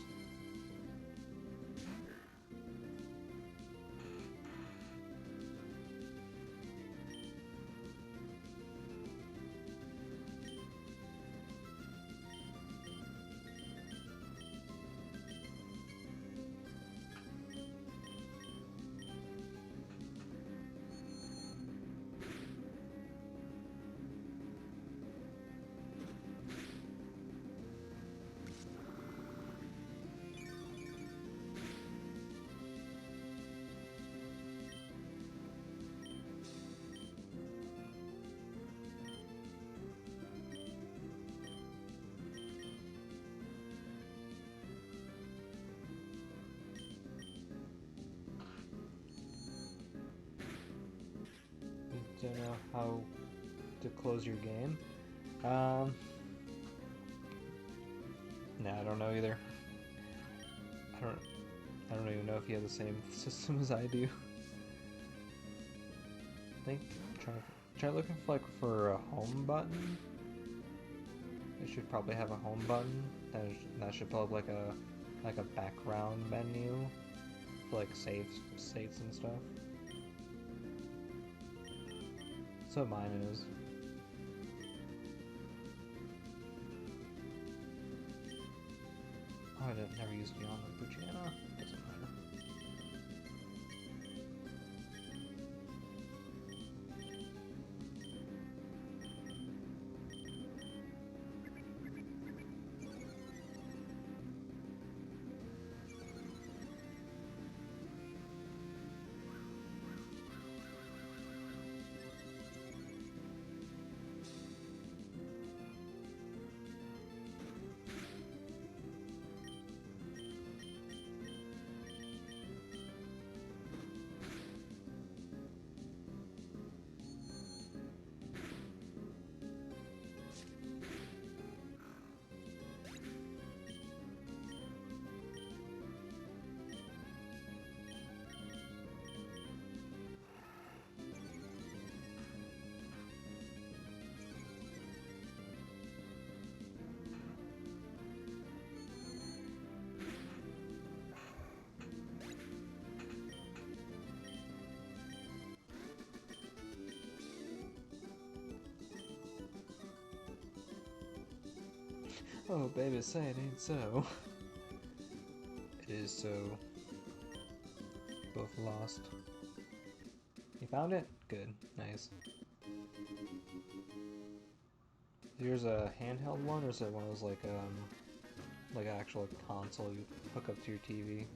Don't know how to close your game. Nah, I don't know either. I don't even know if you have the same system as I do. I think try looking for a home button. It should probably have a home button. That should pull up like a background menu for like states and stuff. That's what mine is. Oh, I didn't never use Beyond the Puchiana. Doesn't matter. Oh, baby, say it ain't so. It is so. Both lost. You found it? Good. Nice. Here's a handheld one, or is it one of those like an actual console you hook up to your TV?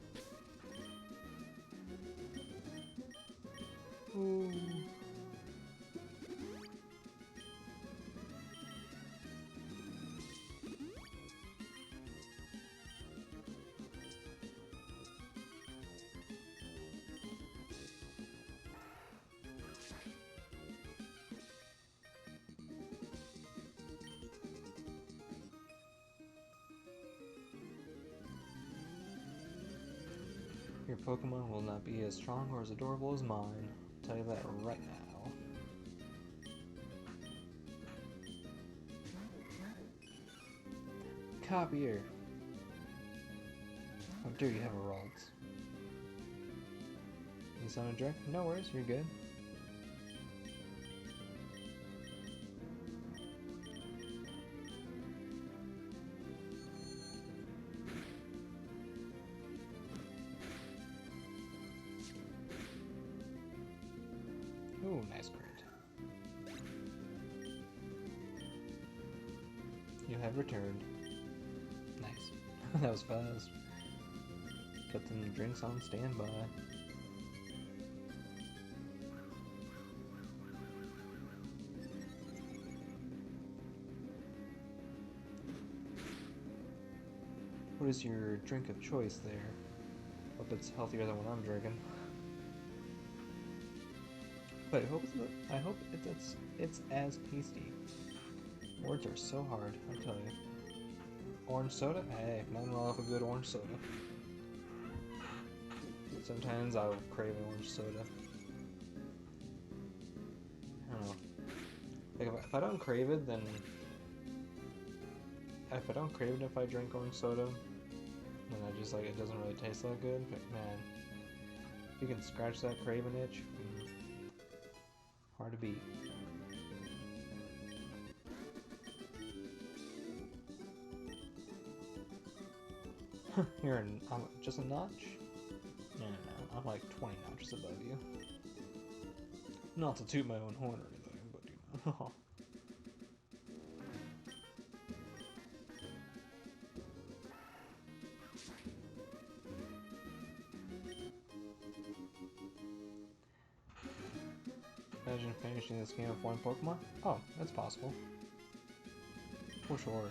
Ooh. Your Pokemon will not be as strong or as adorable as mine. I'll tell you that right now. Copier! How dare you have a Rods? You sound a drink? No worries, you're good. Ooh, nice crit. You have returned. Nice. That was fast. Got them drinks on standby. What is your drink of choice there? Hope it's healthier than what I'm drinking. But I hope it's as tasty. Words are so hard, I tell you. Orange soda? Hey, nothing wrong with a good orange soda. Sometimes I'll crave an orange soda. I don't know. Like if I don't crave it, then if I don't crave it if I drink orange soda, then I just like it doesn't really taste that good. But man, if you can scratch that craving itch, hard to beat. You're just a notch? No, I'm like 20 notches above you. Not to toot my own horn or anything, but you know. Imagine finishing this game with one Pokemon? Oh, that's possible. For sure.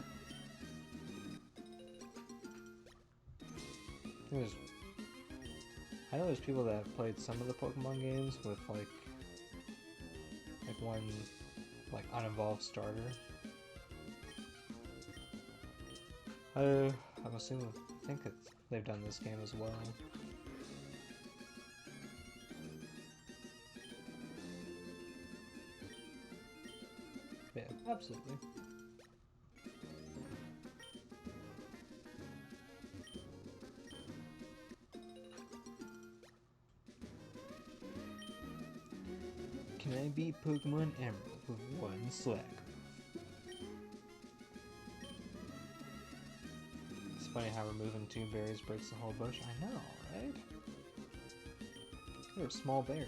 I know there's people that have played some of the Pokemon games with like one like unevolved starter. I'm assuming I think they've done this game as well. Yeah, absolutely. Can I beat Pokemon Emerald with one Slack? It's funny how removing 2 berries breaks the whole bush. I know, right? They're small berries.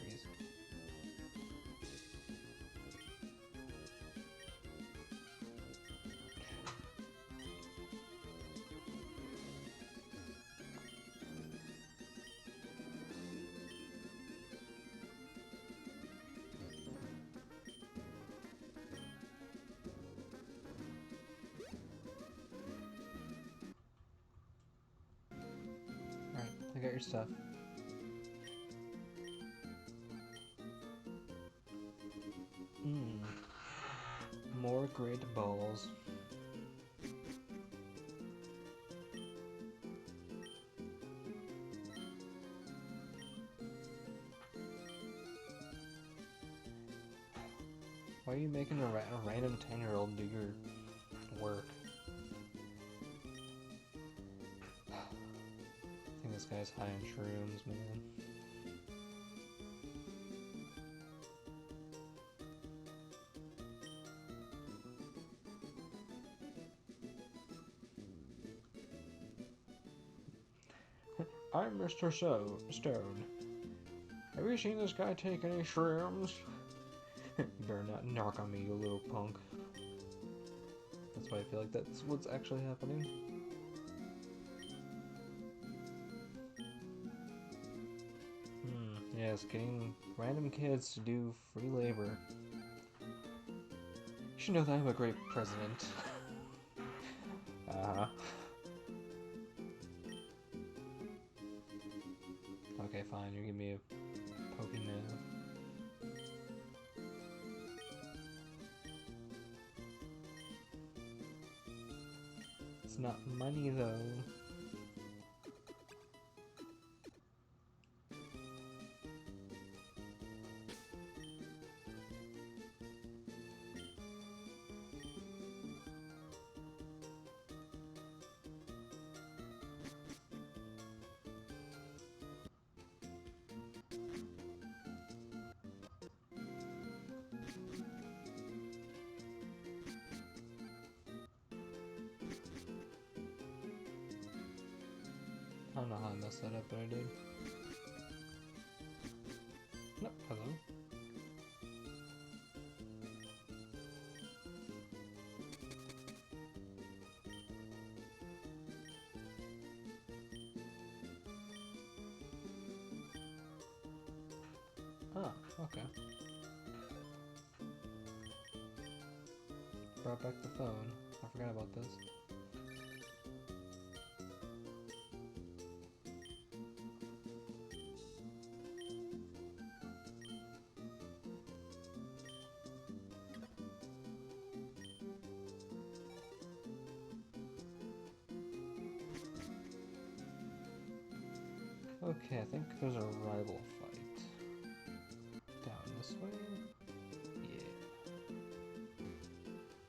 Alright, I got your stuff. More great balls. Why are you making a random 10-year-old do your work? I think this guy's high on shrooms, man. I'm Mr. Stone. Have you seen this guy take any shrooms? You better not knock on me, you little punk. That's why I feel like that's what's actually happening. Yes, getting random kids to do free labor. You should know that I'm a great president. Okay, fine, you give me a poking now. It's not money though. I don't know how I messed that up, but I did. No, hello. Oh, okay. Brought back the phone. I forgot about this. Okay, I think there's a rival fight. Down this way? Yeah.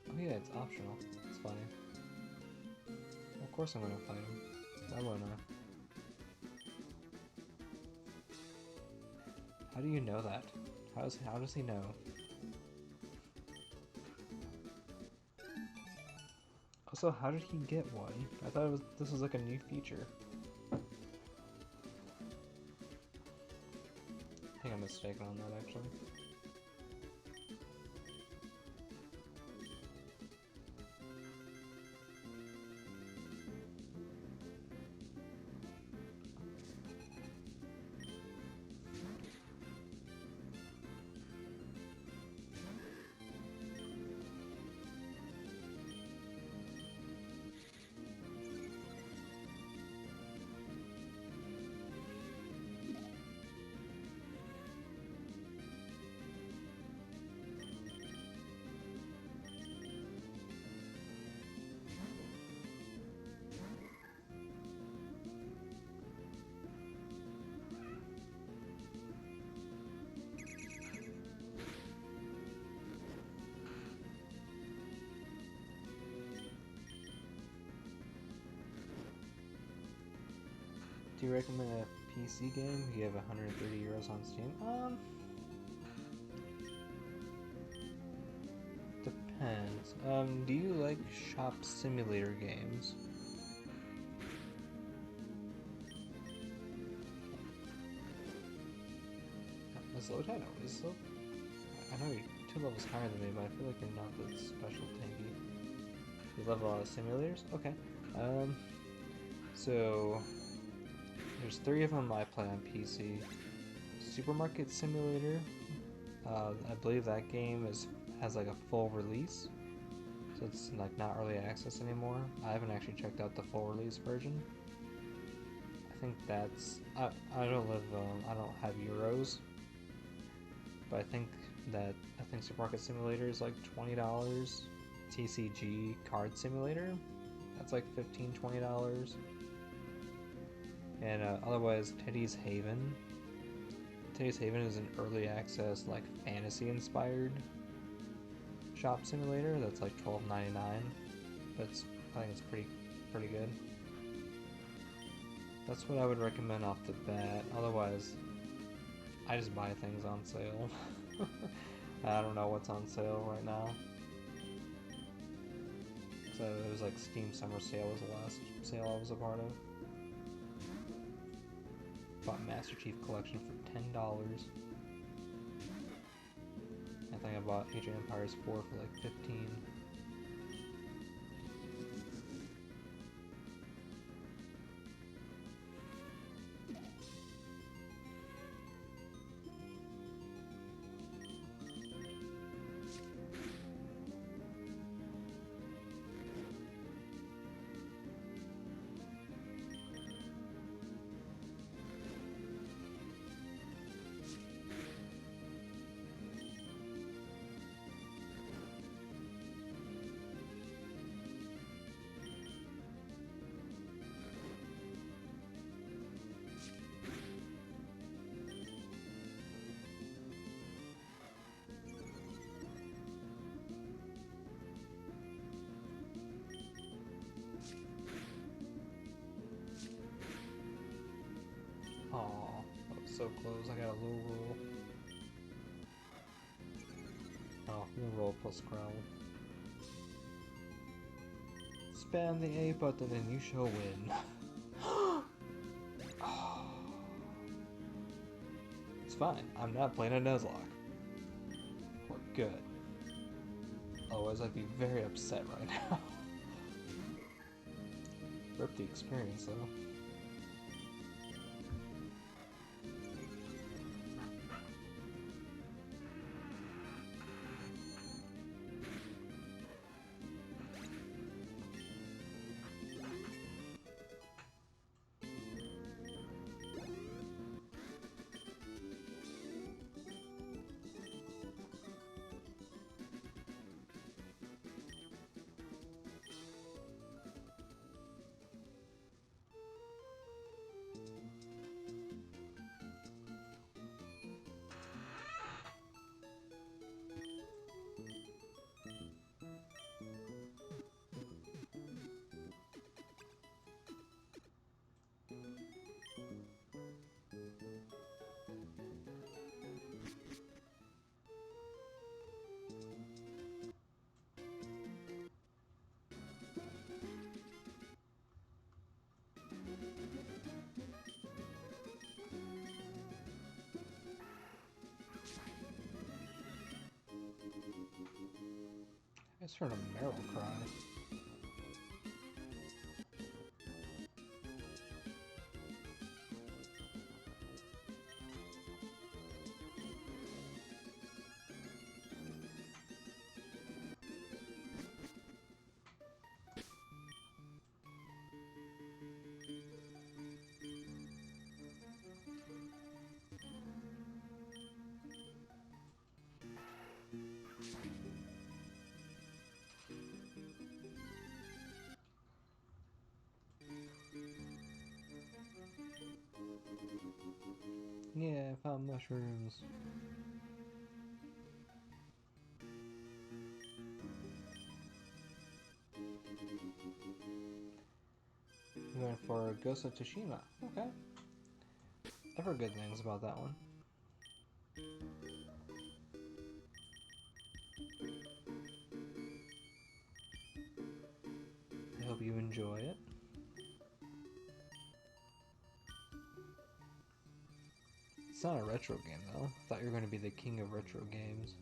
Oh yeah, it's optional. It's fine. Of course I'm gonna fight him. Why wouldn't I? How do you know that? How does he know? Also, how did he get one? I thought this was like a new feature. I think I'm mistaken on that, actually. Do you recommend a PC game? You have 130 euros on Steam? Depends. Do you like shop simulator games? Is Lotad always slow? I know you're 2 levels higher than me, but I feel like you're not that special tanky. You level a lot of simulators? Okay. So there's 3 of them I play on PC. Supermarket Simulator. I believe that game has like a full release, so it's like not early access anymore. I haven't actually checked out the full release version. I think that's I don't live I don't have Euros, but I think Supermarket Simulator is like $20. TCG Card Simulator, that's like $15-20. And otherwise, Teddy's Haven. Teddy's Haven is an early access, like fantasy inspired shop simulator that's like $12.99. But I think it's pretty good. That's what I would recommend off the bat. Otherwise, I just buy things on sale. I don't know what's on sale right now. So it was like Steam Summer Sale was the last sale I was a part of. Bought Master Chief Collection for $10. I think I bought Age of Empires 4 for like $15. Aw, that was so close. I got a low roll. Oh, low roll plus growl. Spam the A button and you shall win. It's fine. I'm not playing a Nuzlocke. We're good. Otherwise, I'd be very upset right now. Rip the experience, though. I just heard a Meryl cry. Yeah, I found mushrooms. I'm going for Ghost of Tsushima. Okay. I've heard good things about that one. I hope you enjoy it. It's not a retro game though. I thought you were going to be the king of retro games.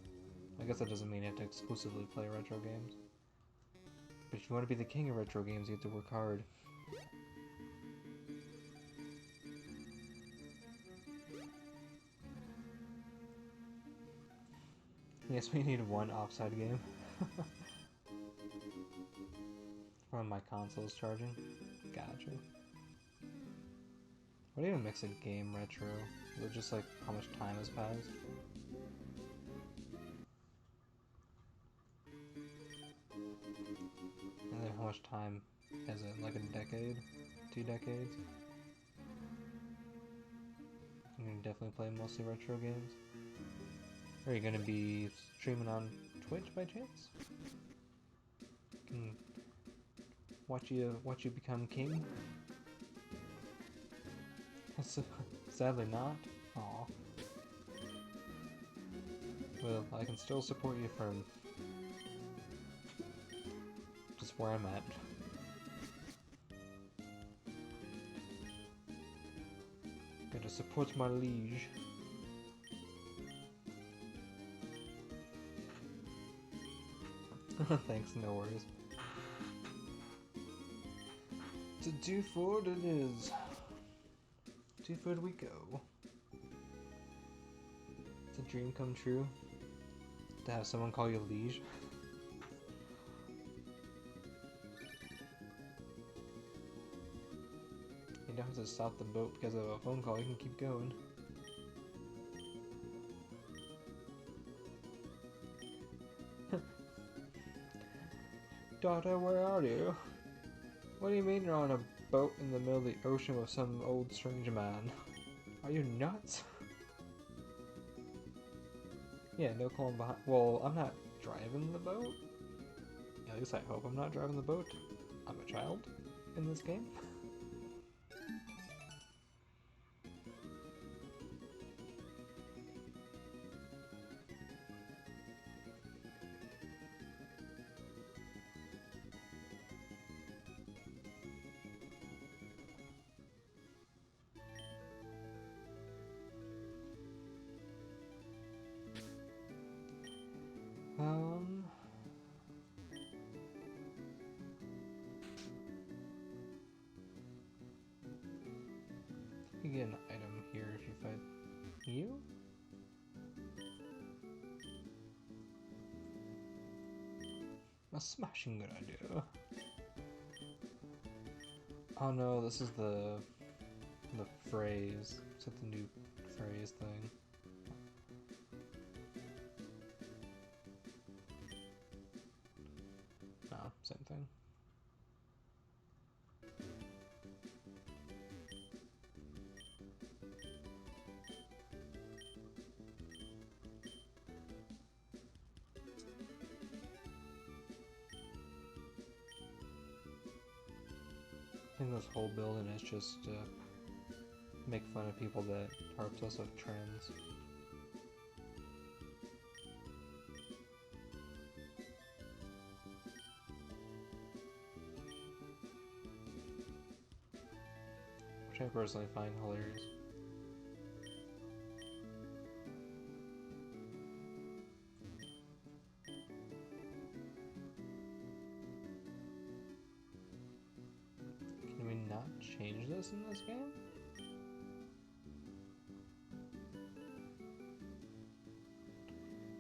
I guess that doesn't mean you have to exclusively play retro games. But if you want to be the king of retro games, you have to work hard. Yes, we need one offside game. When my console's charging. Gotcha. What even makes a game retro? Is it just like how much time has passed? And then how much time has it? Like a decade? 2 decades? You're gonna definitely play mostly retro games? Are you gonna be streaming on Twitch by chance? Can watch you become king? Sadly not. Aw. Well, I can still support you from just where I'm at. Gotta support my liege. Thanks, no worries. To Dewford it is. Dewford we go. It's a dream come true to have someone call you liege. You don't have to stop the boat because of a phone call, you can keep going. Daughter, where are you? What do you mean you're on a boat in the middle of the ocean with some old strange man? Are you nuts? Yeah, no calling behind. Well, I'm not driving the boat. At least I hope I'm not driving the boat. I'm a child in this game. You get an item here if you fight you? A smashing good idea. Oh no, this is the phrase. Is that the new phrase thing? No, same thing. I think this whole building is just to make fun of people that are obsessed with trends. Which I personally find hilarious. Can we not change this in this game?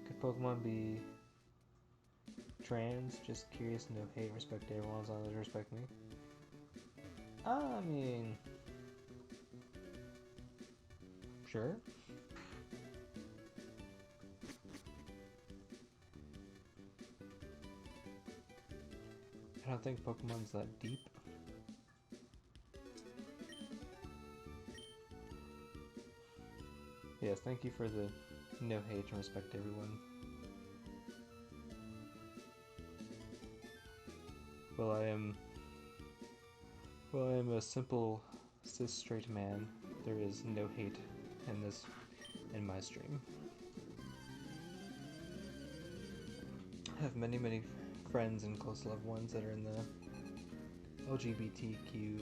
Could Pokemon be trans? Just curious, no hate, respect everyone as long as they respect me. I mean, sure. I don't think Pokemon's that deep. Yes, thank you for the no hate and respect everyone. Well, I am a simple cis straight man. There is no hate in my stream. I have many friends and close loved ones that are in the LGBTQ,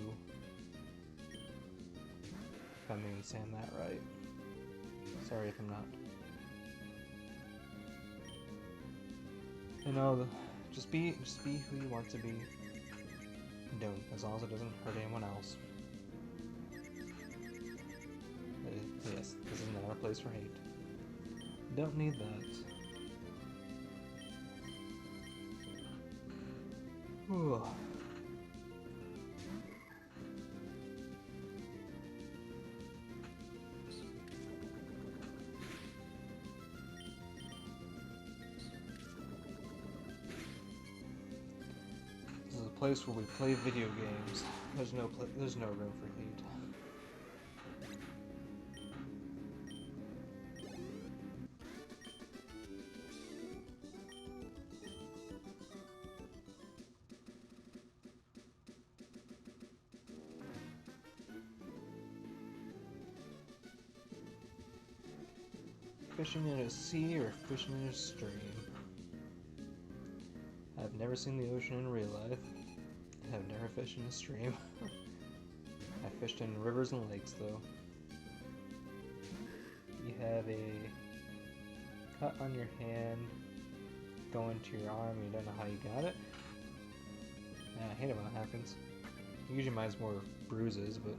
if I'm even saying that right. Sorry if I'm not. You know, just be who you want to be. Don't, as long as it doesn't hurt anyone else. Yes, this is not a place for hate. Don't need that. Whew. This is a place where we play video games. There's no room for hate. Fishing in a sea or fishing in a stream? I've never seen the ocean in real life. I've never fished in a stream. I fished in rivers and lakes though. You have a cut on your hand going to your arm, you don't know how you got it. Yeah, I hate it when that happens. Usually mine's more bruises, but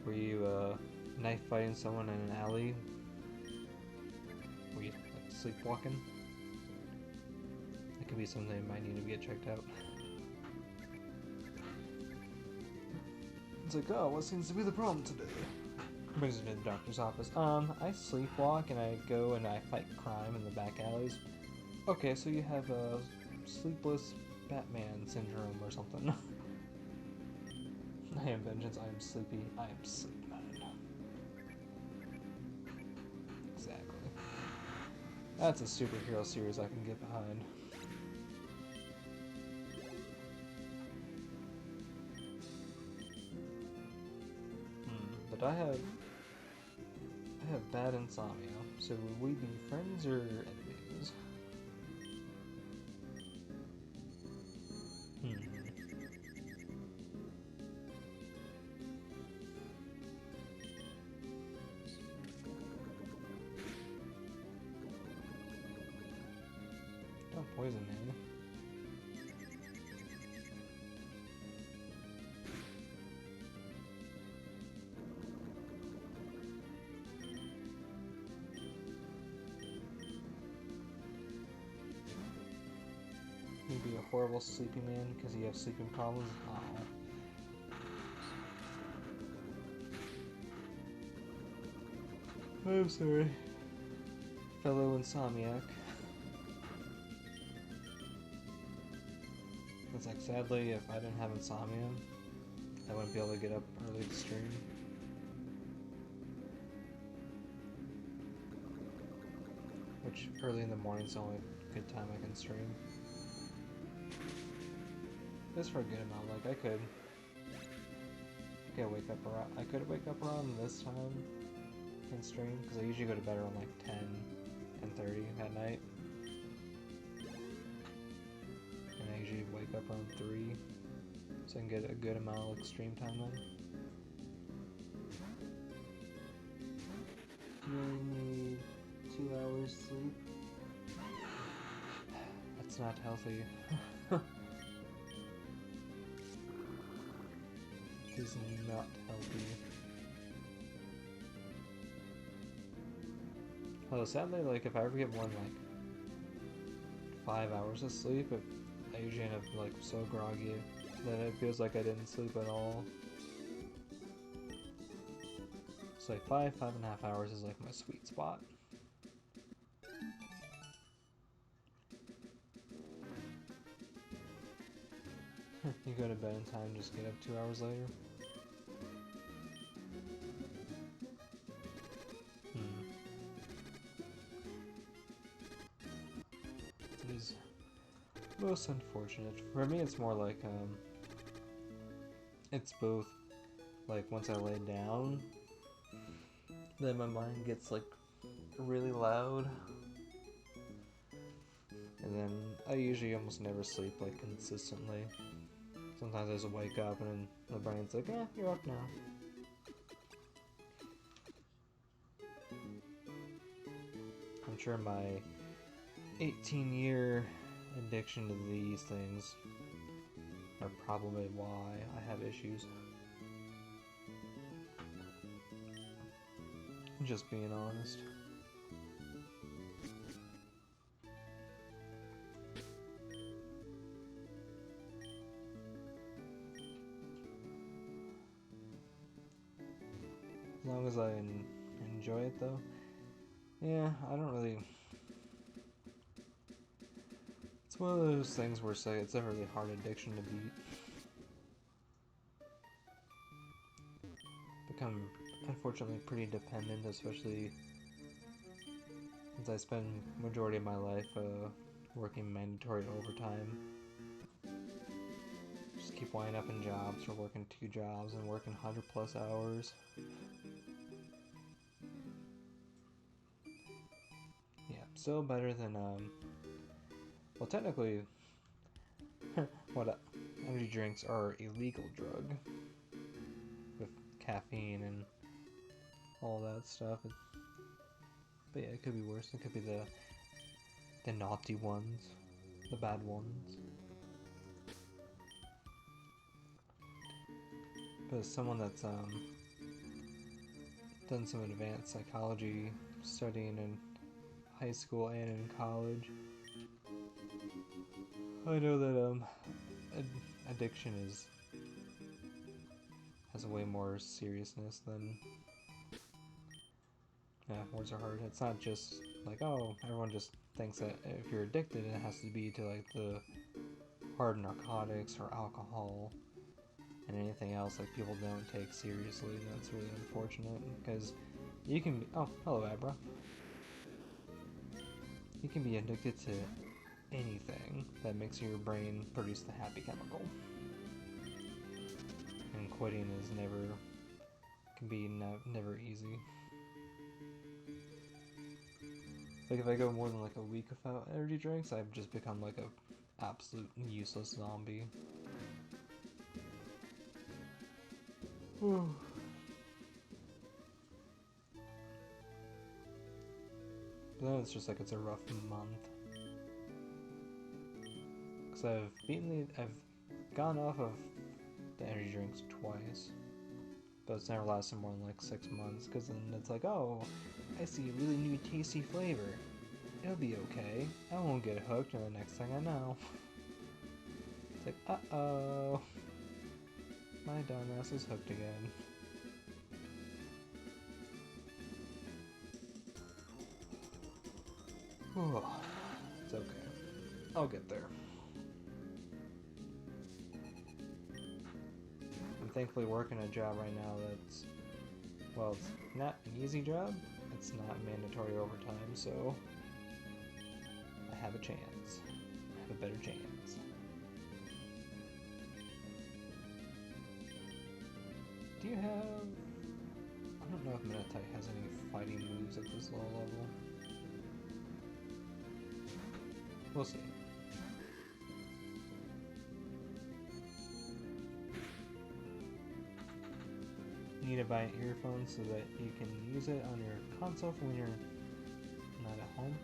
were you knife fighting someone in an alley? Were you like, sleepwalking? That could be something that might need to get checked out. It's like, oh, what seems to be the problem today? Brings me to the doctor's office. I sleepwalk and I go and I fight crime in the back alleys. Okay, so you have a sleepless Batman syndrome or something. I am vengeance, I am sleepy, I am sleepman. Exactly. That's a superhero series I can get behind. But I have bad insomnia, so would we be friends or enemies? Don't poison me. You'd be a horrible sleeping man because you have sleeping problems? Aw. I'm sorry. Fellow insomniac. It's like, sadly, if I didn't have insomnia, I wouldn't be able to get up early to stream. Which, early in the morning is the only good time I can stream. Just for a good amount, like I could wake up around, this time and stream, because I usually go to bed around like 10:30 at night. And I usually wake up around 3, so I can get a good amount of like, stream time then. You only need 2 hours sleep? That's not healthy. Is not healthy. Although sadly, like if I ever get more than like 5 hours of sleep, I usually end up like so groggy that it feels like I didn't sleep at all. So like 5.5 hours is like my sweet spot. You go to bed in time, just get up 2 hours later. It is most unfortunate. For me, it's more like, it's both, like, once I lay down, then my mind gets, like, really loud. And then I usually almost never sleep, like, consistently. Sometimes I just wake up and then the brain's like, you're up now. sure my 18-year addiction to these things are probably why I have issues. Just being honest. As long as I enjoy it though. Yeah, I don't really... It's one of those things where say it's a really hard addiction to beat. Become, unfortunately, pretty dependent, especially since I spend majority of my life working mandatory overtime. Just keep winding up in jobs or working 2 jobs and working 100+ hours. Yeah, still better than well, technically, energy drinks are a legal drug with caffeine and all that stuff. But yeah, it could be worse. It could be the naughty ones, the bad ones. But as someone that's done some advanced psychology studying in high school and in college, I know that addiction has a way more seriousness than... Yeah, words are hard. It's not just like, oh, everyone just thinks that if you're addicted, it has to be to like the hard narcotics or alcohol and anything else like people don't take seriously. That's really unfortunate because you can be... Oh, hello, Abra. You can be addicted to anything that makes your brain produce the happy chemical. And quitting is never easy. Like if I go more than like a week without energy drinks, I've just become like a absolute useless zombie. But then it's just like it's a rough month. Cause I've gone off of the energy drinks twice, but it's never lasted more than like 6 months. Cause then it's like, oh, I see a really new tasty flavor. It'll be okay. I won't get hooked, and the next thing I know, it's like, uh-oh, my dumbass is hooked again. It's okay. I'll get there. I'm thankfully working a job right now that's, well, it's not an easy job. It's not mandatory overtime, so I have a chance. I have a better chance. Do you have... I don't know if Meditite has any fighting moves at this low level. We'll see. You need to buy an earphone so that you can use it on your console when you're not at home.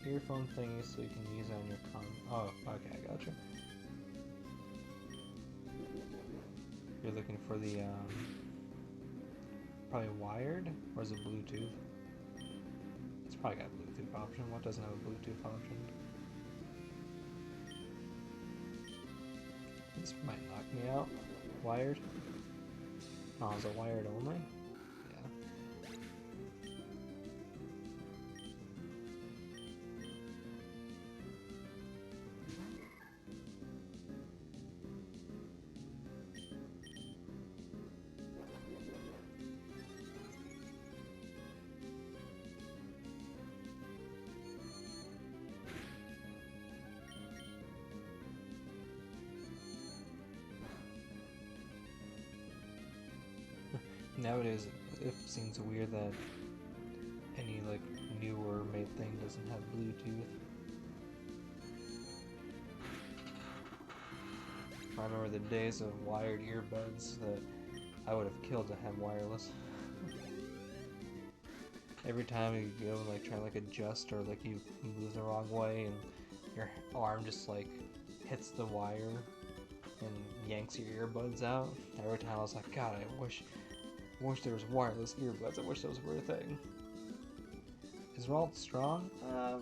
Earphone thingy so you can use it on your Oh, okay, I gotcha. You're looking for the, probably wired, or is it Bluetooth? It's probably got a Bluetooth option. What doesn't have a Bluetooth option? This might knock me out. Wired? Oh, is it wired only? Yeah. Nowadays, it seems weird that any like newer made thing doesn't have Bluetooth. I remember the days of wired earbuds that I would have killed to have wireless. Every time you go and like try to like adjust or like you move the wrong way and your arm just like hits the wire and yanks your earbuds out. Every time I was like, God, I wish there was wireless earbuds. I wish those were a thing. Is Ralt strong?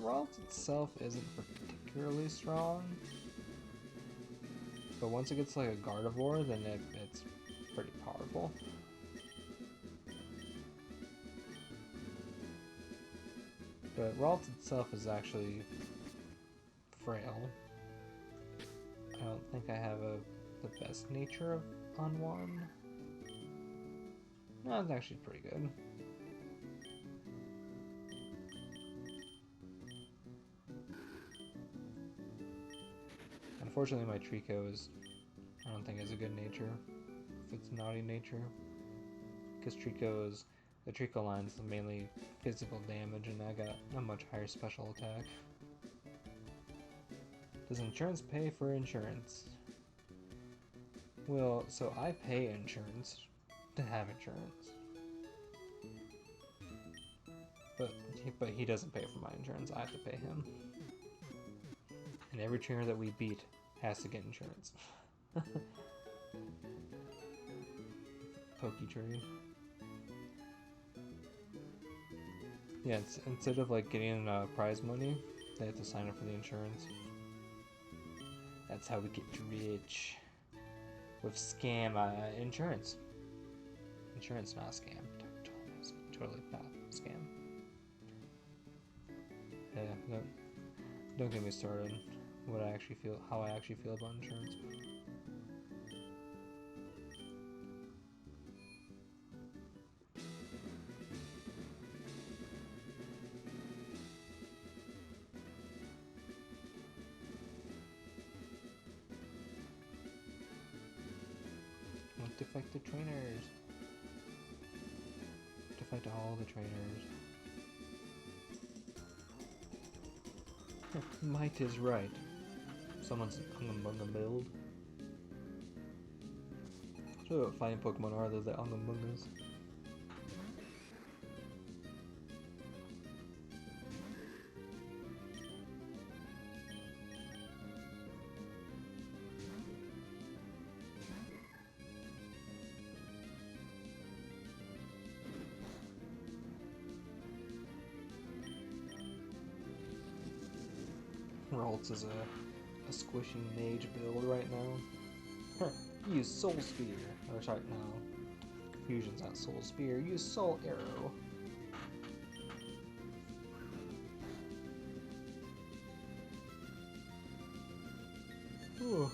Ralt itself isn't particularly strong. But once it gets like a Gardevoir, then it's pretty powerful. But Ralt itself is actually frail. I don't think I have the best nature on one. No, it's actually pretty good. Unfortunately, my Trico I don't think has a good nature. If it's naughty nature. Because the Trico line is mainly physical damage, and I got a much higher special attack. Does insurance pay for insurance? Well, so I pay insurance to have insurance. But he doesn't pay for my insurance, I have to pay him. And every trainer that we beat has to get insurance. Poketree. Yeah, instead of like getting prize money, they have to sign up for the insurance. That's how we get rich. With scam insurance. Insurance, not a scam. Totally not a scam. Yeah, don't get me started. How I actually feel about insurance. Want to fight the trainers. To fight all the trainers. Might is right. Someone's Ungamunga build. So what fighting Pokemon are, they're the Ungamungas. Ralts is a squishy mage build right now. Use Soul Spear. Or sorry, no. Fusion's not Soul Spear. Use Soul Arrow. Ooh.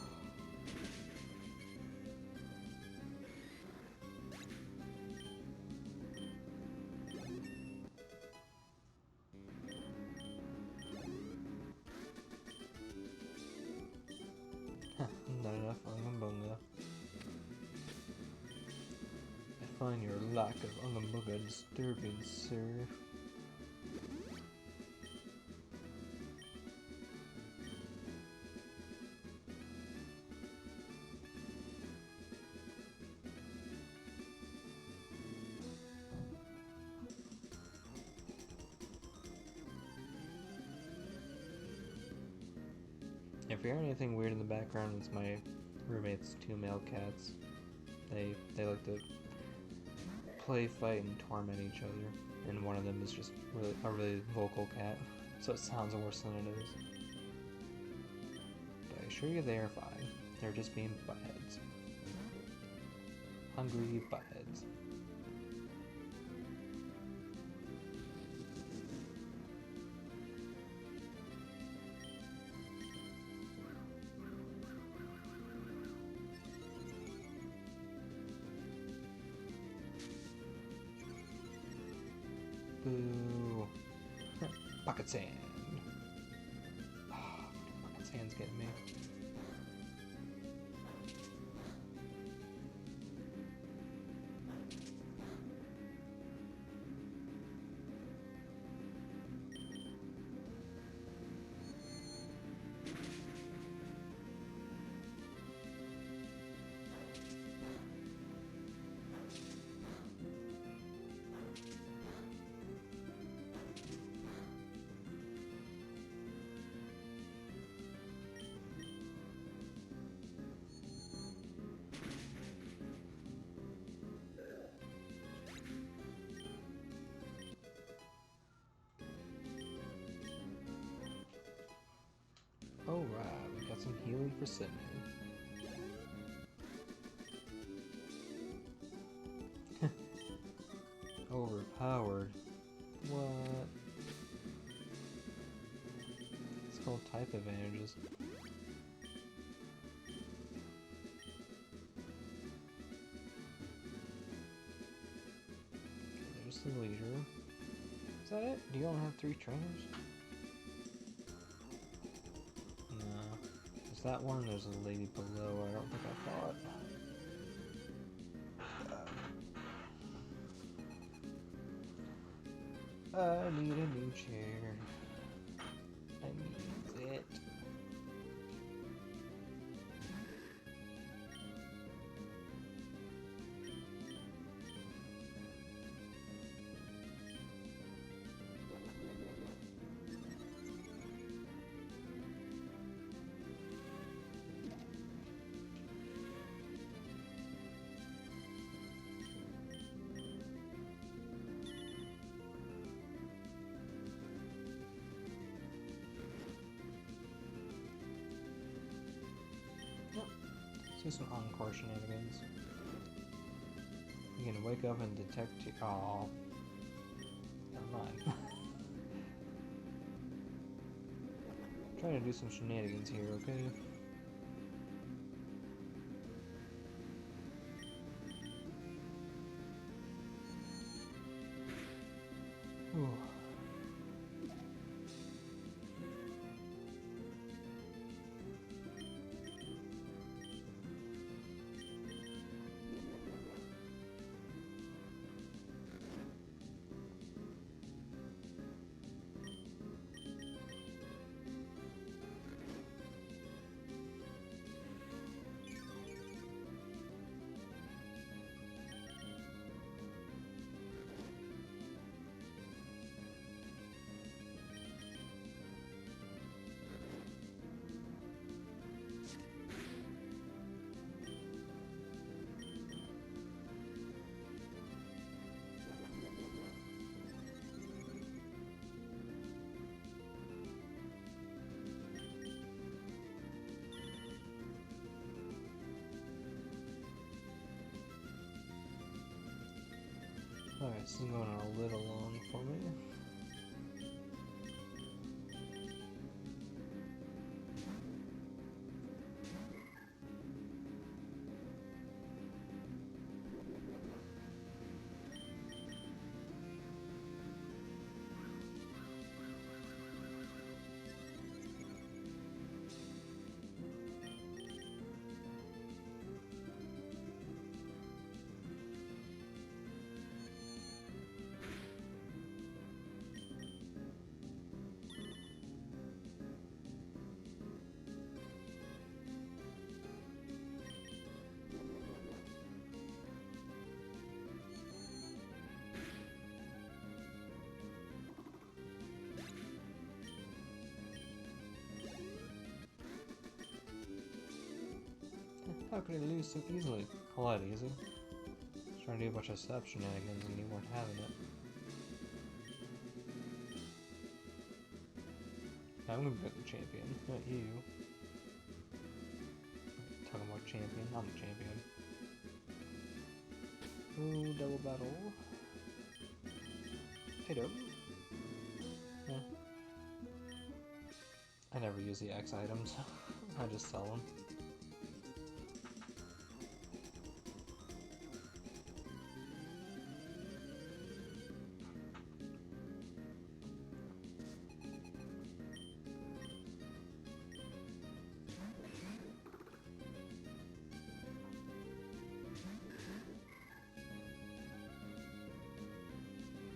Not enough Ungamunga. I find your lack of Ungamunga disturbing, sir. If you hear anything weird in the background, it's my roommate's two male cats. They like to play, fight, and torment each other, and one of them is just a really vocal cat, so it sounds worse than it is. But I assure you they are fine. They're just being buttheads. Hungry buttheads. Boo. Pocket Sand. Oh, Pocket Sand's getting me. Some healing for Sydney. Overpowered. What? It's called type advantages. There's the leader. Is that it? Do you only have 3 trainers? No. There's that one, there's a lady below, I don't think I fought. I need a new chair. I need it. Do some encore shenanigans. You can wake up and detect you. Oh, never mind. Trying to do some shenanigans here, okay? Ooh. Alright, this is going on a little long for me. How could I lose so easily? A lot easy. Just trying to do a bunch of sub shenanigans and you weren't having it. I'm gonna be the champion, not you. Talking about champion, I'm the champion. Ooh, double battle. Hey, dope. Yeah. I never use the X items. I just sell them.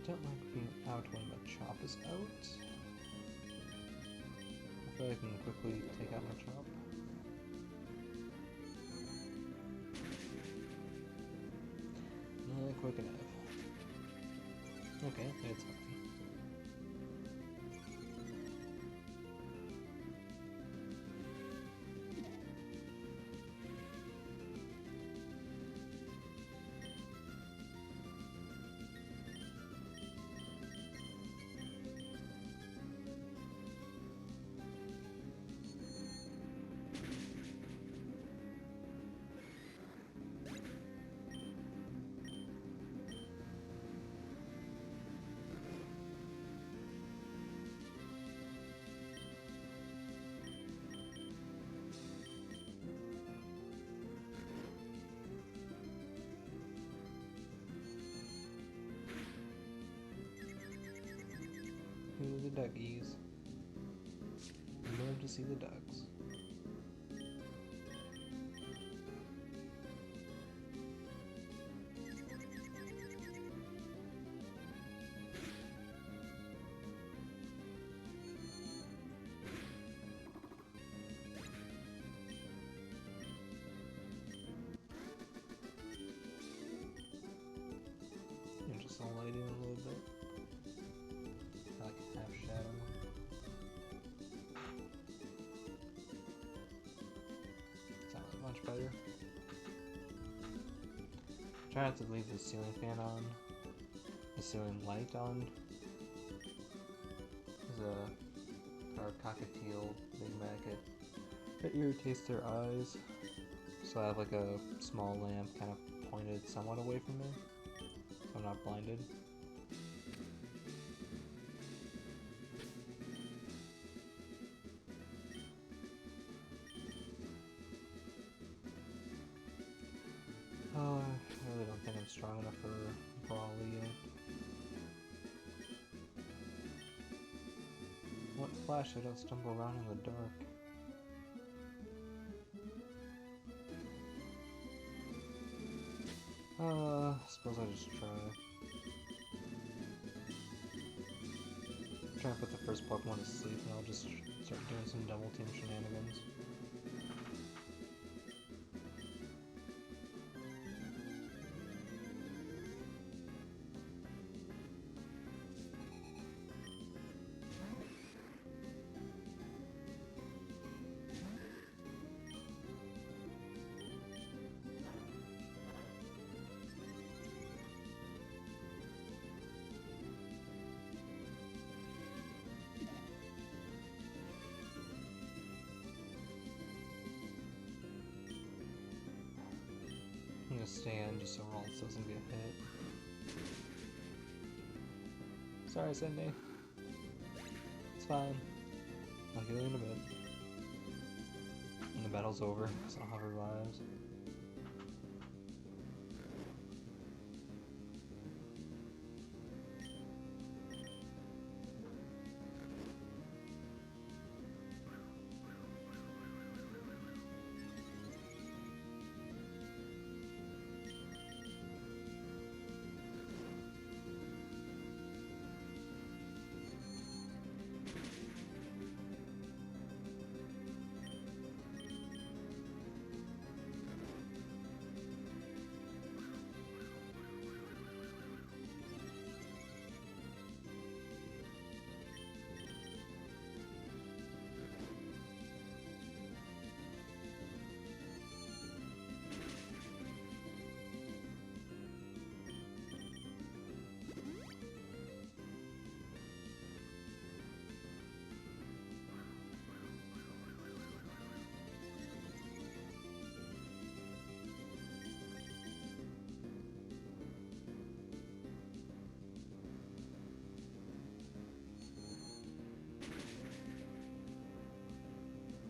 Don't like being out when my chop is out. I feel like I can quickly take out my chop. Not quick enough. Okay, it's fine. the duggies. Love to see the ducks. And just I'll light in a little bit. Like half shadow. Sounds much better. Try not to leave the ceiling fan on. The ceiling light on. There's a cockatiel big maggot. It irritates their eyes. So I have like a small lamp kind of pointed somewhat away from me. So I'm not blinded. I really don't think I'm strong enough for Brawly yet. What flash I don't stumble around in the dark? Suppose I just try. Try and put the first Pokemon to sleep and I'll just start doing some double team shenanigans. I'm gonna stand just so Ralts doesn't get hit. Sorry, Cindy. It's fine. I'll heal you in a bit. When the battle's over, so I'll have revives.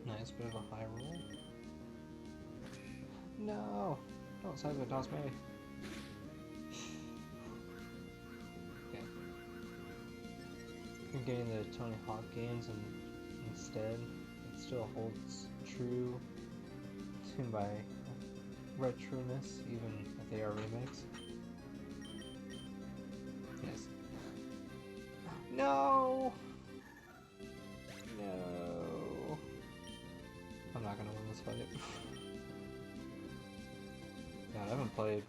Nice bit of a high roll. No! Don't size it, toss me. Okay. You're getting the Tony Hawk games and instead it still holds true to my retroness, even if they are remakes. Yes. No! No! I'm not gonna win this fight. God, I haven't played...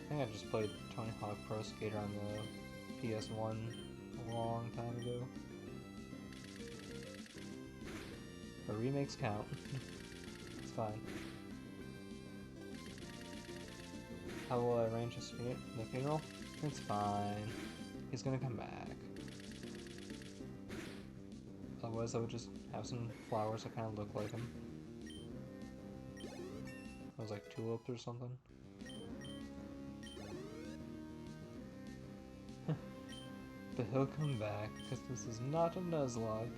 I think I just played Tony Hawk Pro Skater on the PS1 a long time ago. But remakes count. It's fine. How will I arrange the funeral? It's fine. He's gonna come back. Otherwise I would just have some flowers that kind of look like him. It was like tulips or something. But he'll come back, because this is not a Nuzlocke.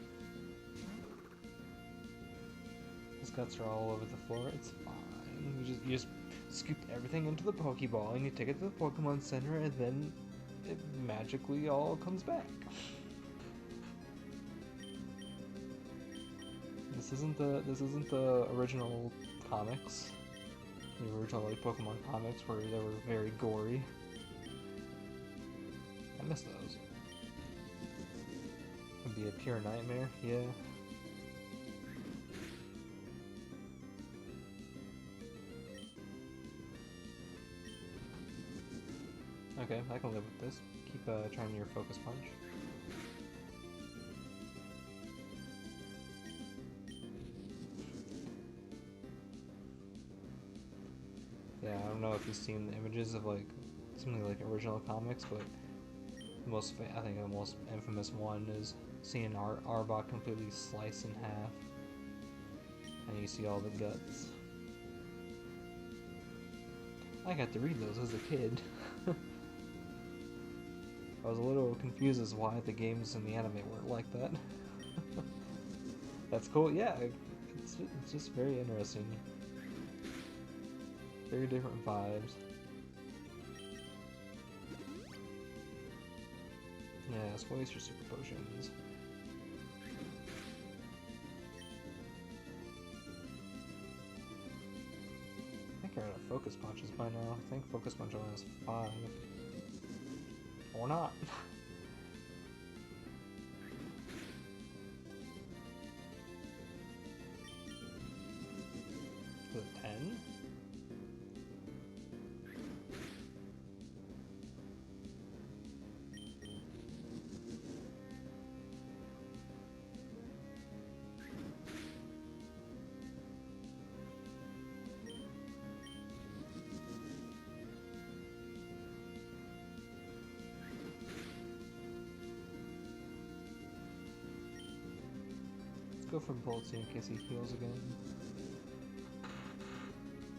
His guts are all over the floor, it's fine. You just scoop everything into the Pokeball, and you take it to the Pokemon Center, and then it magically all comes back. this isn't the original comics. The original like Pokemon comics where they were very gory. I miss those. It'd be a pure nightmare, yeah. Okay, I can live with this. Keep trying your focus punch. Yeah, I don't know if you've seen the images of like something like original comics, but I think the most infamous one is seeing Arbok completely sliced in half, and you see all the guts. I got to read those as a kid. I was a little confused as why the games and the anime weren't like that. That's cool. Yeah, it's just very interesting. Very different vibes. Yeah, let's waste your super potions. I think I ran out of focus punches by now. I think focus punch only has 5. Or not. Is it 10? Go for Boltsy in case he heals again.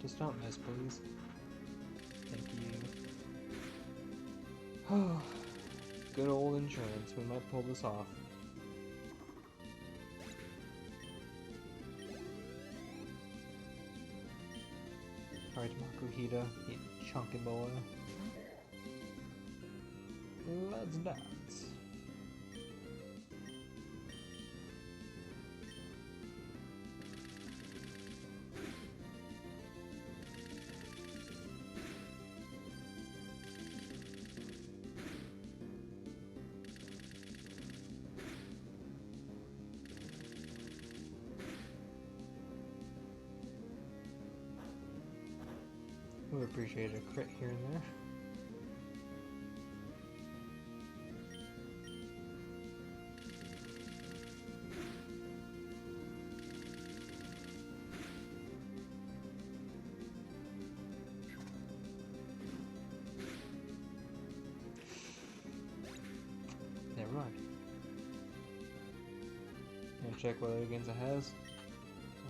Just don't miss, please. Thank you. Good old insurance. We might pull this off. Alright, Makuhita, you chunky boy. Let's dance. We appreciate a crit here and there. Never mind. Gonna check what other games it has.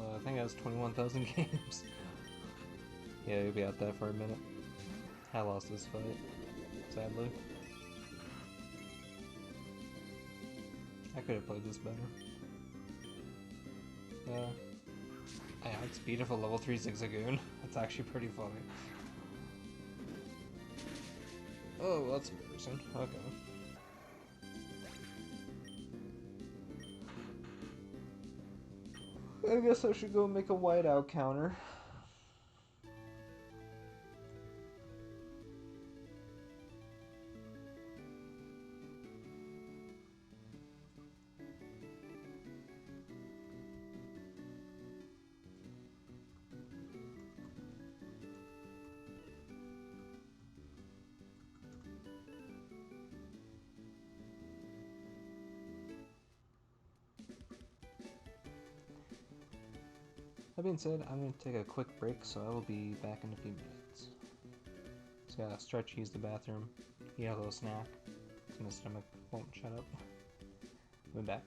I think it has 21,000 games. Yeah, you'll be out there for a minute. I lost this fight, sadly. I could have played this better. I outspeed of a level 3 Zigzagoon. That's actually pretty funny. Oh, well, that's embarrassing. Okay. I guess I should go make a whiteout counter. That being said, I'm going to take a quick break, so I will be back in a few minutes. Just gotta stretch, use the bathroom, eat a little snack, so my stomach won't shut up. I'll be back.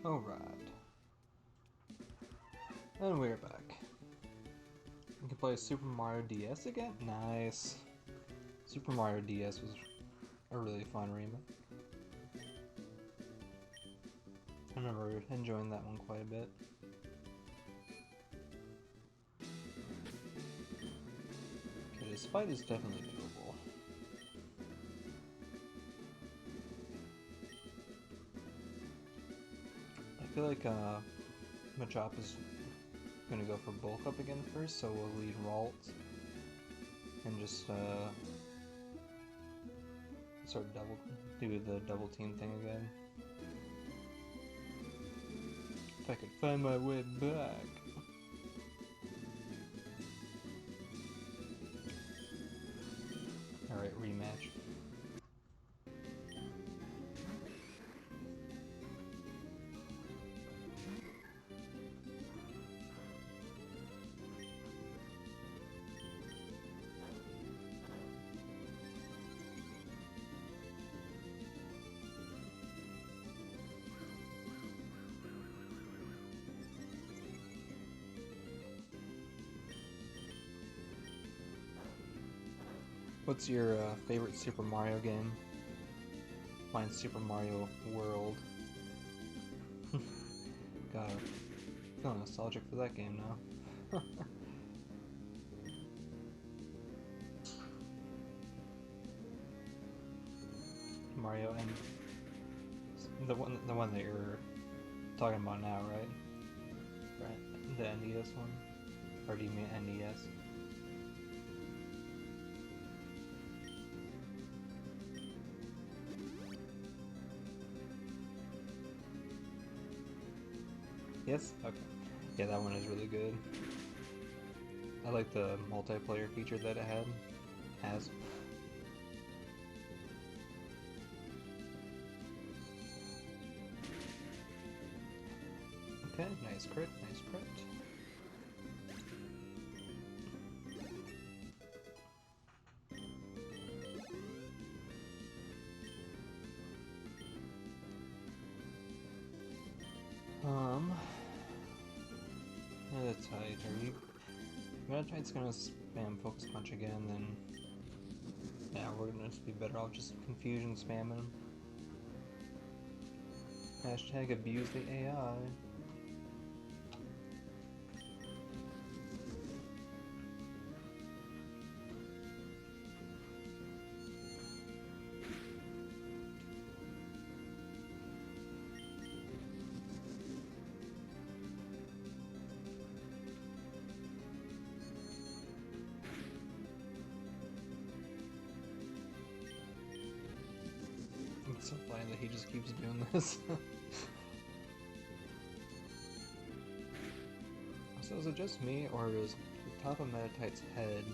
Alright. And we're back. We can play Super Mario DS again? Nice. Super Mario DS was a really fun remake. I remember enjoying that one quite a bit. Okay, this fight is definitely doable. I feel like Machop is gonna go for bulk up again first, so we'll lead Ralt and just sort of do the double team thing again. If I could find my way back. Alright, rematch. What's your favorite Super Mario game? Mine's Super Mario World. God, I'm feeling nostalgic for that game now. Mario and the one that you're talking about now, right? Right, the NES one, or do you mean NES? Yes? Okay. Yeah, that one is really good. I like the multiplayer feature that it has. Okay, nice crit, nice crit. Meditite, are you... Meditite's gonna spam Focus Punch again, then... Yeah, we're gonna just be better off just confusion spamming him. Hashtag abuse the AI. It's so funny that he just keeps doing this. So is it just me, or does the top of Meditite's head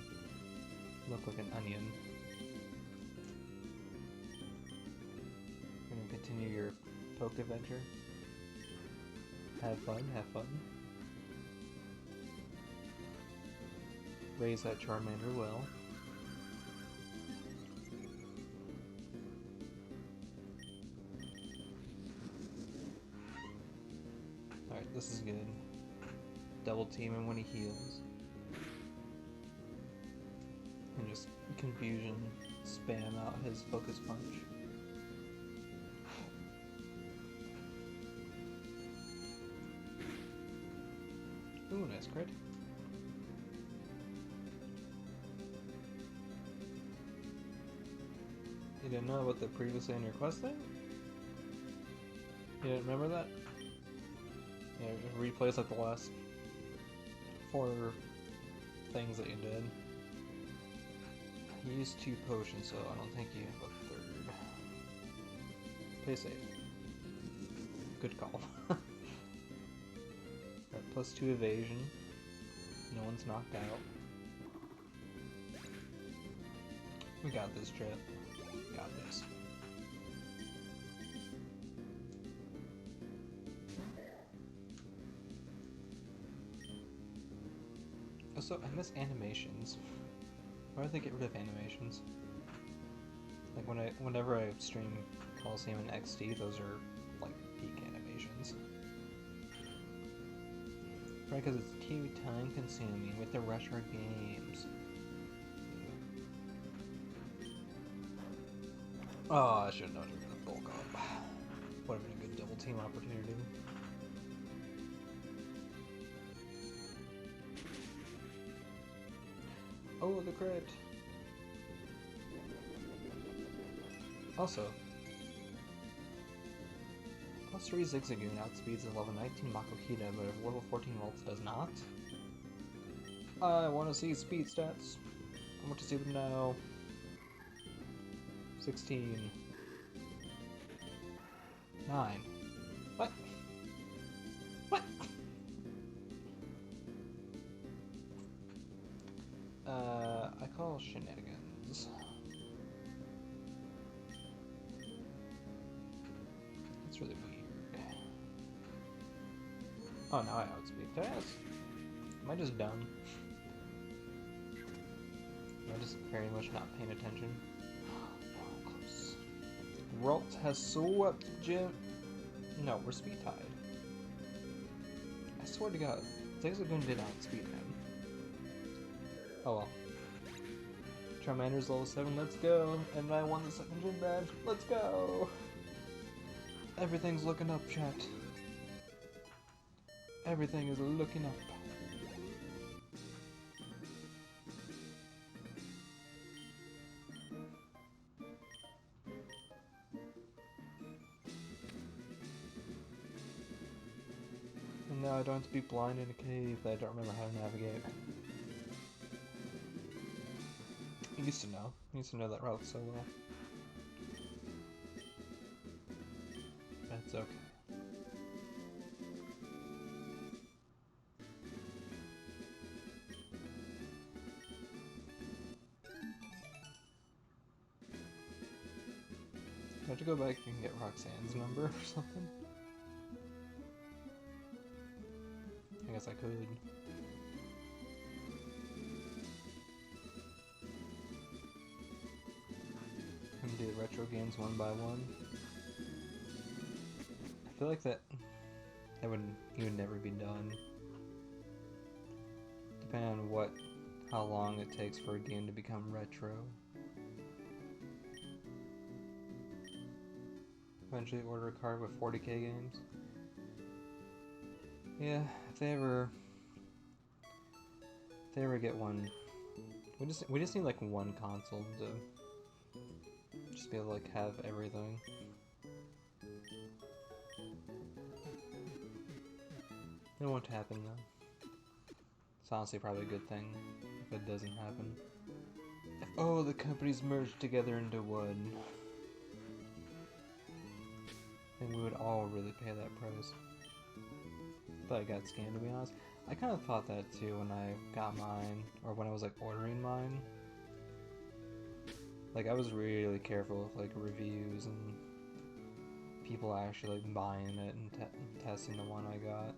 look like an onion? You're gonna continue your poke adventure? Have fun, have fun. Raise that Charmander well. Alright, this is good. Double team him when he heals. And just confusion spam out his Focus Punch. Ooh, nice crit. You didn't know about the previously in your quest thing? You didn't remember that? Yeah, it replays like the last 4 things that you did. You used 2 potions, so I don't think you have a 3rd. Play safe. Good call. Right, +2 evasion. No one's knocked out. We got this, Trip. Got this. Also, I miss animations. Why do they get rid of animations? Like whenever I stream Coliseum and XD, those are like peak animations. Right, because it's too time consuming with the retro games. Oh, I should have known you were gonna bulk up. Would have been a good double team opportunity. Oh, the crit! Also, plus 3 Zigzagoon outspeeds a level 19 Makuhita, but if level 14 Waltz does not. I want to see speed stats. I want to see them now. 16. 9. What? What? I call shenanigans. That's really weird. Oh, now I outspeed. Did I ask? Am I just dumb? Am I just very much not paying attention? Oh, close. Ralt has swept Jim. No, we're speed tied. I swear to God, Zigzagoon did outspeed him. Oh well. Charmander's level 7, let's go! And I won the second gym badge, let's go! Everything's looking up, chat. Everything is looking up. And now I don't have to be blind in a cave that I don't remember how to navigate. I used to know. I used to know that route so well. That's okay. I have to go back and get Roxanne's number or something. I guess I could. And do the retro games one by one. I feel like that would never be done. Depending on how long it takes for a game to become retro. Eventually order a card with 40k games. Yeah, if they ever get one, we just need like one console to just be able to like have everything. It won't happen though. It's honestly probably a good thing if it doesn't happen. If all the companies merged together into one, then we would all really pay that price. But I got scammed, to be honest. I kind of thought that too when I got mine, or when I was like ordering mine. Like I was really careful with like reviews and people actually like buying it and testing the one I got.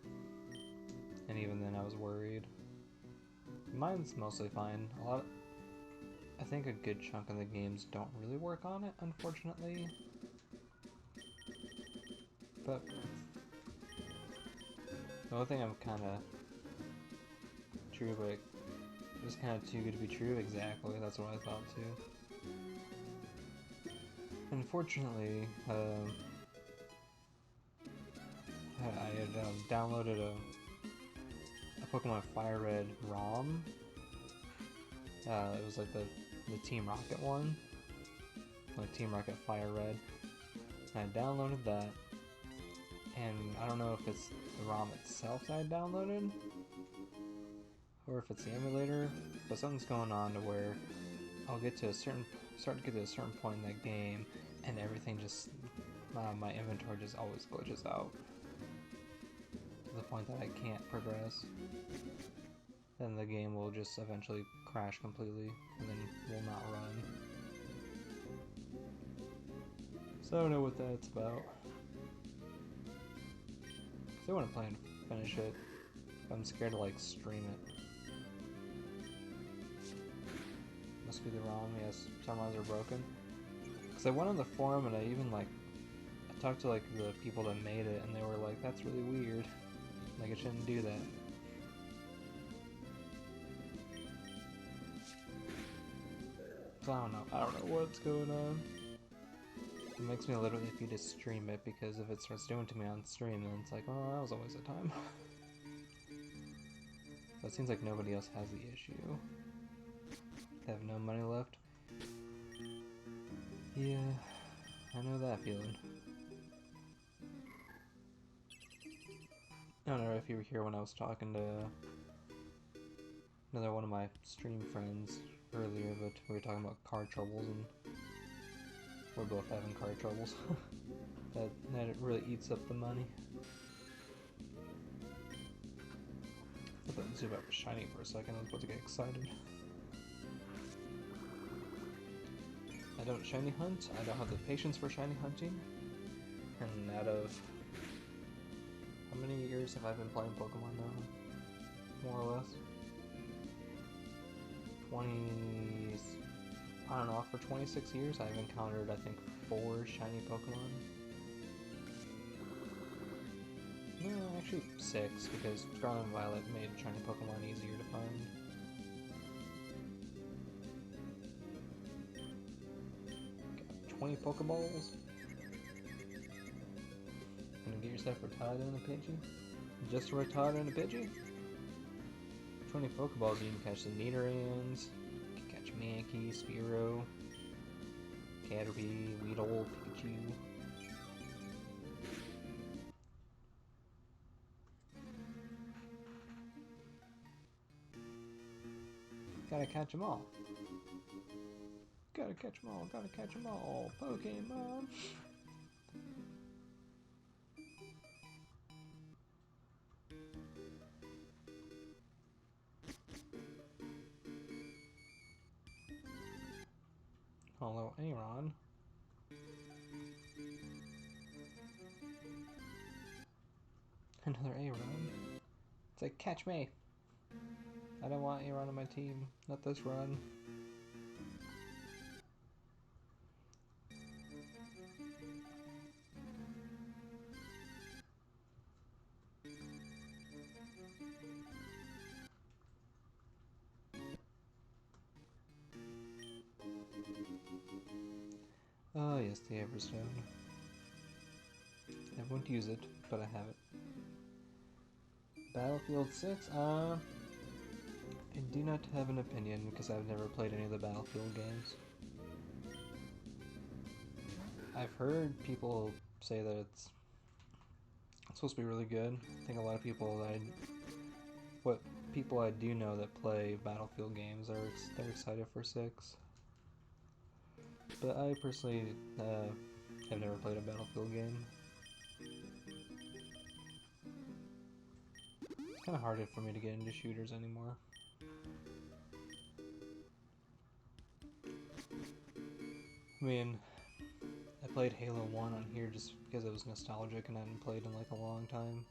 And even then I was worried. Mine's mostly fine. I think a good chunk of the games don't really work on it, unfortunately. But the only thing I'm kind of true, but it was kind of too good to be true. Exactly, that's what I thought too. Unfortunately, I had downloaded a Pokemon Fire Red ROM. It was like the Team Rocket one, like Team Rocket Fire Red. And I downloaded that, and I don't know if it's the ROM itself that I downloaded, or if it's the emulator, but something's going on to where I'll start to get to a certain point in that game, and everything just, my inventory just always glitches out, to the point that I can't progress. Then the game will just eventually crash completely, and then will not run. So I don't know what that's about. I want to play and finish it, but I'm scared to like stream it. Must be the ROM, yes, some ROMs are broken. Because I went on the forum and I talked to like the people that made it, and they were like, that's really weird. Like, it shouldn't do that. So I don't know what's going on. It makes me a little iffy to stream it because if it starts doing to me on stream, then it's like, oh, that was a waste of time. But it seems like nobody else has the issue. They have no money left. Yeah, I know that feeling. I don't know if you were here when I was talking to another one of my stream friends earlier, but we were talking about car troubles, and we're both having car troubles. that it really eats up the money. I thought zoom out was shiny for a second. I was about to get excited. I don't shiny hunt. I don't have the patience for shiny hunting. And out of how many years have I been playing Pokemon now? More or less. 20. I don't know. For 26 years, I've encountered I think 4 shiny Pokemon. No, actually 6, because Scarlet and Violet made shiny Pokemon easier to find. Got 20 Pokeballs. Gonna get yourself Rattata and a Pidgey? Just a Rattata and a Pidgey? 20 Pokeballs, you can catch the Nidorans, you can catch Mankey, Spearow, Caterpie, Weedle, Pikachu. Gotta catch them all. Gotta catch them all, gotta catch them all. Pokemon! Hello, Aron. Another Aron. It's like, catch me! I don't want Aron on my team. Not this run. Oh yes, the Everstone. I won't use it, but I have it. Battlefield 6? I do not have an opinion because I've never played any of the Battlefield games. I've heard people say that it's supposed to be really good. I think a lot of people people I do know that play Battlefield games they're excited for 6. But I personally have never played a Battlefield game. It's kind of harder for me to get into shooters anymore. I mean, I played Halo 1 on here just because it was nostalgic and I hadn't played in like a long time.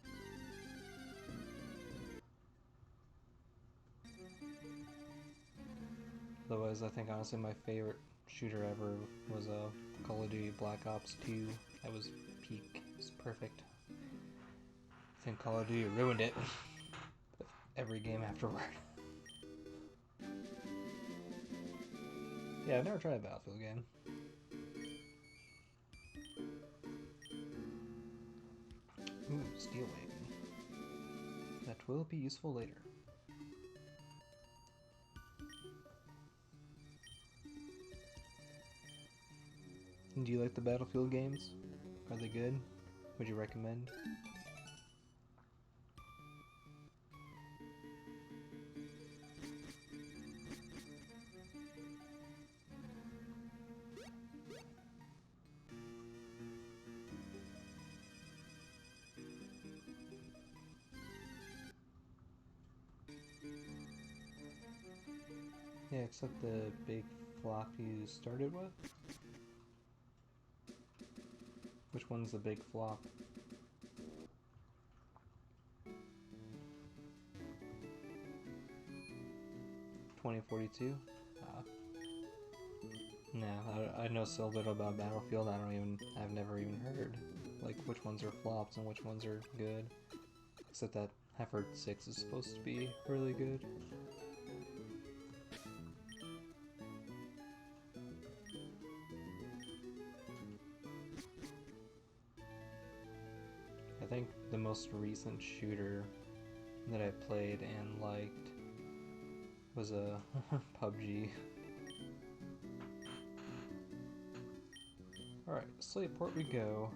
Otherwise, I think honestly my favorite shooter ever was Call of Duty Black Ops 2. That was peak. It was perfect. I think Call of Duty ruined it. Every game afterward. Yeah, I've never tried a Battlefield game. Ooh, Steel Wing. That will be useful later. Do you like the Battlefield games? Are they good? Would you recommend? Yeah, except the big flop you started with? Which one's the big flop? 2042? Nah, I know so little about Battlefield, I've never even heard, like, which ones are flops and which ones are good. Except that I've heard 6 is supposed to be really good. think the most recent shooter that I played and liked was a PUBG. Alright, Slateport we go.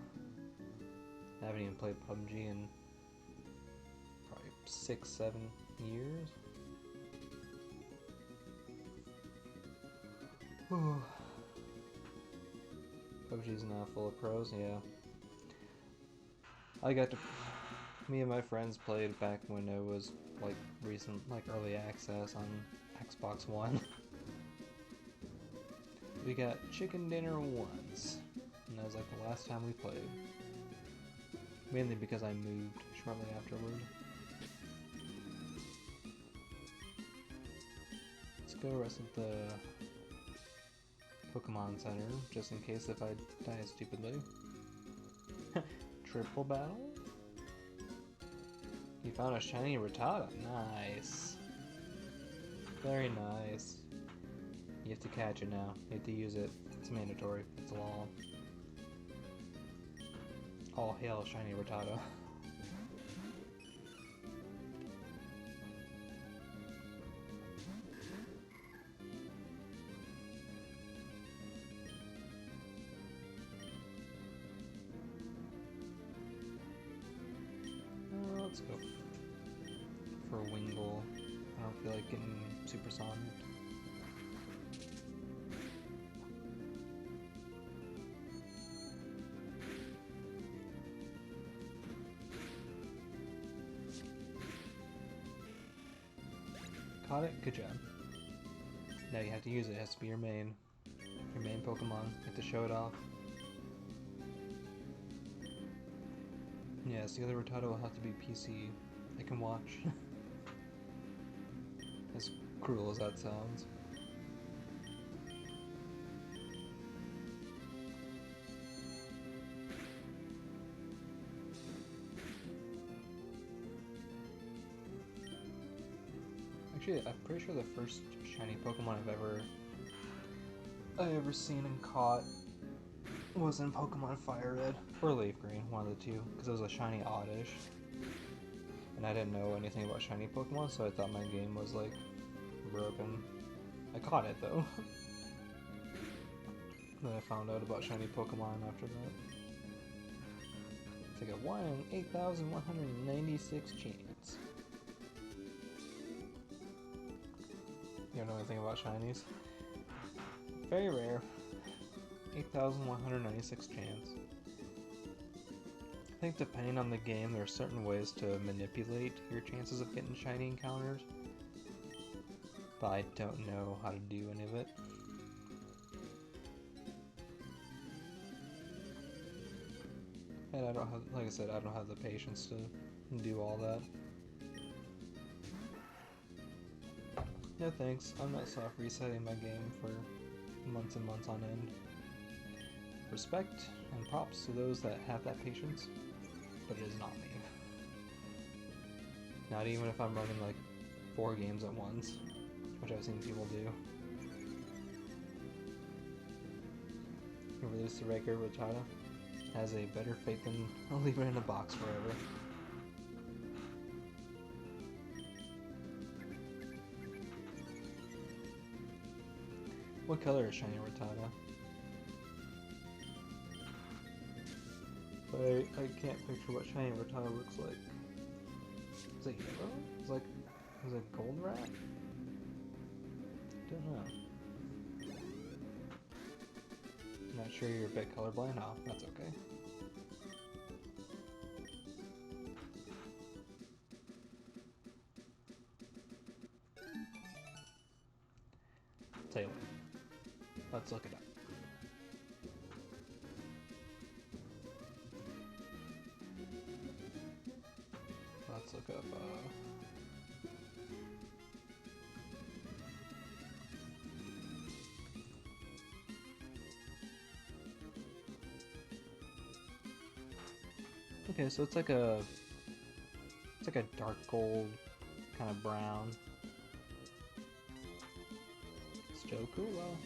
I haven't even played PUBG in probably 6-7 years. Whew. PUBG is now full of pros, yeah. Me and my friends played back when it was like early access on Xbox One. We got chicken dinner once, and that was like the last time we played. Mainly because I moved shortly afterward. Let's go rest at the Pokemon Center, just in case if I die stupidly. Triple battle? You found a shiny Rattata. Nice. Very nice. You have to catch it now. You have to use it. It's mandatory. It's law. All hail shiny Rattata. Let's go for Wingull. I don't feel like getting supersonic. Caught it? Good job. Now you have to use it. It has to be your main Pokemon. You have to show it off. Yes, the other Rattata will have to be PC. I can watch. As cruel as that sounds. Actually, I'm pretty sure the first shiny Pokemon I ever seen and caught was in Pokemon Fire Red or Leaf Green, one of the two, because it was a shiny Oddish. And I didn't know anything about shiny Pokemon, so I thought my game was like broken. I caught it though. Then I found out about shiny Pokemon after that. It's like a 1 in 8,196 chance. You don't know anything about shinies? Very rare. 8,196 chance. I think depending on the game, there are certain ways to manipulate your chances of getting shiny encounters. But I don't know how to do any of it. And I don't have, like I said, I don't have the patience to do all that. No thanks, I'm not soft resetting my game for months and months on end. Respect and props to those that have that patience, but it is not me. Not even if I'm running like 4 games at once, which I've seen people do. You release the regular Rattata, has a better fate than I'll leave it in a box forever. What color is shiny Rattata? I can't picture what shiny Rattata looks like. Is it yellow? Is it gold rat? Don't know. Not sure you're a bit colorblind? Oh, that's okay. Tell you what. Let's look it up. Let's look up, Okay, so it's like a dark gold, kind of brown. It's Joku, well.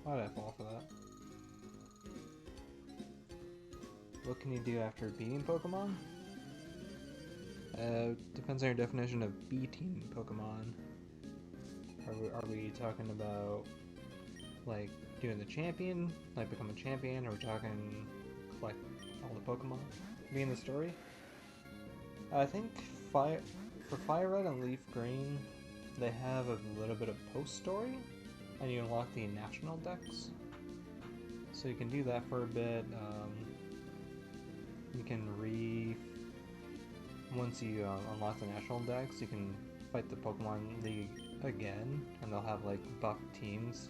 Why did I fall for that? What can you do after beating Pokemon? Depends on your definition of beating Pokemon. Are we talking about like doing the champion, like become a champion, or are we talking collect all the Pokemon? Being the story? I think for Fire Red and Leaf Green, they have a little bit of post-story, and you unlock the national dex. So you can do that for a bit. You can once you unlock the national dex, you can fight the Pokemon League again, and they'll have like buff teams.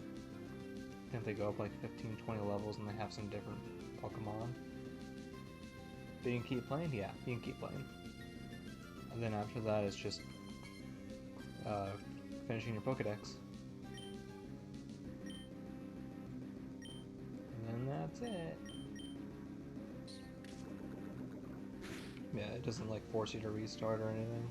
I think they go up like 15-20 levels, and they have some different Pokemon. But you can keep playing? Yeah, you can keep playing. And then after that, it's just finishing your Pokedex. And then that's it. Yeah, it doesn't like force you to restart or anything.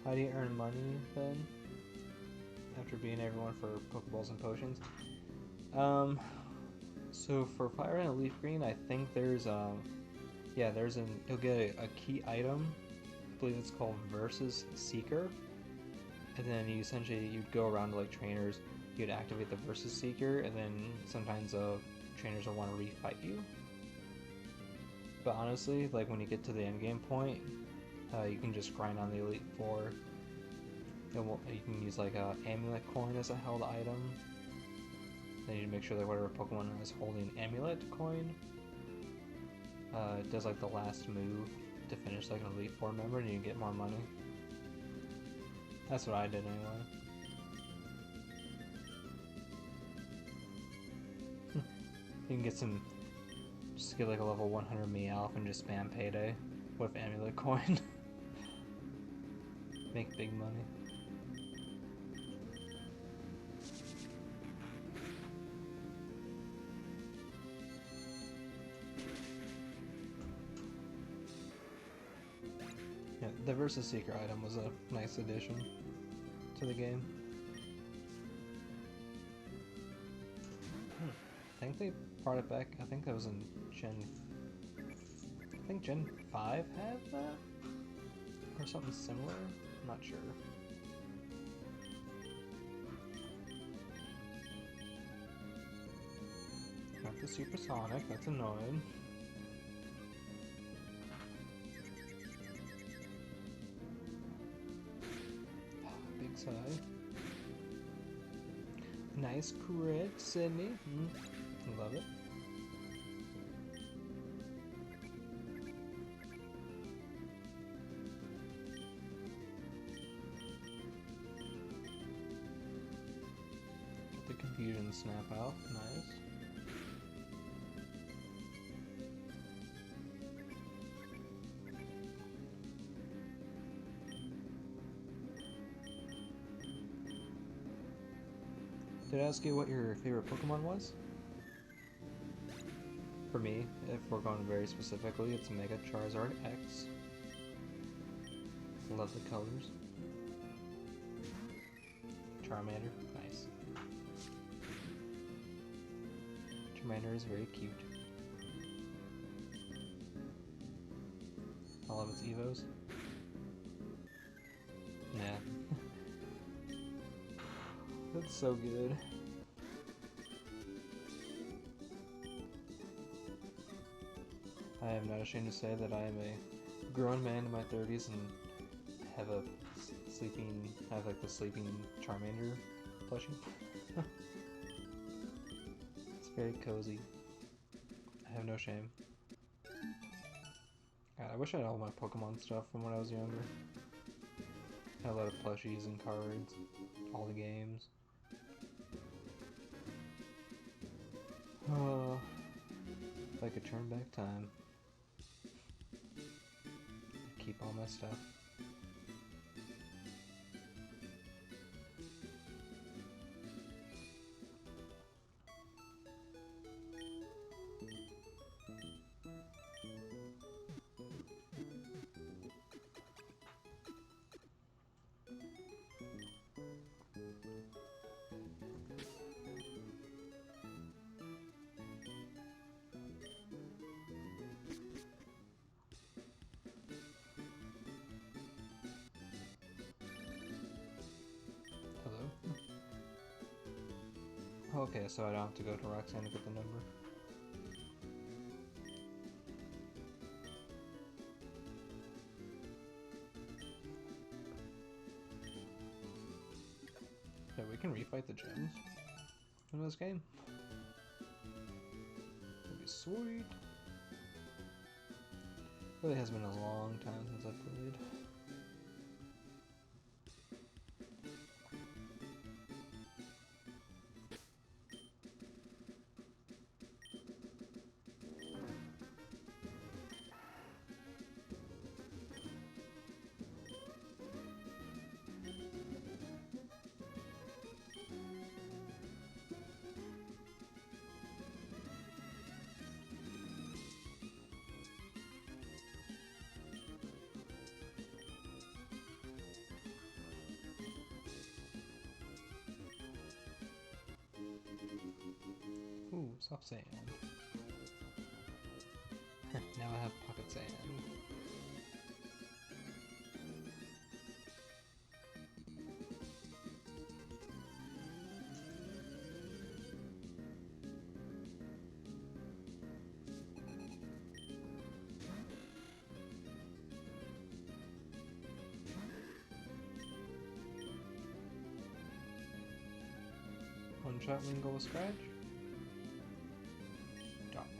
How do you earn money then? After beating everyone for Pokeballs and Potions? So for Fire Red and Leaf Green, I think there's you'll get a key item. I believe it's called Versus Seeker. And then you'd go around to like trainers, you'd activate the Versus Seeker, and then sometimes trainers will want to refight you. But honestly, like when you get to the end game point, you can just grind on the Elite Four. You can use like a Amulet Coin as a held item. Then you make sure that whatever Pokemon is holding Amulet Coin does like the last move to finish like an Elite Four member, and you get more money. That's what I did anyway. You can just get like a level 100 Meowth and just spam Payday with Amulet Coin. Make big money. Yeah, the Versus Seeker item was a nice addition to the game. I think they brought it back. I think that was in I think Gen 5 had that? Or something similar? I'm not sure. Not the Supersonic, that's annoying. Big sigh. Nice crit, Sydney. Love it. Get the confusion snap out. Nice. Did I ask you what your favorite Pokemon was? For me, if we're going very specifically, it's Mega Charizard X. Love the colors. Charmander, nice. Charmander is very cute. I love its Evos. Nah. That's so good. I am not ashamed to say that I am a grown man in my 30s and have like the sleeping Charmander plushie. It's very cozy. I have no shame. God, I wish I had all my Pokemon stuff from when I was younger. I had a lot of plushies and cards, all the games. Oh, if I could turn back time. Keep all my stuff. Okay, so I don't have to go to Roxanne to get the number. Yeah, we can refight the gems in this game. That'd be sweet. Really has been a long time since I've played. Ooh, soft sand. Now I have pocket sand. One shot Lingo with scratch. Darn it.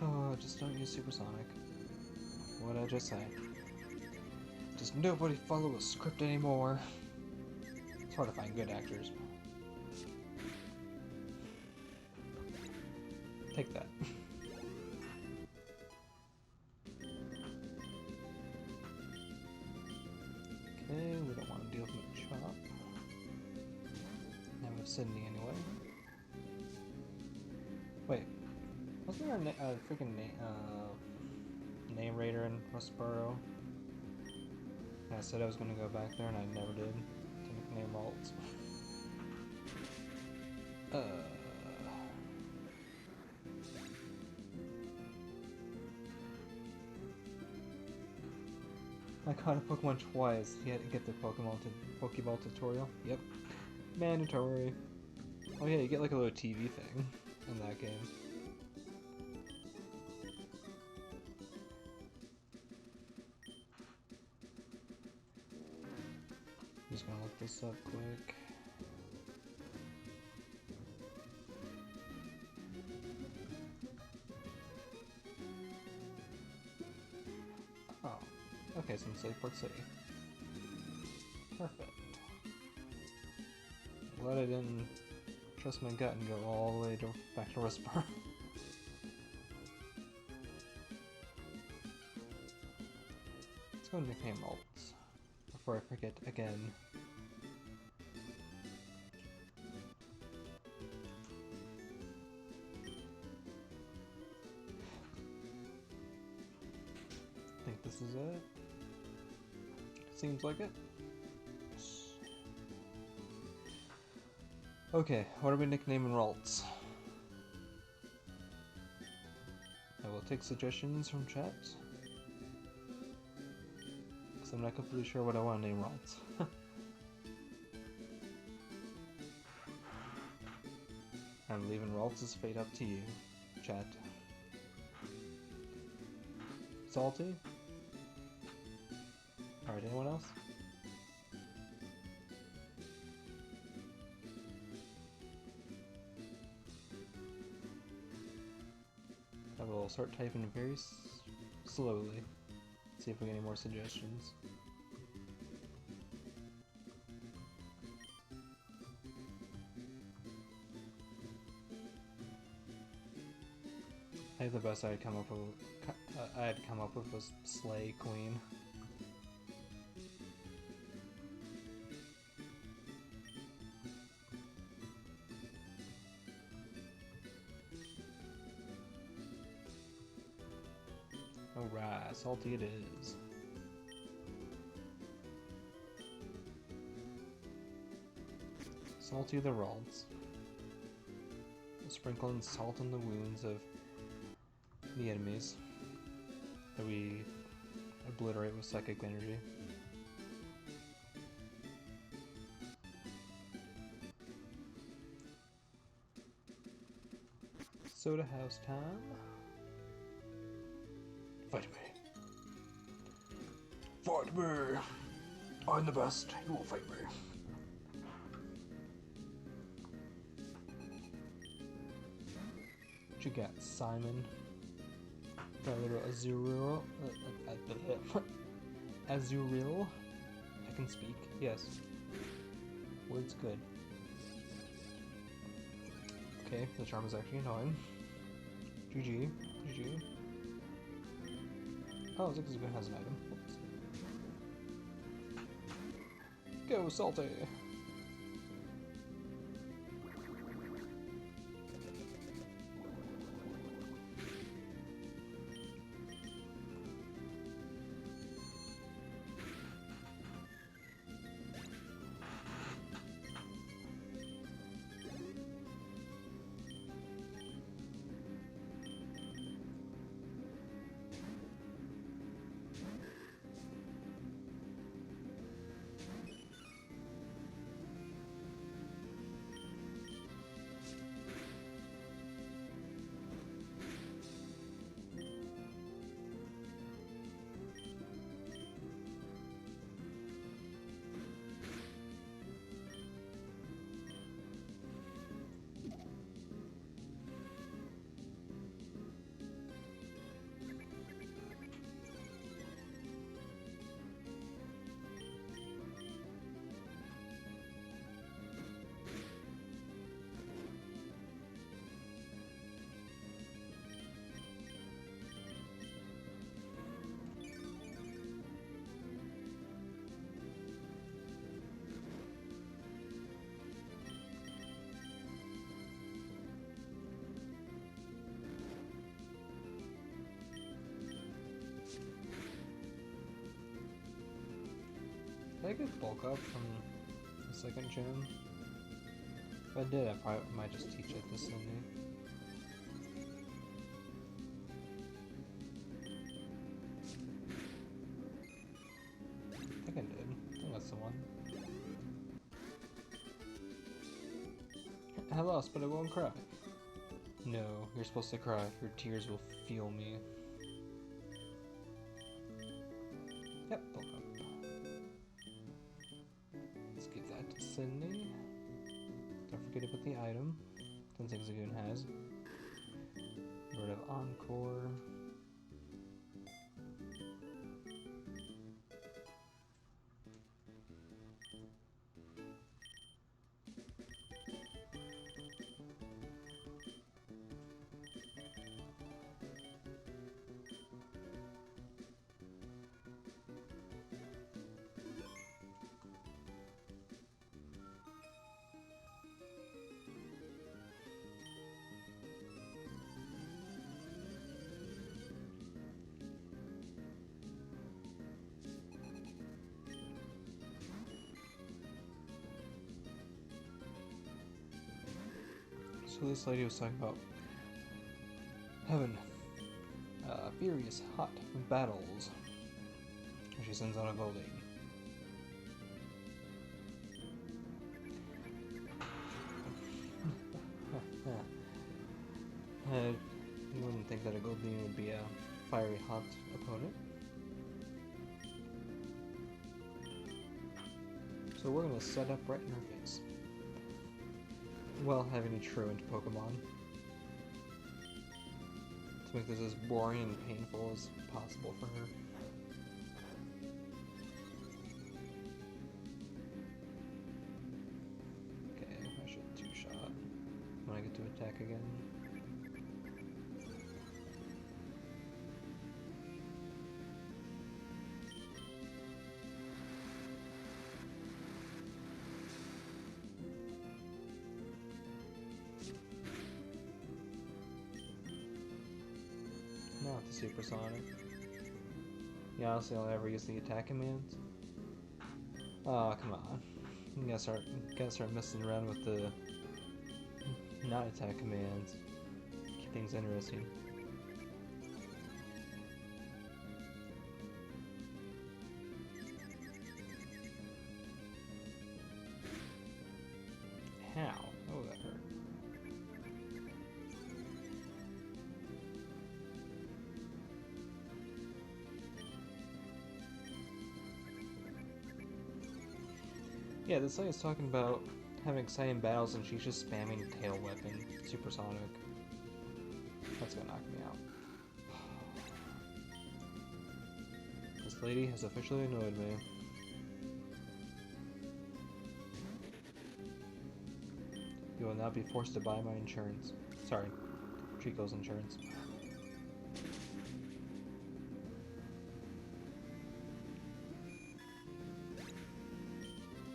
Oh, just don't use Supersonic. What'd I just say? Does nobody follow a script anymore? It's hard to find good actors. Take that. Okay, we don't want to deal with Machop. Now we have Sydney anyway. Wait, wasn't there a freaking name raider in Rustboro? And I said I was going to go back there and I never did. To nickname Ralts. I caught a Pokemon twice. You had to get the Pokeball tutorial. Yep. Mandatory. Oh yeah, you get like a little TV thing in that game. I'm just gonna look this up quick. Oh. Okay, so it's Lakeport City. Perfect. Glad I didn't trust my gut and go all the way back to Rustboro. Let's go nickname Ralts before I forget again. I think this is it. Seems like it. Okay, what are we nicknaming Ralts? I will take suggestions from chat. Because I'm not completely sure what I want to name Ralts. I'm leaving Ralts' fate up to you, chat. Salty? Alright, anyone else? I will start typing very slowly. See if we get any more suggestions. I think the best I'd come up with was Slay Queen. Alright, salty it is. Salty the Ralts. Sprinkling salt in the wounds of the enemies that we obliterate with psychic energy. Soda House time. Fight me. Fight me. I'm the best. You will fight me. What you got, Simon? Got a little Azurill. Azurill. I can speak. Yes. Word's good. Okay, the charm is actually annoying. GG. GG. Oh, Zigzagoon has an item. Oops. Go, Salty! Did I get bulk up from the second gym? If I did, I probably might just teach it to Cindy. I think I did. I think that's the one. I lost, but I won't cry. No, you're supposed to cry. Your tears will fuel me. Yep, bulk up. Let's give that to Cindy. Don't forget to put the item, since Zigzagoon has. Word of Encore. So this lady was talking about having furious, hot battles. And she sends out a Goldeen. You wouldn't think that a Goldeen would be a fiery, hot opponent. So we're gonna set up right in her face. While having a truant Pokemon. To make this as boring and painful as possible for her. Okay, I should two-shot when I get to attack again. Not the Supersonic. Yeah, honestly, I'll ever use the attack commands. Oh, come on. You gotta start messing around with the not attack commands. Keep things interesting. How? Oh, that hurt. Yeah, this thing is talking about having exciting battles and she's just spamming tail weapon, supersonic. That's gonna knock me out. This lady has officially annoyed me. You will now be forced to buy my insurance. Sorry, Trico's insurance.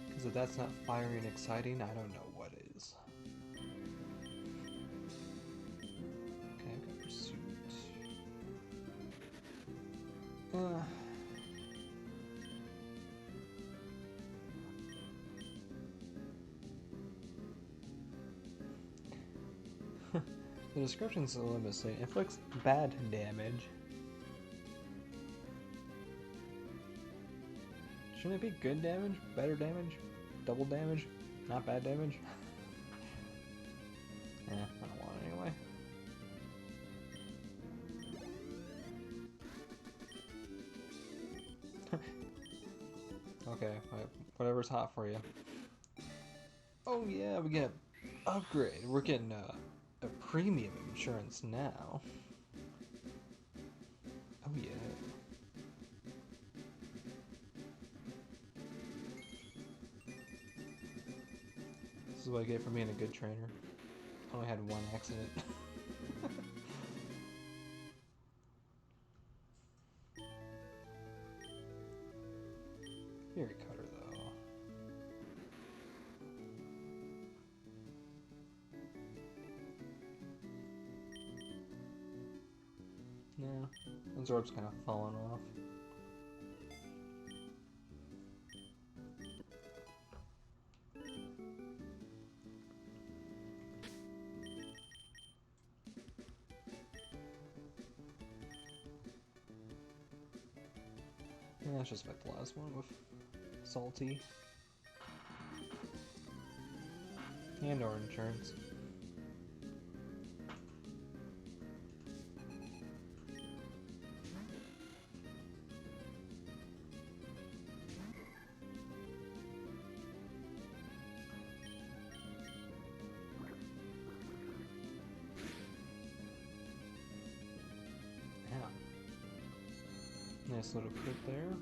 Because if that's not fiery and exciting, I don't know what is. Okay, I've got pursuit. The description's a little missing. Inflicts bad damage. Shouldn't it be good damage? Better damage? Double damage? Not bad damage? I don't want it anyway. Okay, whatever's hot for you. Oh yeah, we get upgrade. We're getting a premium insurance now. Oh yeah. This is what I get for being a good trainer. I only had one accident. Fury Cutter though. Yeah, those orbs kind of falling off. Yeah, let's just fight the last one with Salty. And our insurance. Yeah. Nice little crit there.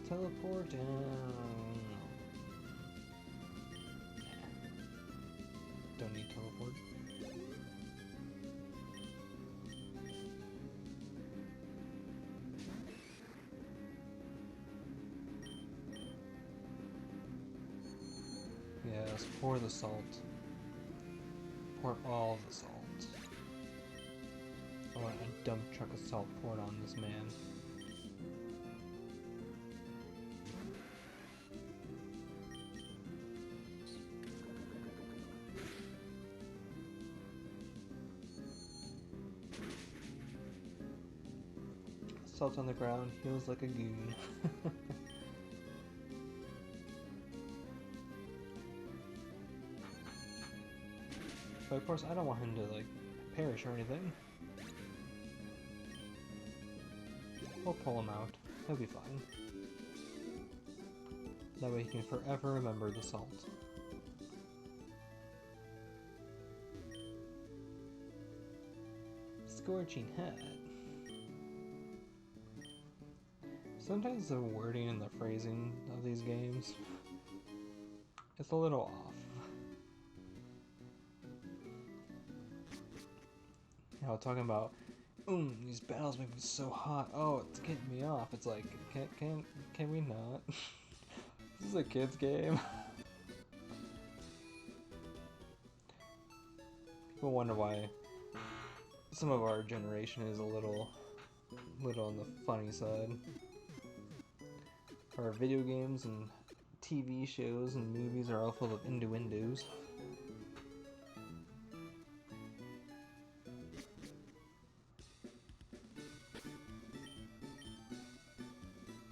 Teleport down. Don't need teleport. Yes, pour the salt. Pour all the salt. I want a dump truck of salt poured on this man. Salt on the ground, feels like a goon. But of course, I don't want him to, like, perish or anything. We'll pull him out. He'll be fine. That way he can forever remember the salt. Scorching Hat. Sometimes the wording and the phrasing of these games, it's a little off. You know, talking about, these battles make me so hot. Oh, it's getting me off. It's like, can we not? This is a kid's game. People wonder why some of our generation is a little on the funny side. Our video games and TV shows and movies are all full of innuendos.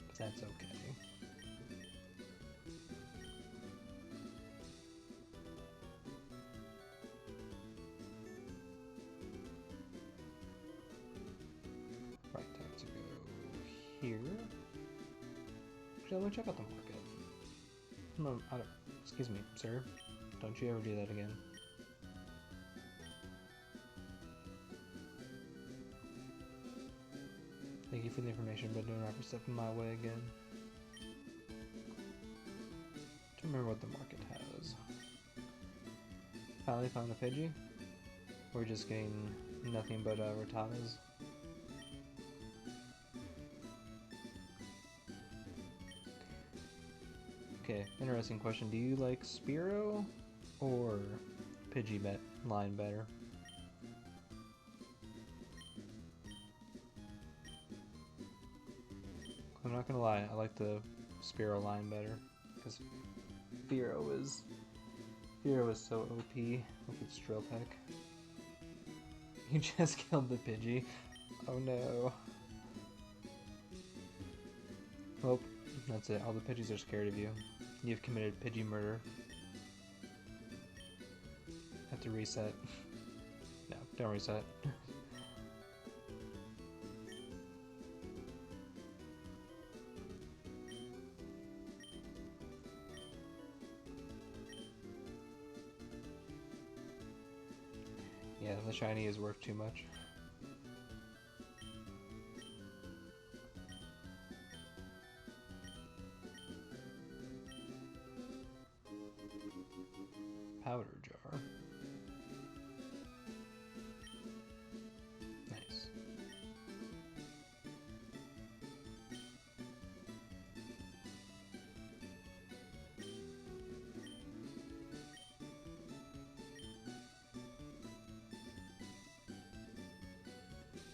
But that's okay. here. Actually, let me check out the market. No, excuse me, sir. Don't you ever do that again. Thank you for the information, but don't ever step in my way again. To remember what the market has. Finally found the Pidgey. We're just getting nothing but Rattatas. Okay, interesting question. Do you like Spearow or Pidgey line better? I'm not gonna lie, I like the Spearow line better because Fearow is so OP with its Drill Peck. You just killed the Pidgey. Oh no. Well, that's it. All the Pidgeys are scared of you. You've committed Pidgey murder. Have to reset. No, don't reset. Yeah, the shiny is worth too much. Powder jar. Nice.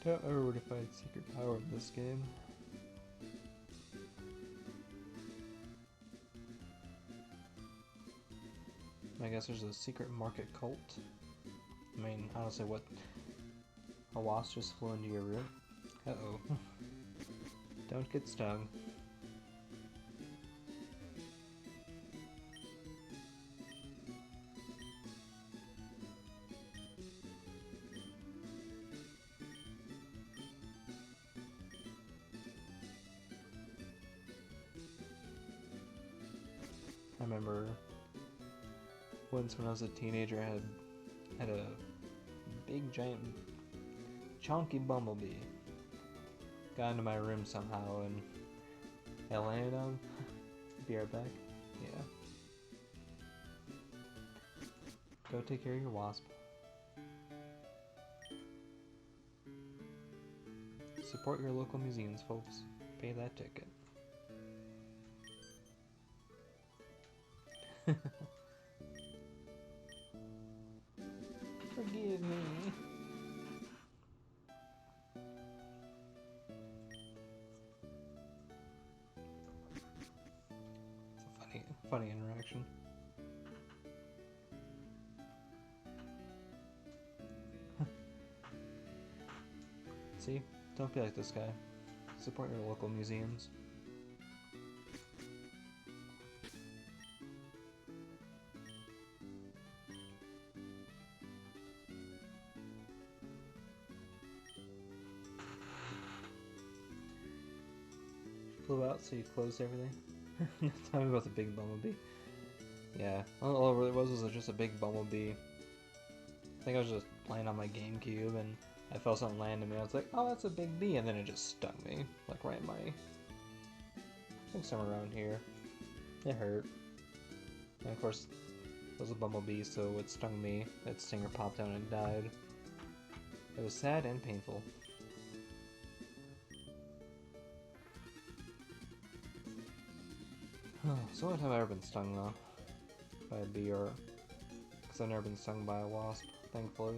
Don't ever would have find secret power in this game. I guess there's a secret market cult. I mean, honestly, what? A wasp just flew into your room? Uh-oh. Don't get stung. I remember once when I was a teenager, I had a big giant chunky bumblebee. Got into my room somehow and I landed on. Be right back. Yeah. Go take care of your wasp. Support your local museums, folks. Pay that ticket. Forgive me. It's a funny interaction. See? Don't be like this guy. Support your local museums. Flew out, so you closed everything? Tell me about the big bumblebee. Yeah, all it really was just a big bumblebee. I think I was just playing on my GameCube and I felt something land on me. I was like, oh, that's a big bee, and then it just stung me. Like right in my... I think somewhere around here. It hurt. And of course, it was a bumblebee, so it stung me. That stinger popped out and died. It was sad and painful. It's the only time I've ever been stung, though. By a bee, or... Because I've never been stung by a wasp, thankfully.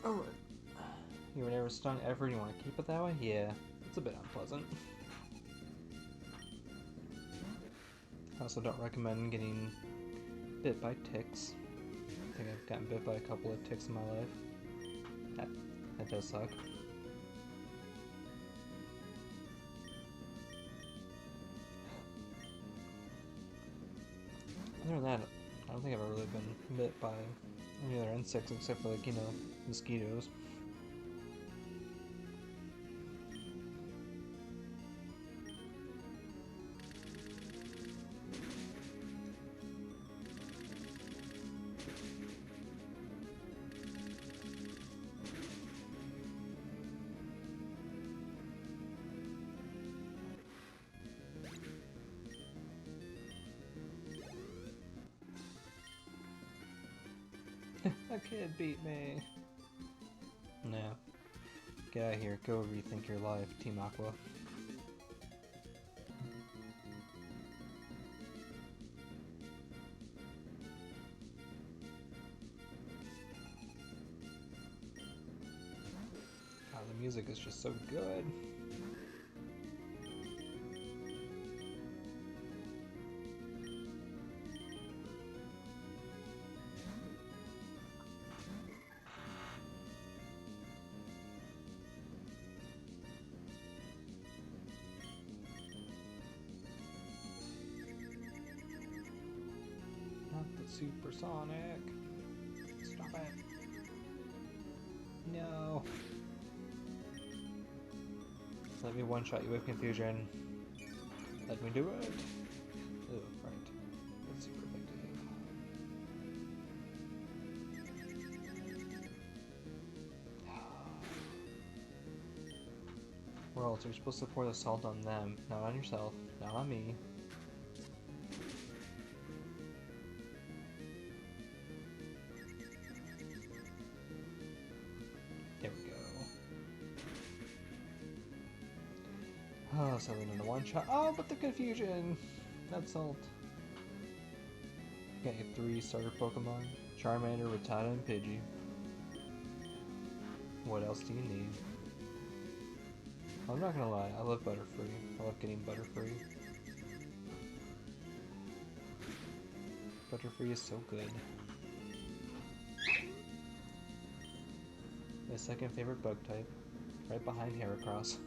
Alright. You were never stung ever and you want to keep it that way? Yeah, it's a bit unpleasant. I also don't recommend getting bit by ticks. I think I've gotten bit by a couple of ticks in my life. That does suck. Other than that, I don't think I've ever really been bit by any other insects except for, like, you know, mosquitoes. A kid beat me. No. Get out of here. Go rethink your life, Team Aqua. God, the music is just so good. Not the supersonic. Stop it. No. Let me one-shot you with confusion. Let me do it. Oh, right. That's super effective. World, you're supposed to pour the salt on them, not on yourself, not on me. There we go. Oh, something in the one shot. Oh, but the confusion! That's salt. Got your 3 starter Pokemon: Charmander, Rattata, and Pidgey. What else do you need? I'm not gonna lie, I love Butterfree. I love getting Butterfree. Butterfree is so good. My second favorite bug type, right behind Heracross.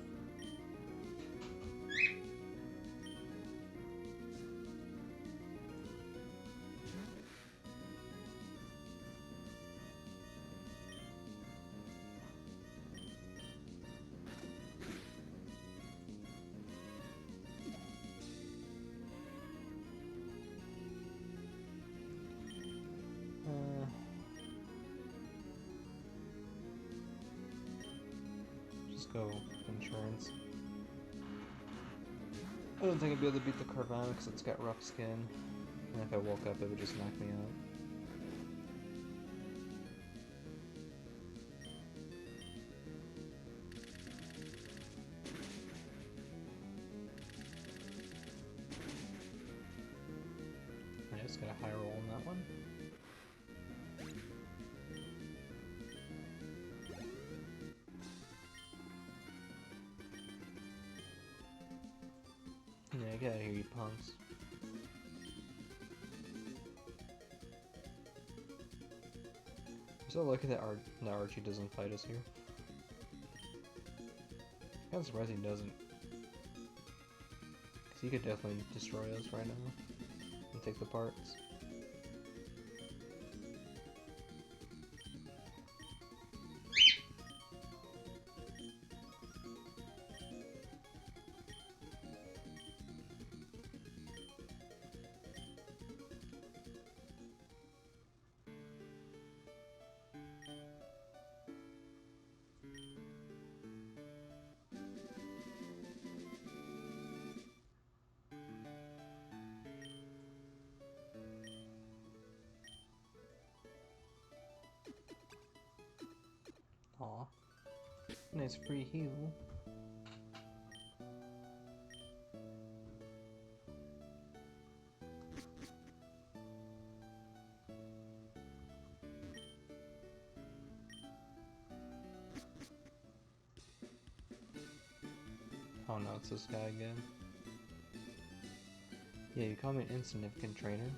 Just go insurance. I don't think I'd be able to beat the Carvanha because it's got rough skin. And if I woke up, it would just knock me out. I just got a high roll on that one. Yeah, get out of here, you punks. I'm so lucky that Archie doesn't fight us here. I'm kind of surprised he doesn't. Because he could definitely destroy us right now. And take the parts. Aw. Nice free heal. Oh no, it's this guy again. Yeah, you call me an insignificant trainer?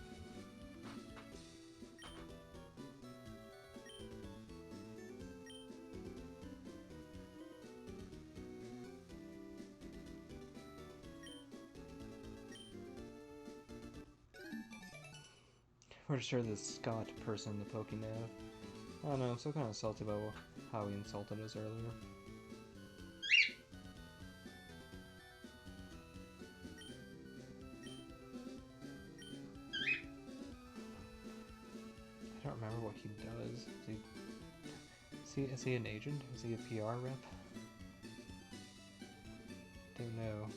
Pretty sure this Scott person in the Pokénav. I don't know, I'm still kind of salty about how he insulted us earlier. I don't remember what he does. Is he an agent? Is he a PR rep? Don't know.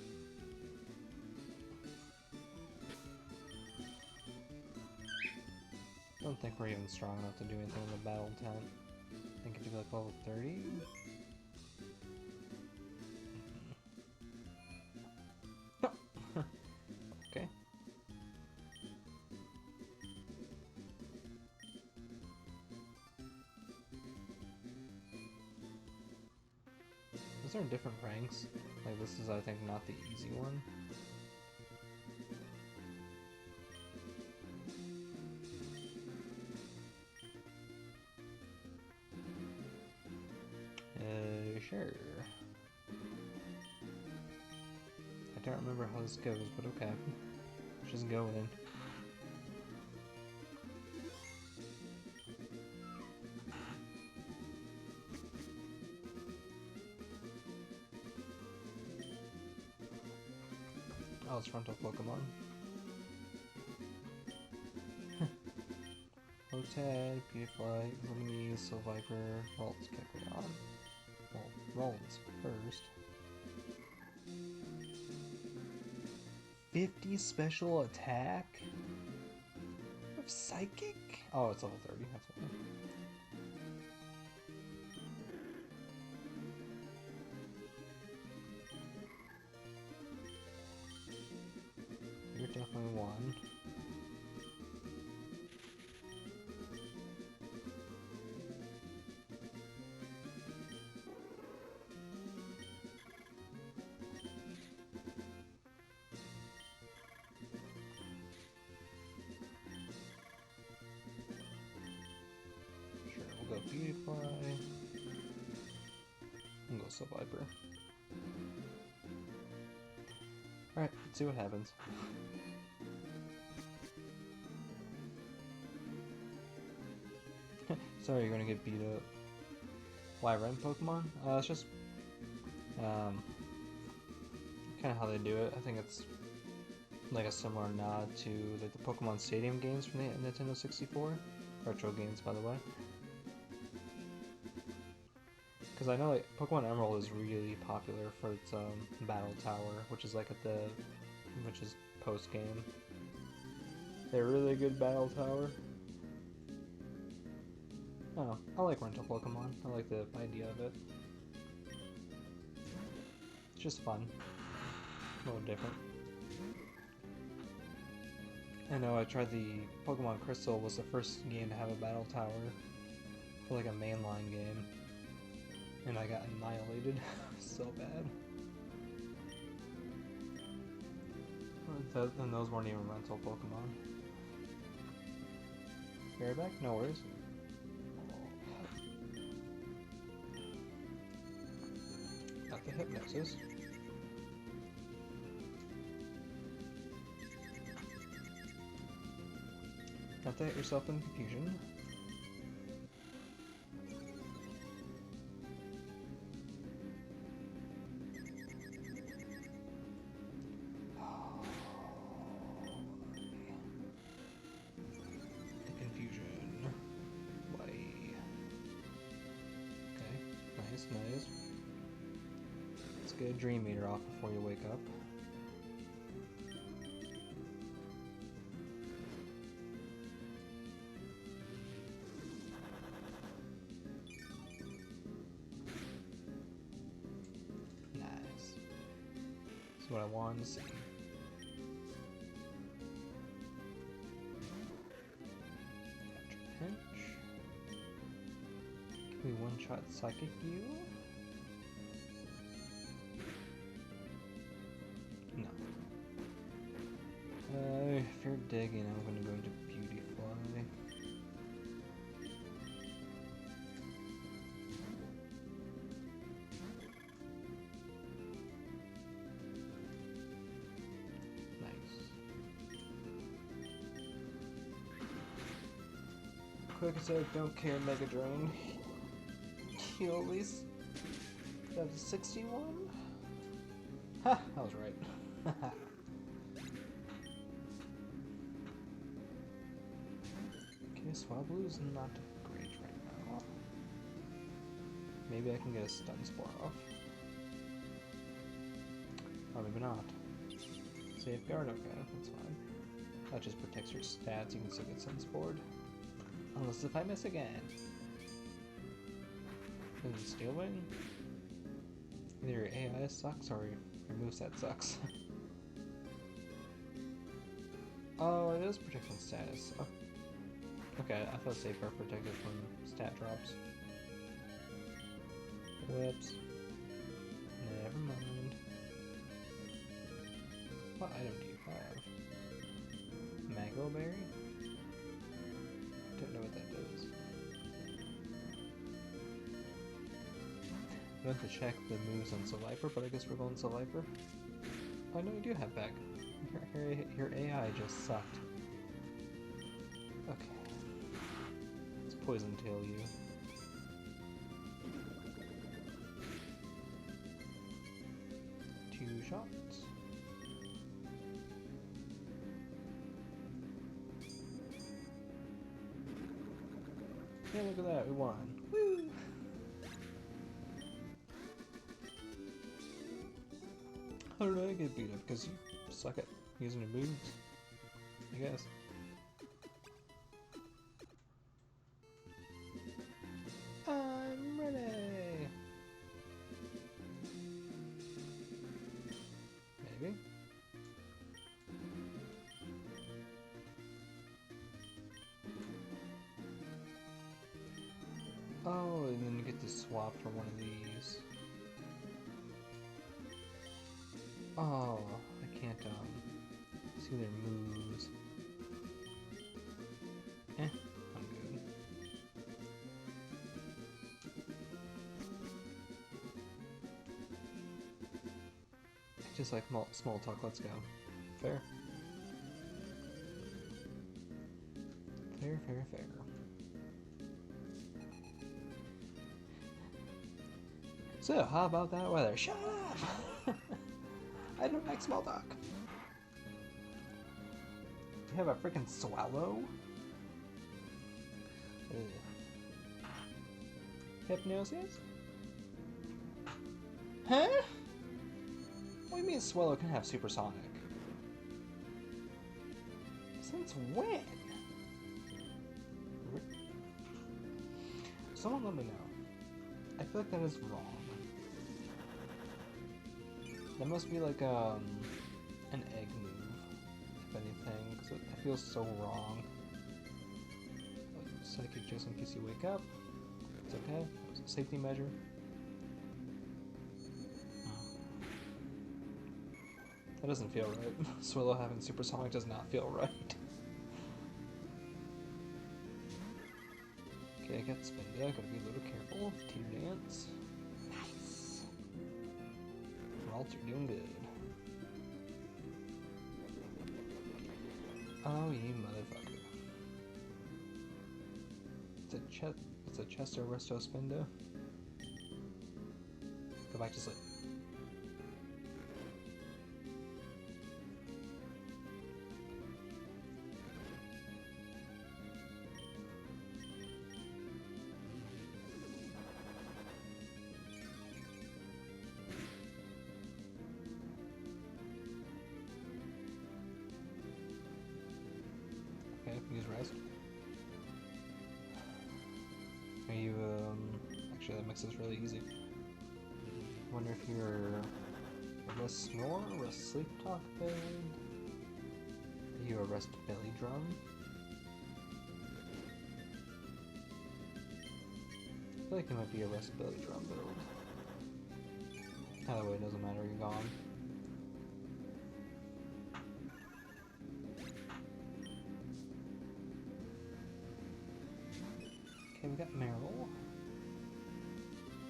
Don't think we're even strong enough to do anything in the battle tent. I think it'd be like level 30? Okay. Those are different ranks. Like this is, I think, not the easy one. Sure. I don't remember how this goes, but okay. Let's just go in. Oh, it's frontal Pokemon. Lotad, Beautifly, Luminease, Silviper, Ralts, Kecleon. Well, Ralts first. 50 special attack? With Psychic? Oh, it's level 30, that's okay. You're definitely one. Sure, we'll go Beautifly. And go Silviper. Alright, let's see what happens. Sorry, you're gonna get beat up. Why rent Pokemon? It's just kind of how they do it. I think it's like a similar nod to like the Pokemon Stadium games from the Nintendo 64. Retro games, by the way. Because I know like Pokemon Emerald is really popular for its battle tower, which is like which is post game. They're a really good battle tower. Oh, I like rental Pokemon. I like the idea of it. It's just fun. A little different. I know I tried the Pokemon Crystal was the first game to have a battle tower for like a mainline game. And I got annihilated so bad. And those weren't even rental Pokemon. Bareback? No worries. Got the Hypnosis. Not to hit yourself in confusion. The confusion. Why? Okay, nice, nice. Let's get a Dream Eater off before you wake up. What I wanted to see. Capture Pinch. Can we one-shot Psychic you? No. If you're digging, I'm gonna go into Beautifly. Quick attack, don't care, Mega Drain. Heal at least. Got to 61? Ha! I was right. Okay, Swablu's not great right now. Maybe I can get a Stun Spore off. Or maybe not. Safeguard? Okay, that's fine. That just protects your stats, you can still get Stun Spored. Unless if I miss again. Is it Steel Wing? Either your AI sucks or your moveset sucks. Oh, it is protection status. Oh. Okay, I thought Saber protected from stat drops. Whoops. Never mind. What item do you have? Mango Berry? Don't know what that does. I went to check the moves on Salifer, but I guess we're going Salifer. Oh no, you do have back. Your AI just sucked. Okay. Let's Poison Tail you. Two shots. Yeah, look at that, we won. Woo! How did I get beat up? Because you suck at using your moves, I guess. I'm ready! Maybe? Oh, and then you get to swap for one of these. Oh, I can't, see their moves. Eh, I'm good. Just like small talk, let's go. Fair. Fair, fair, fair. So, how about that weather? Shut up! I don't like small talk. You have a freaking swallow? Ugh. Hypnosis? Huh? What do you mean Swallow can have supersonic? Since when? Someone let me know. I feel like that is wrong. That must be like an egg move, if anything, because it feels so wrong. Psychic just in case you wake up. It's okay. It's a safety measure. That doesn't feel right. Swallow having supersonic does not feel right. Okay, I got Spinda. Gotta be a little careful. Tear Dance. Nice. Ralts, you're doing good. Oh, you motherfucker. It's a Chester Resto Spinda. Go back to sleep. Okay, use rest. Are you, actually that makes this really easy. I wonder if you're a rest snore or a sleep talk build? Are you a rest belly drum? I feel like it might be a rest belly drum build. Either way, it doesn't matter, you're gone. Okay, we got Meryl.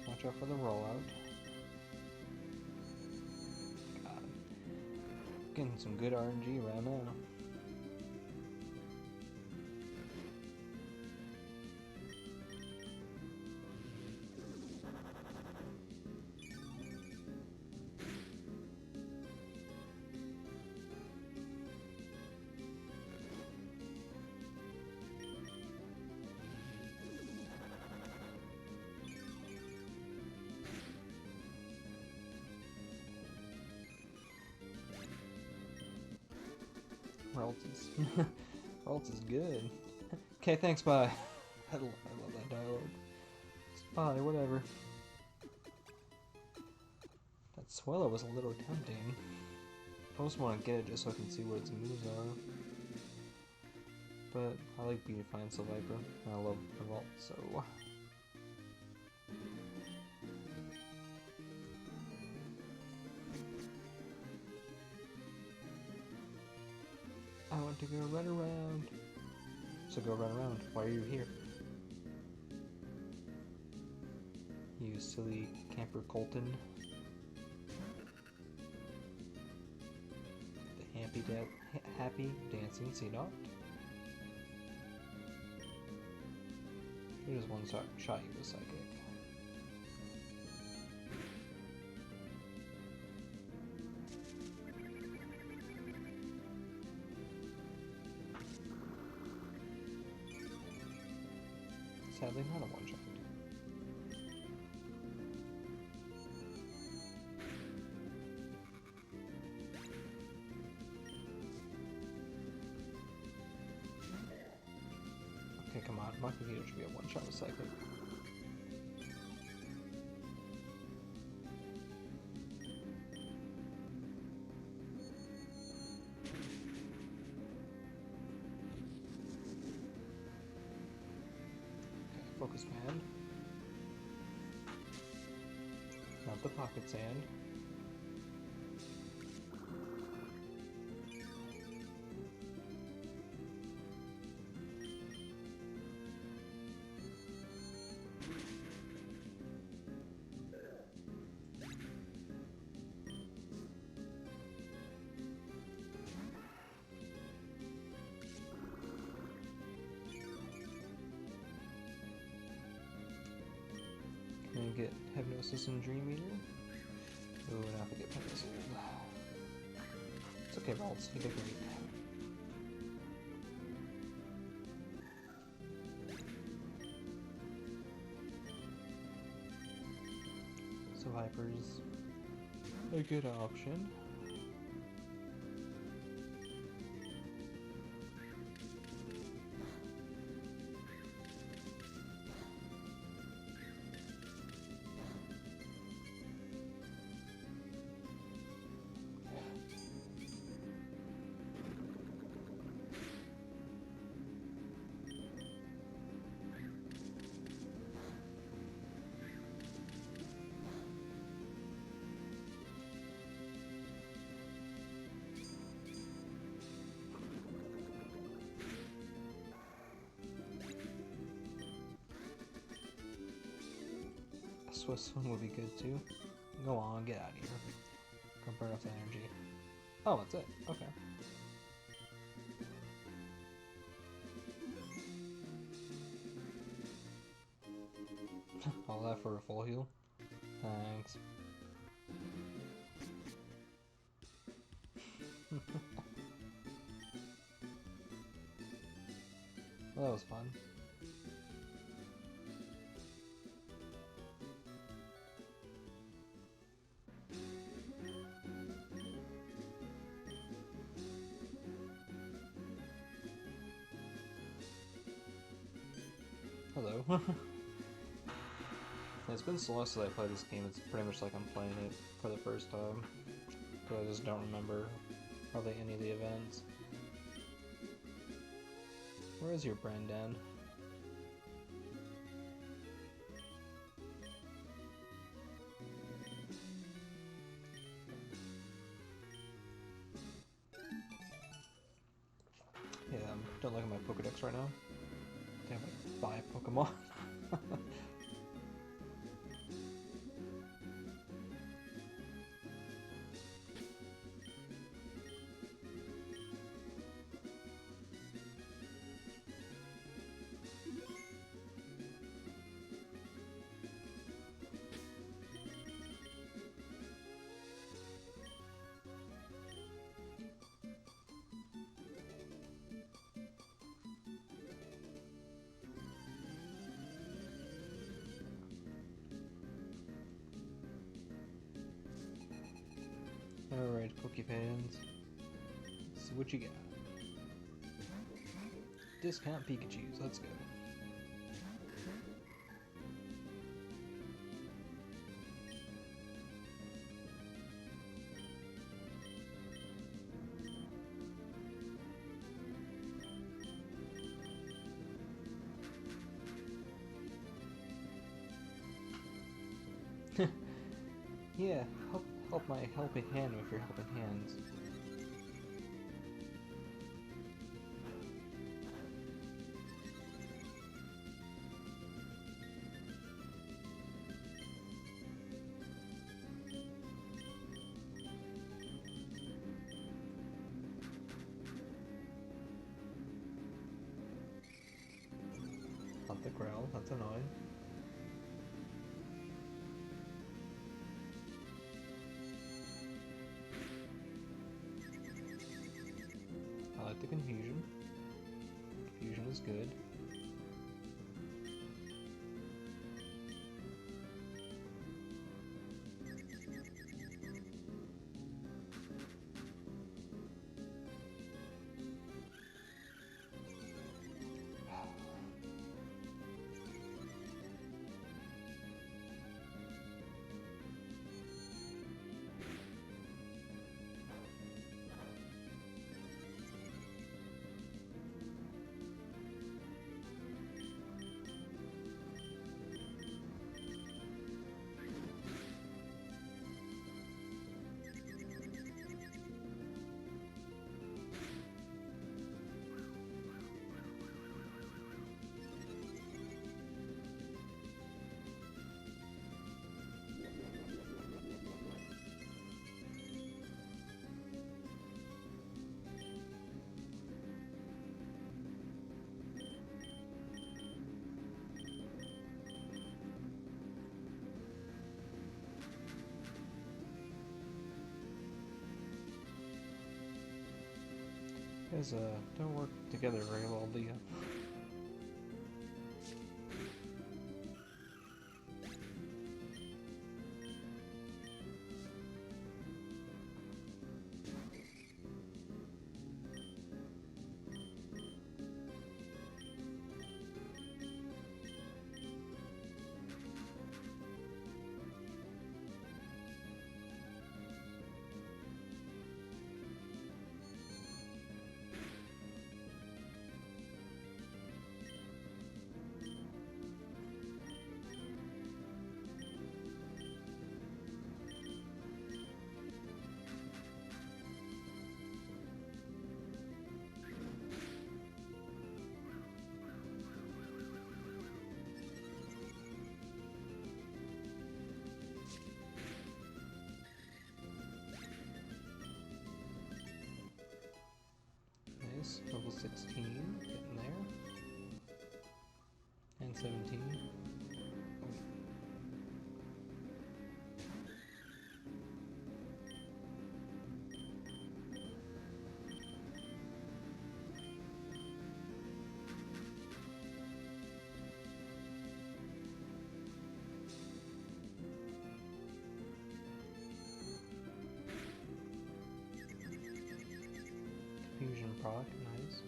Watch out for the rollout. God. Getting some good RNG right now. Ralts is good. Okay, thanks, bye. I love that dialogue. It's fine, whatever. That Swellow was a little tempting. I almost want to get it just so I can see what its moves are. But I like Beautify and Viper, and I love Revolt, so... I want to go run around. So go run around. Why are you here? You silly camper Colton. The happy dancing Seedot. He just one shot you with Psychic. Sadly not a one-shot. Okay, come on. My computer should be a one-shot with Psychic. Focus Band. Not the Pocket Sand. And get Hypnosis and Dream Eater. Oh, and I forget Hypnosis. It's okay, Vaults. You did great. So Viper's a good option. Swift Swim would be good too. Go on, get out of here. Go burn off the energy. Oh, that's it. Okay. All that for a full heal? Thanks. Well, that was fun. Hello. It's been so long since I played this game, it's pretty much like I'm playing it for the first time. Because I just don't remember hardly any of the events. Where is your Brendan? Yeah, I don't look at my Pokedex right now. I think I might buy a Pokemon. Alright, Pokepans. So what you got? Discount Pikachus, let's go. Yeah, help my helping hand with your helping hands. Not the growl, that's annoying. I like the confusion. Confusion is good. You guys don't work together very well, do you? Nice. Level 16, getting there. And 17. Fusion proc, nice.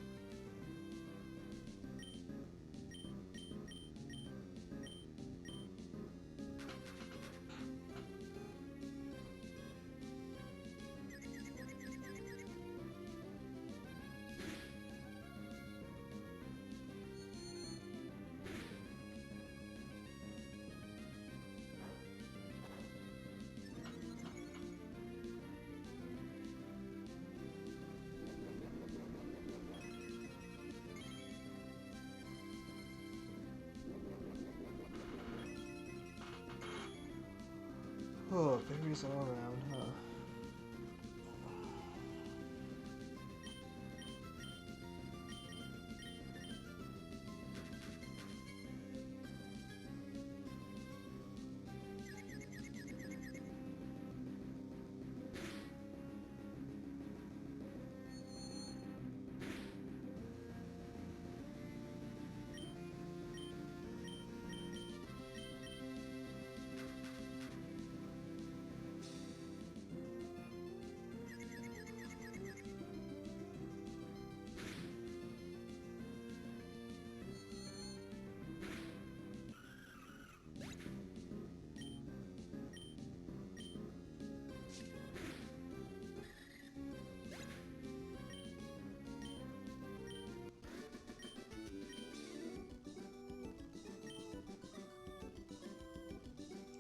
Oh, berries all around, huh?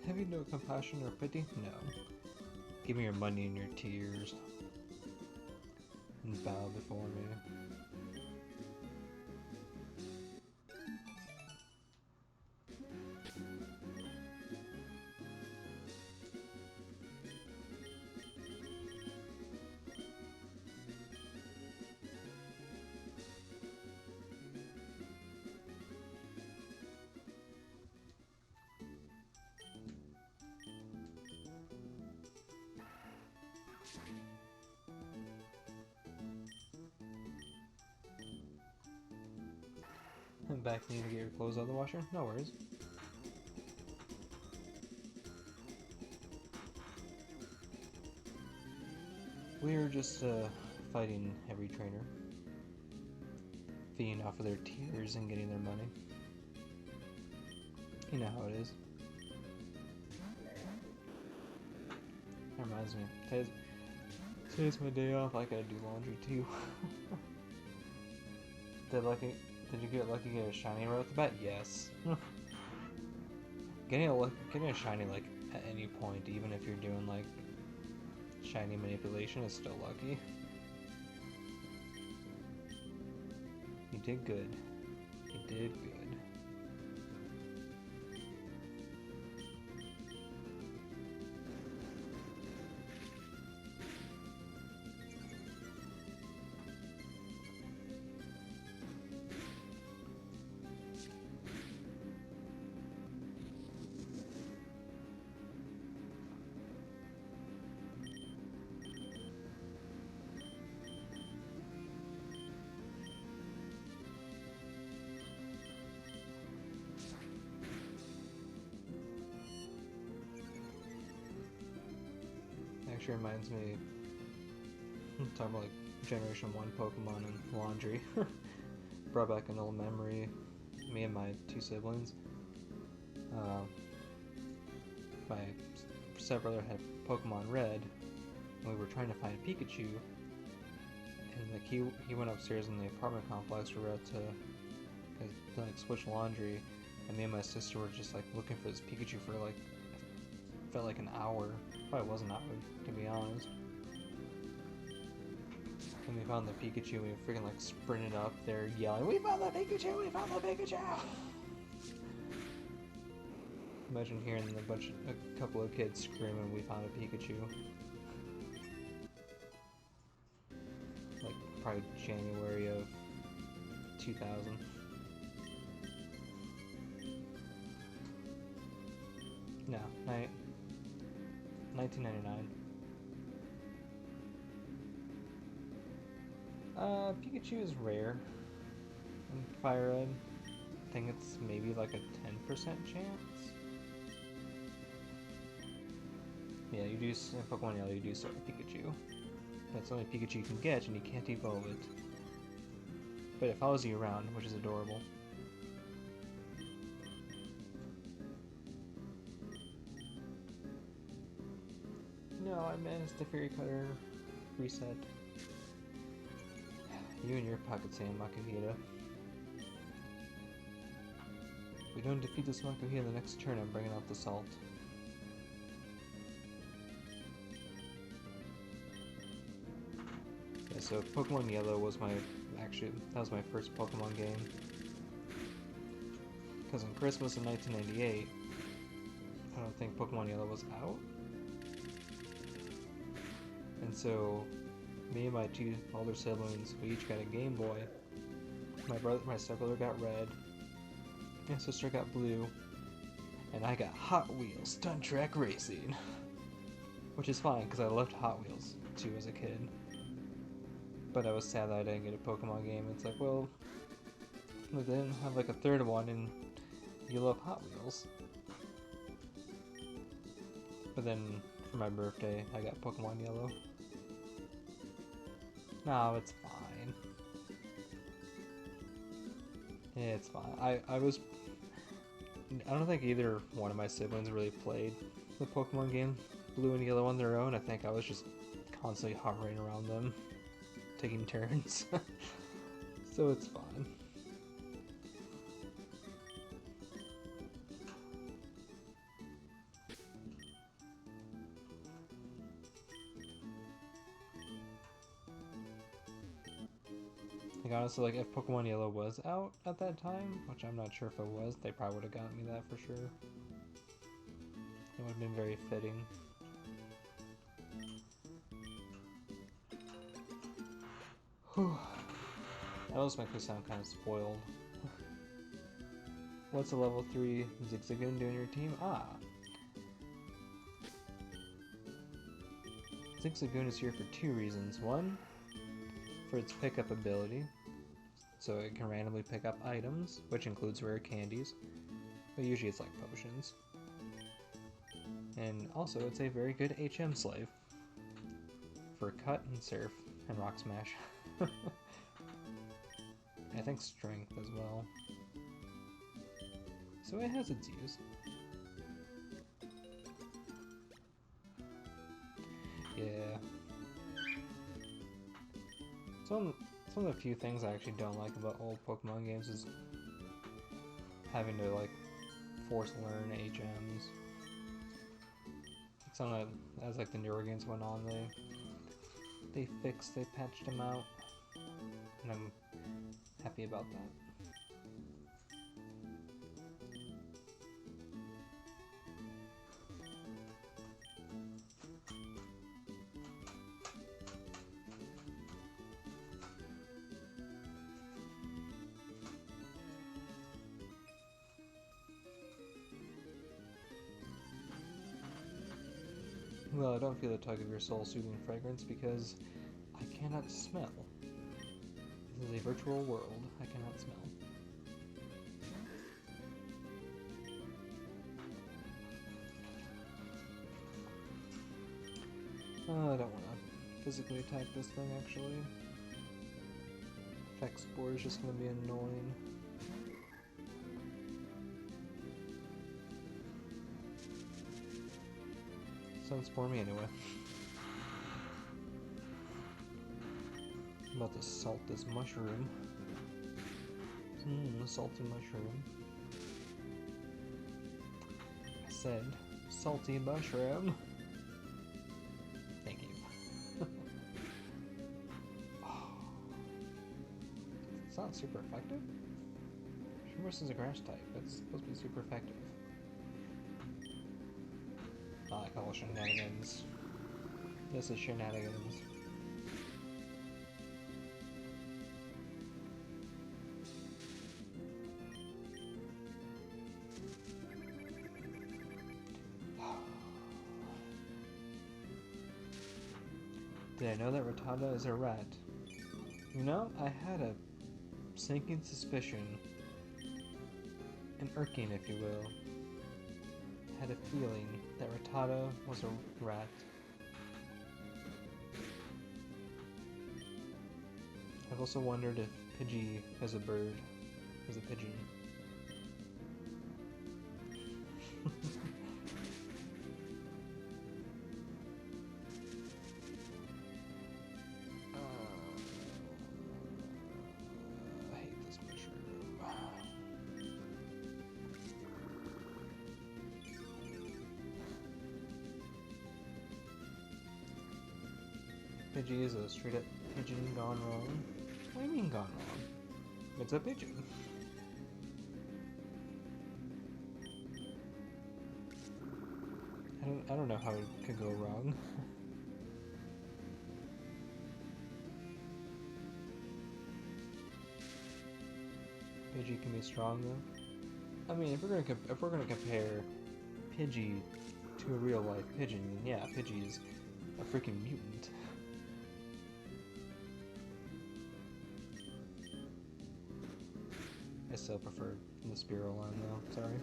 Have you no compassion or pity? No. Give me your money and your tears. And bow before me. I'm back. Need to get your clothes out of the washer? No worries. We're just fighting every trainer. Feeding off of their tears and getting their money. You know how it is. That reminds me. Today's my day off. I gotta do laundry too. Did you get lucky to get a shiny right off the bat? Yes. getting a shiny like at any point, even if you're doing like shiny manipulation, is still lucky. You did good. You did good. Actually reminds me, talking about like Generation 1 Pokemon and laundry. Brought back an old memory. Me and my two siblings. My stepbrother had Pokemon Red, and we were trying to find Pikachu. And like he went upstairs in the apartment complex we were at to like switch laundry, and me and my sister were just like looking for this Pikachu for like felt like an hour. Probably wasn't an hour, to be honest. And we found the Pikachu, and we freaking like sprinted up there yelling, "We found the Pikachu! We found the Pikachu!" Imagine hearing a couple of kids screaming, "We found a Pikachu!" Like probably January of 2000. No, 1999. Pikachu is rare in Fire Red. I think it's maybe like a 10% chance. Yeah, you do in Pokemon Yellow, you do start with Pikachu. That's the only Pikachu you can get, and you can't evolve it. But it follows you around, which is adorable. No, I managed the Fairy Cutter reset. You and your Pocket Sand Makuhita. If we don't defeat this Makuhita the next turn, I'm bringing out the salt. Yeah, so Pokemon Yellow was that was my first Pokemon game. Because on Christmas in 1998, I don't think Pokemon Yellow was out. And so, me and my two older siblings, we each got a Game Boy. My stepbrother got red, my sister got blue, and I got Hot Wheels Stunt Track Racing. Which is fine, because I loved Hot Wheels, too, as a kid. But I was sad that I didn't get a Pokemon game. It's like, well, they didn't have like a third one, and you love Hot Wheels. But then, for my birthday, I got Pokemon Yellow. No, it's fine. Yeah, it's fine. I don't think either one of my siblings really played the Pokemon game Blue and Yellow on their own. I think I was just constantly hovering around them, taking turns. So it's fine. honestly, like, if Pokemon Yellow was out at that time, which I'm not sure if it was, they probably would have gotten me that for sure. It would have been very fitting. Whew. That always makes me sound kind of spoiled. What's a level 3 Zigzagoon do in your team? Ah! Zigzagoon is here for 2 reasons. One, for its pickup ability, so it can randomly pick up items, which includes rare candies, but usually it's like potions. And also, it's a very good HM slave for Cut and Surf and Rock Smash. I think Strength as well. So it has its use. Yeah. Some of the few things I actually don't like about old Pokemon games is having to like force learn HMs. Some of as like the newer games went on, they patched them out, and I'm happy about that. Well, I don't feel the tug of your soul-soothing fragrance because I cannot smell. This is a virtual world. I cannot smell. I don't want to physically attack this thing, actually. Effect Spore is just going to be annoying. Sunspore me anyway. I'm about to salt this mushroom. Salty mushroom. I said salty mushroom. Thank you. It's not super effective? Shinverse is a grass type. It's supposed to be super effective. I call shenanigans. This is shenanigans. Did I know that Rattata is a rat? You know, I had a sinking suspicion, an irking, if you will. I had a feeling that Rattata was a rat. I've also wondered if Pidgey as a bird is a pigeon. I hate this mushroom. Pidgey is a straight up pigeon gone wrong. What do you mean gone wrong? It's a pigeon. I don't know how it could go wrong. Pidgey can be strong though. I mean, if we're gonna compare Pidgey to a real life pigeon, then yeah, Pidgey is a freaking mutant. I still prefer the Spearow line though, sorry.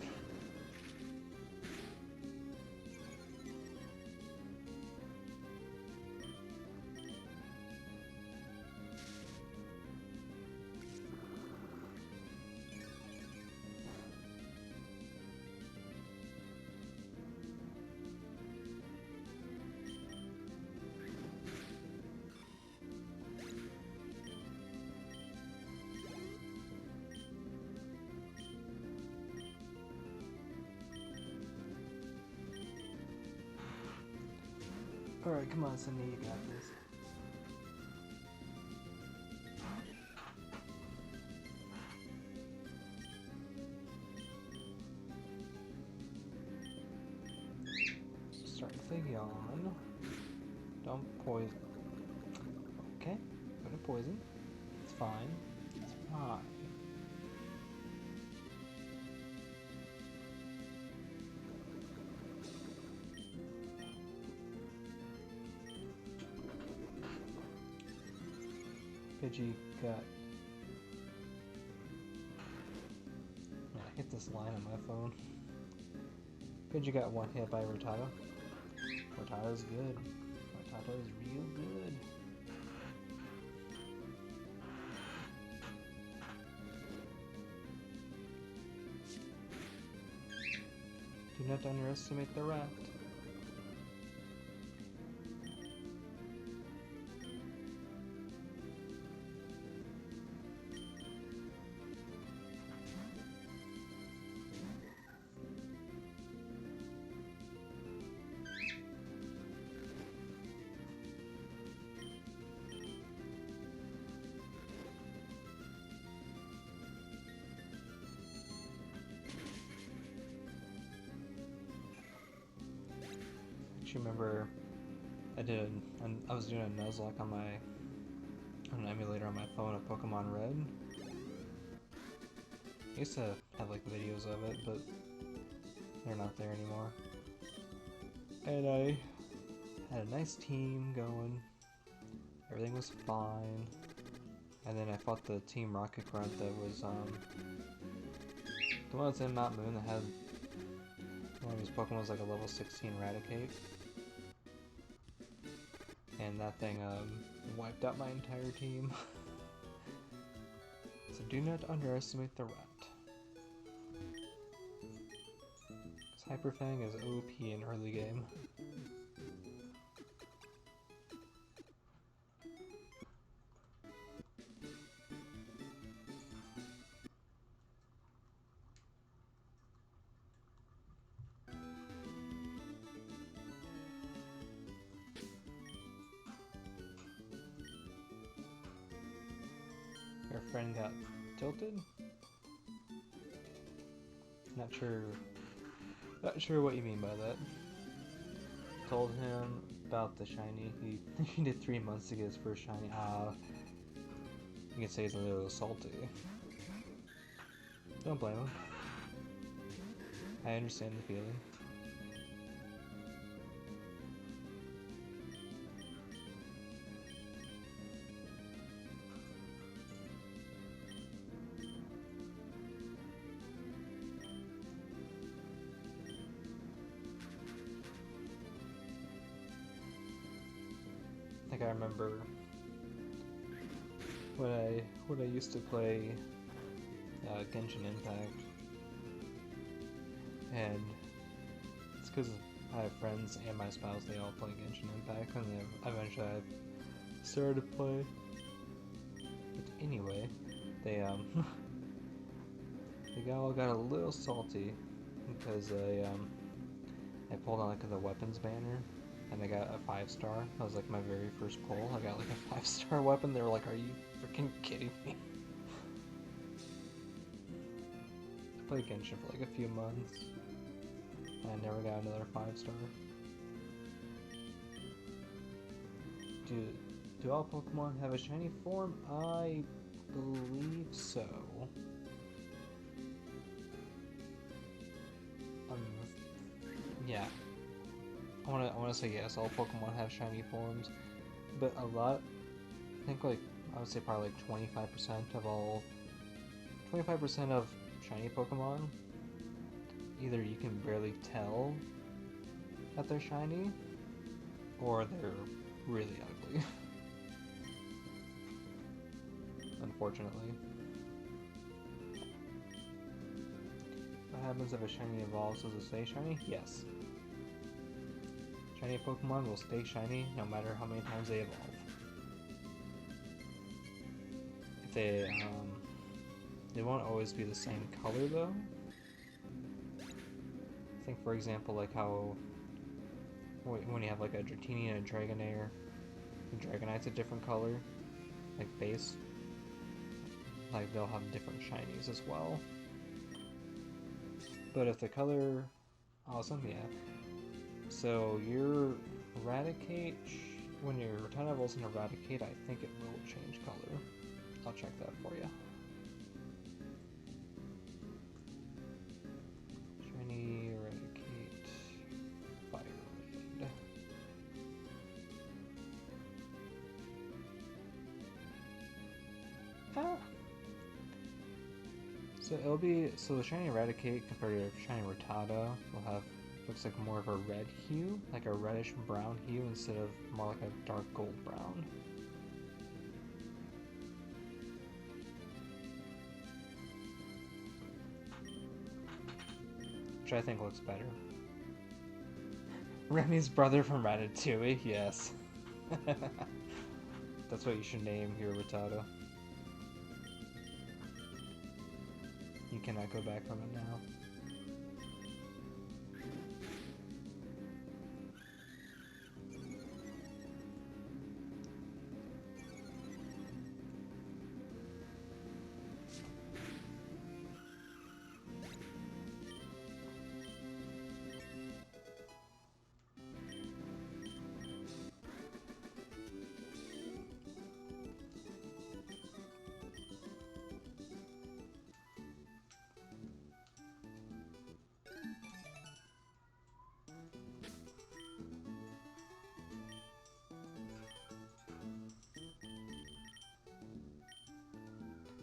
Alright, come on, Cindy, you got this. with a yawn. Don't poison. Okay, I'm gonna poison. It's fine. It's fine. Pidgey got... Man, I hit this line on my phone. Pidgey got one hit by Rattata. Rattata's good. Rattata is real good. Do not underestimate the rat. I remember I was doing a Nuzlocke on an emulator on my phone of Pokemon Red. I used to have like videos of it, but they're not there anymore. And I had a nice team going. Everything was fine. And then I fought the Team Rocket Grunt that was the one that's in Mount Moon that had one of his Pokemon was like a level 16 Raticate. And that thing wiped out my entire team. So do not underestimate the rat. Because Hyper Fang is OP in early game. Your friend got tilted? Not sure what you mean by that. Told him about the shiny. He needed 3 months to get his first shiny. You can say he's a little salty. Don't blame him. I understand the feeling. I remember when I used to play Genshin Impact, and it's because I have friends and my spouse, they all play Genshin Impact, and then eventually I started to play. But anyway, they all got a little salty because I pulled on like the weapons banner. And I got a 5-star. That was like my very first pull. I got like a 5-star weapon. They were like, "Are you freaking kidding me?" I played Genshin for like a few months. And I never got another 5-star. Do all Pokemon have a shiny form? I believe so. Yeah. I wanna say yes, all Pokemon have shiny forms, but I think like, I would say probably like 25% of shiny Pokemon, either you can barely tell that they're shiny, or they're really ugly. Unfortunately. What happens if a shiny evolves? Does it stay shiny? Yes. Shiny Pokemon will stay shiny no matter how many times they evolve. If they won't always be the same color though. I think for example like how when you have like a Dratini and a Dragonair, the Dragonite's a different color, like base, like they'll have different shinies as well. But if the color, awesome, yeah. So your Eradicate, when your Rattata evolves in Eradicate, I think it will change color. I'll check that for you. Shiny Eradicate, Fire Red. Ah! So it'll be, so the Shiny Eradicate compared to Shiny Rattata will have, looks like more of a red hue, like a reddish brown hue instead of more like a dark gold brown. Which I think looks better. Remy's brother from Ratatouille, yes. That's what you should name your Rattata. You cannot go back from it now.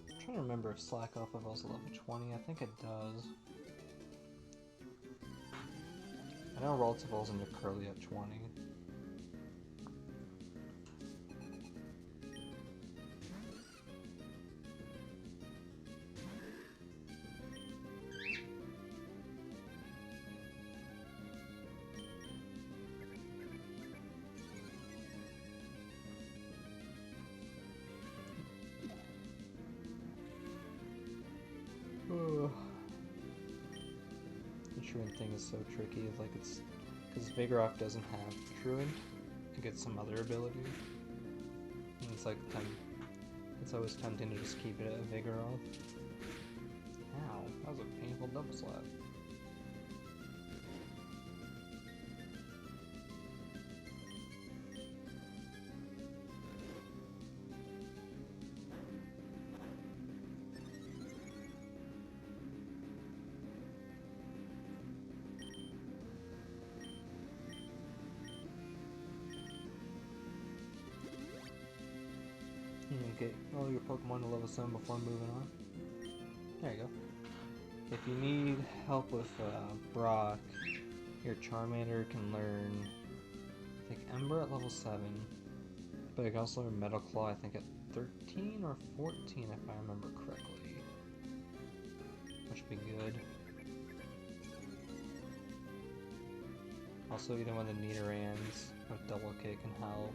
I'm trying to remember if Slack Off evolves at level 20. I think it does. I know Ralts evolves into Curly at 20. The Truant thing is so tricky, like it's because Vigoroth doesn't have Truant, it gets some other ability. And it's like it's always tempting to just keep it at Vigoroth. Ow, that was a painful double slap. You need to get all your Pokemon to level 7 before moving on. There you go. If you need help with Brock, your Charmander can learn, I think, Ember at level 7, but it can also learn Metal Claw, I think, at 13 or 14, if I remember correctly. Which would be good. Also, either one of the Nidorans with Double Kick can help.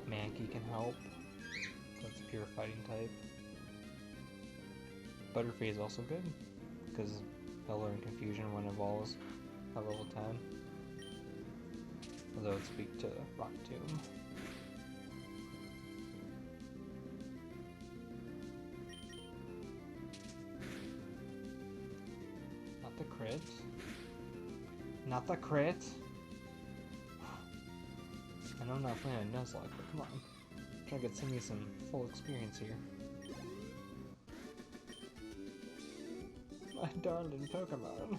Mankey can help. That's pure fighting type. Butterfree is also good, because they'll learn Confusion when it evolves at level 10. Although it's weak to Rock Tomb. Not the crit. Not the crit! I know I'm not playing a Nuzlocke, but come on. I'm trying to get some full experience here. My darling Pokemon.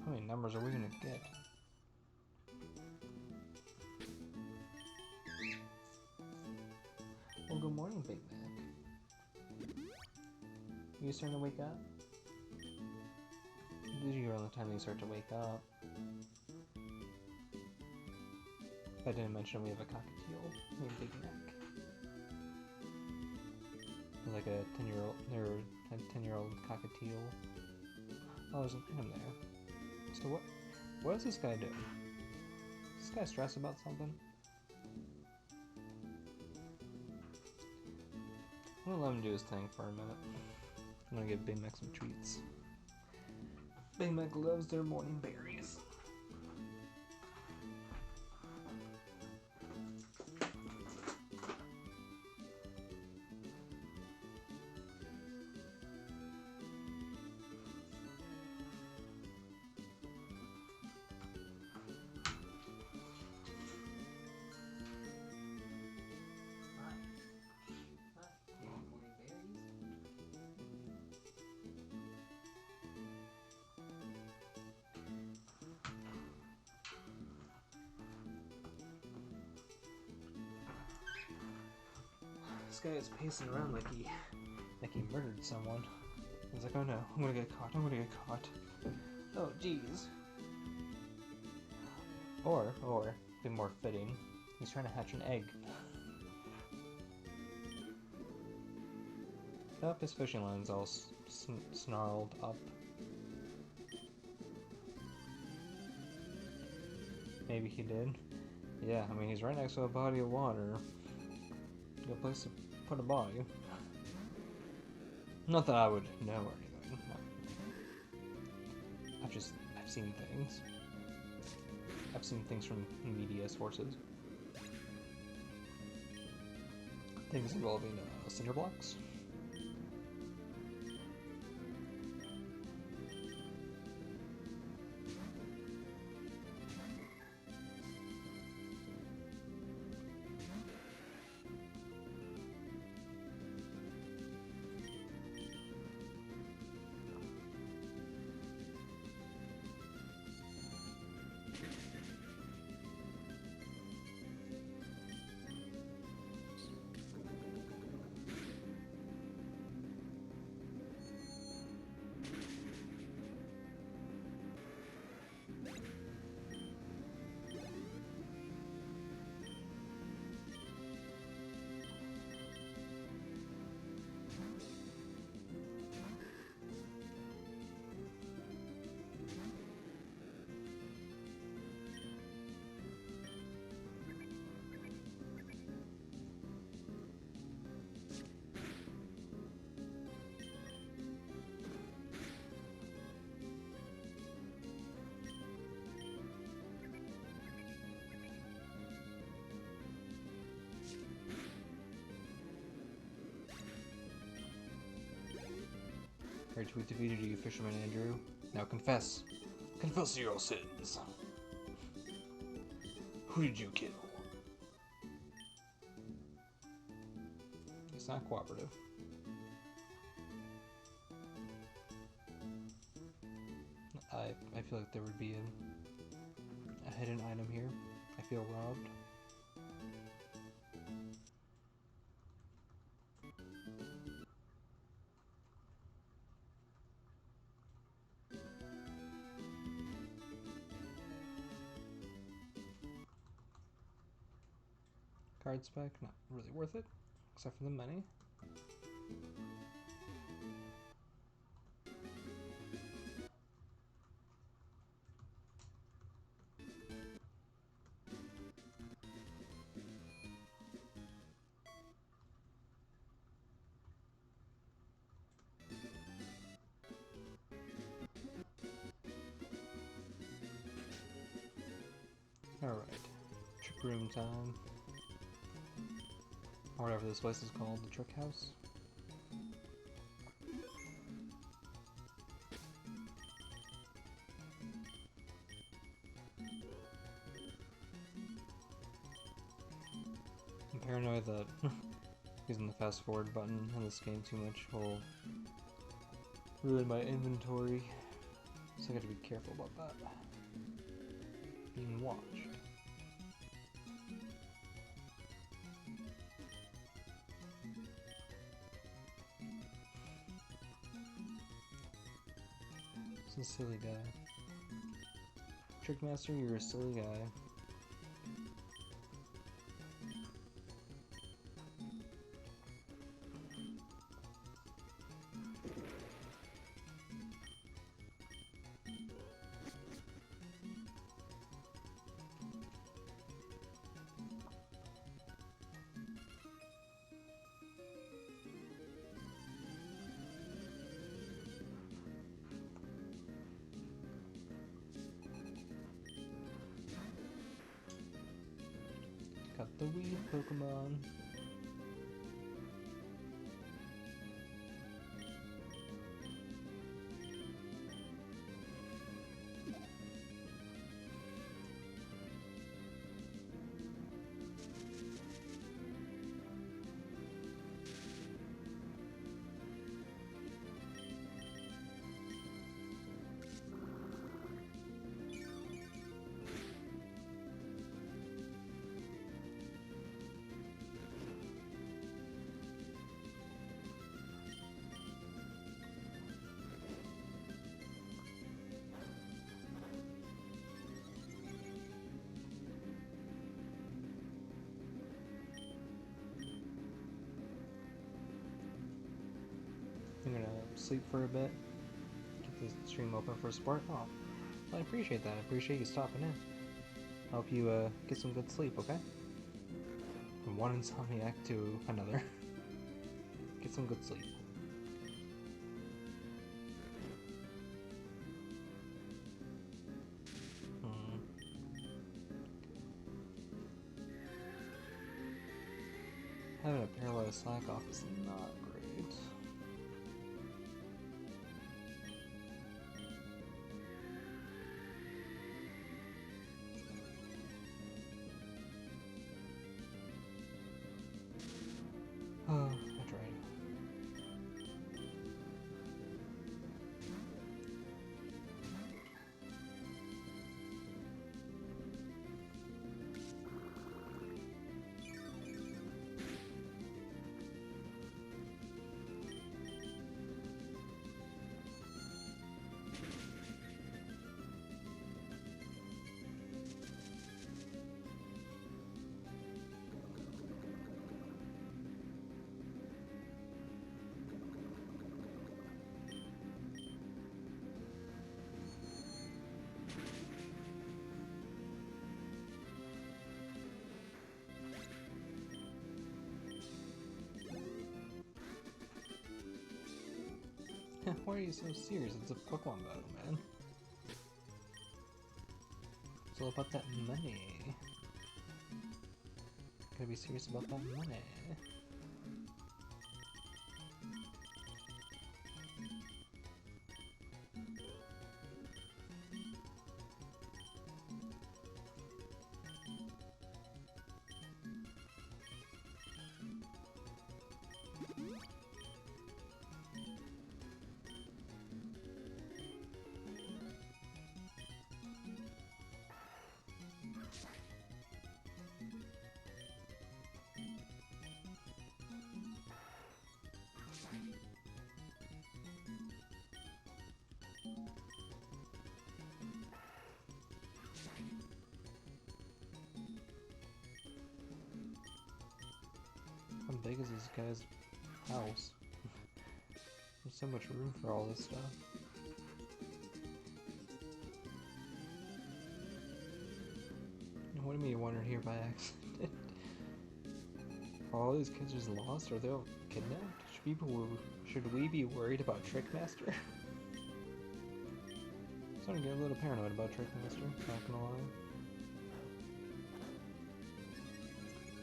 How many numbers are we gonna get? Well, good morning, Big Mac. You starting to wake up? This is around the time you start to wake up. I didn't mention we have a cockatiel named Big Mac. Like a 10-year-old cockatiel. Oh, there's an item there. So what does this guy do? Is this guy stressed about something? I'm gonna let him do his thing for a minute. I'm gonna give Big Mac some treats. Big Mac loves their morning berries. this guy is pacing around like he murdered someone. He's like, oh no, I'm gonna get caught, I'm gonna get caught. Oh, jeez. Or, be more fitting, he's trying to hatch an egg. Oh, his fishing line's all snarled up. Maybe he did. Yeah, I mean, he's right next to a body of water. Good place to put a body. Not that I would know or anything. No. I've seen things. I've seen things from media sources. Things involving cinder blocks. Great, we defeated you, Fisherman Andrew. Now confess. Confess your sins. Who did you kill? It's not cooperative. I feel like there would be a hidden item here. I feel robbed. Card spec, not really worth it, except for the money. Alright, trick room time. Or whatever this place is called, the trick house. I'm paranoid that using the fast forward button in this game too much will ruin my inventory, so I gotta be careful about that. Being watched. This is a silly guy. Trickmaster, you're a silly guy. Got the weed Pokemon. sleep for a bit. Keep the stream open for support. Oh, well, I appreciate that. I appreciate you stopping in. Hope you get some good sleep, okay? From one insomniac to another. Get some good sleep. Having a paralyzed slack off is not great. Oh, I tried. Why are you so serious? It's a Pokemon battle, man. It's all about that money. Gotta be serious about that money. How big is this guy's house? There's so much room for all this stuff. What do you mean you wandered here by accident? Are all these kids just lost? Are they all kidnapped? Should we be worried about Trickmaster? I'm starting to get a little paranoid about Trickmaster, not gonna lie.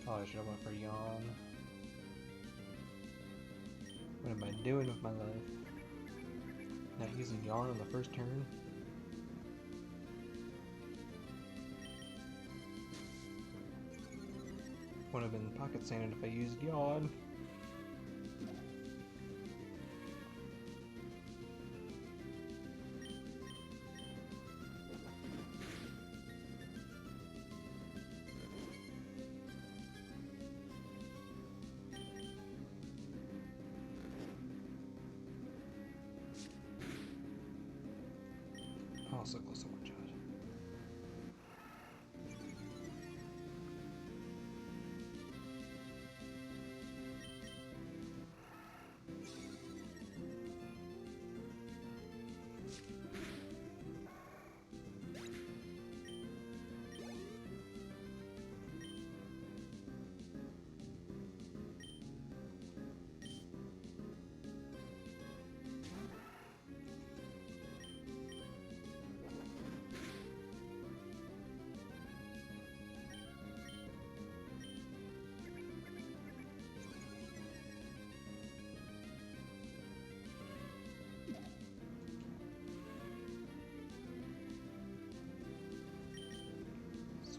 Oh, I should have went for Yawn. What am I doing with my life? Not using Yawn on the first turn? Would have been Pocket Sanded if I used Yawn. Oh, so close to one shot.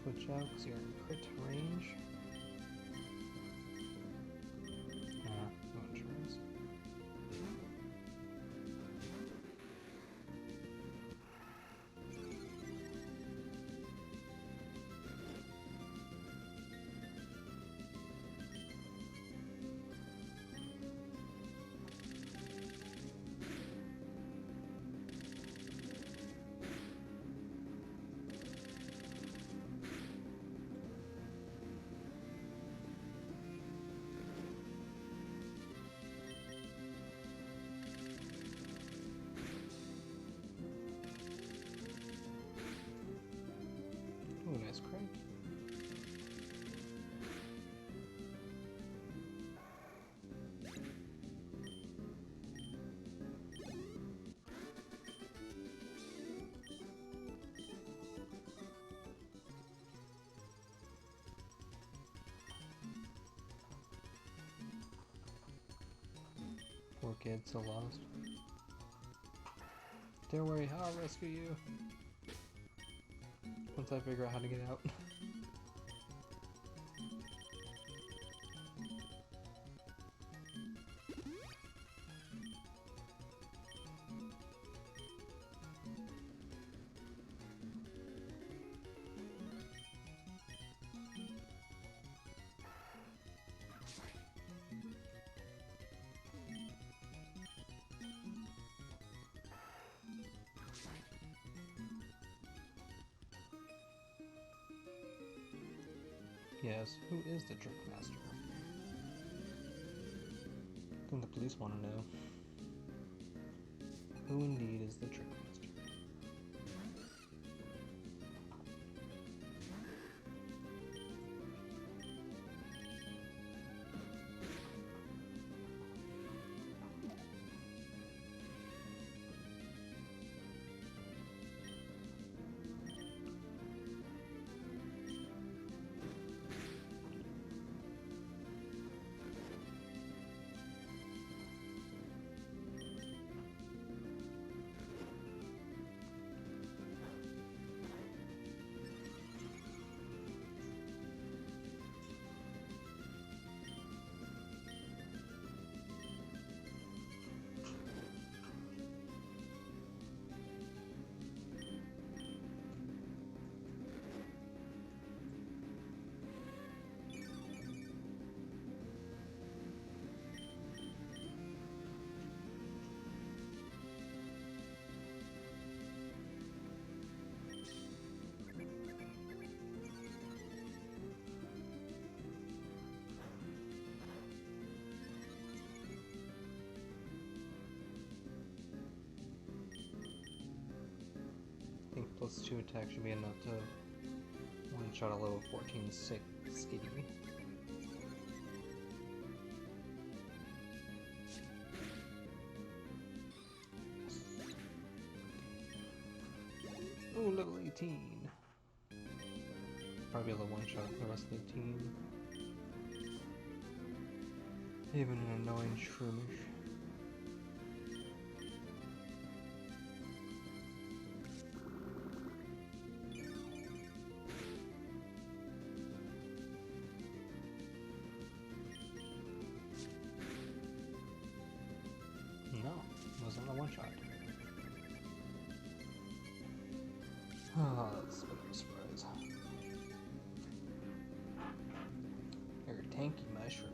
Switch out because you're in crit range. No insurance. Poor kid, so lost. Don't worry, I'll rescue you. Once I figure out how to get out. Yes, who is the Trick Master? I think the police want to know. Who indeed is the Trick Master? I think +2 attack should be enough to one-shot a level 14 sick Skitty. Oh, level 18! Probably able to one-shot the rest of the team. Even an annoying Shroomish. No, it wasn't a one-shot. Ah, that's a bit of a surprise. You're a tanky mushroom.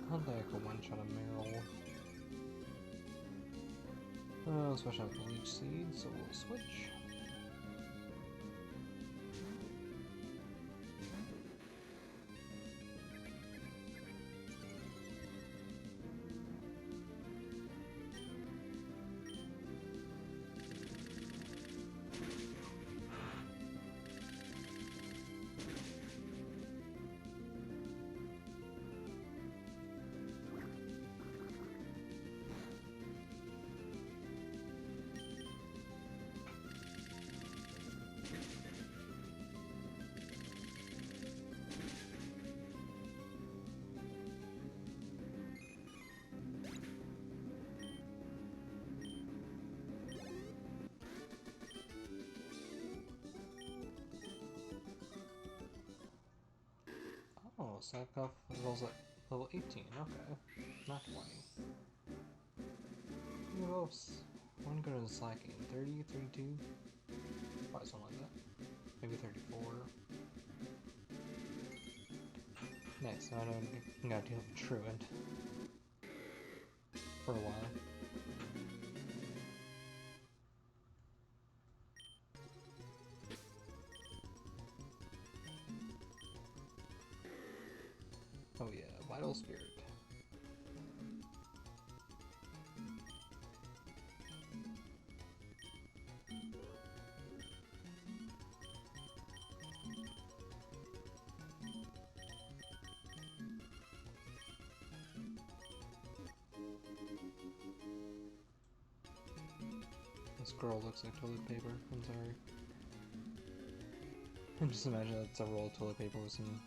I don't think I could one-shot a Meryl. Oh, especially with the Leech Seed, so we'll switch. Oh, Sapkov levels at level 18, okay. Not 20. Who else? One good is slacking. 30, 32? Probably something like that. Maybe 34. Nice, now I don't gotta deal with Truant. For a while. Oh yeah, Vital Spirit. girl looks like toilet paper. I'm sorry. Just imagine that's a roll of toilet paper with some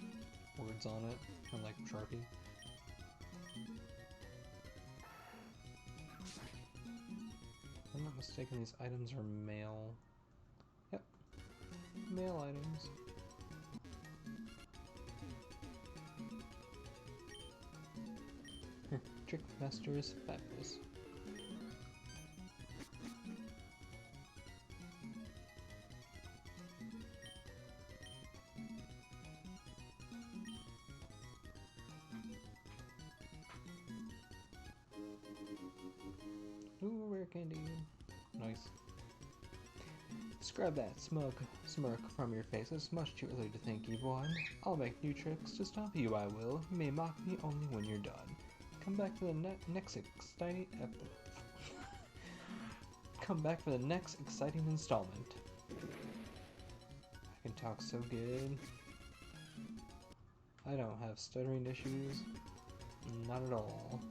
words on it, and like Sharpie. If I'm not mistaken, these items are mail. Yep. Mail items. Trickmaster is fabulous. Ooh, rare candy. Nice. Scrub that smirk from your face. It's much too early to think you've won. I'll make new tricks to stop you, I will. You may mock me only when you're done. Come back for the next exciting Come back for the next exciting installment. I can talk so good. I don't have stuttering issues. Not at all.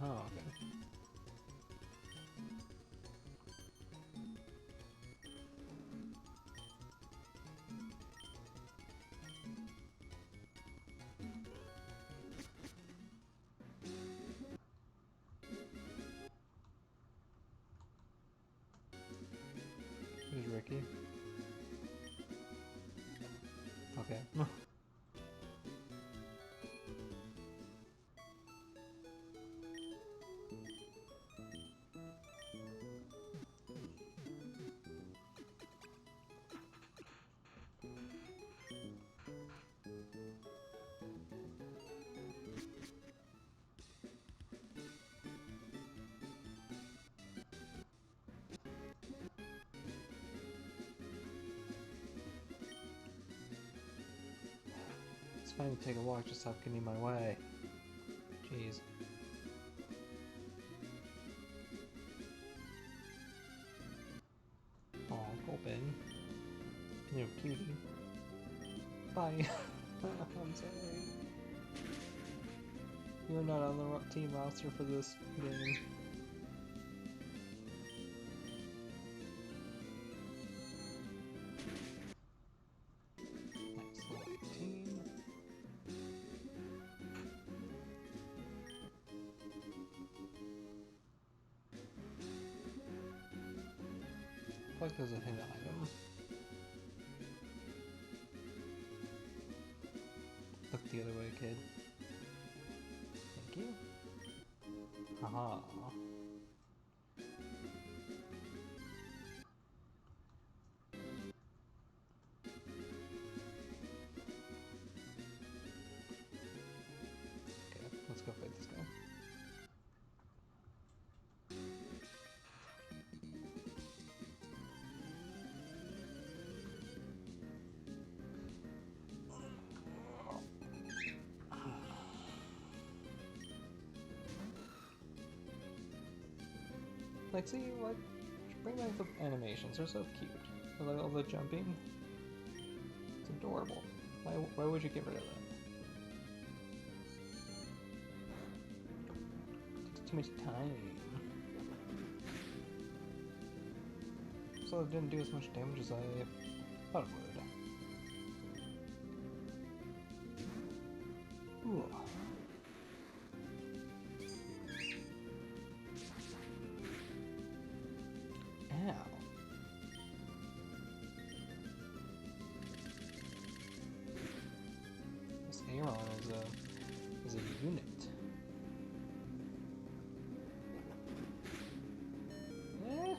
Oh, okay. Who's Ricky? Okay. It's fine to take a walk, just stop getting in my way. Jeez. Aw, Colbin. You cutie. Bye. I'm sorry. You're not on the team roster for this game. Nice, level 18. I like there's a hidden item. Look the other way, kid. Thank you. Haha. Okay, let's go fight this guy. Like, see, like, bring back the animations. They're so cute. I like all the jumping. It's adorable. Why would you get rid of that? It takes too much time. So it didn't do as much damage as I thought it would. Ooh. Ow. This Aeron is a unit. Eh.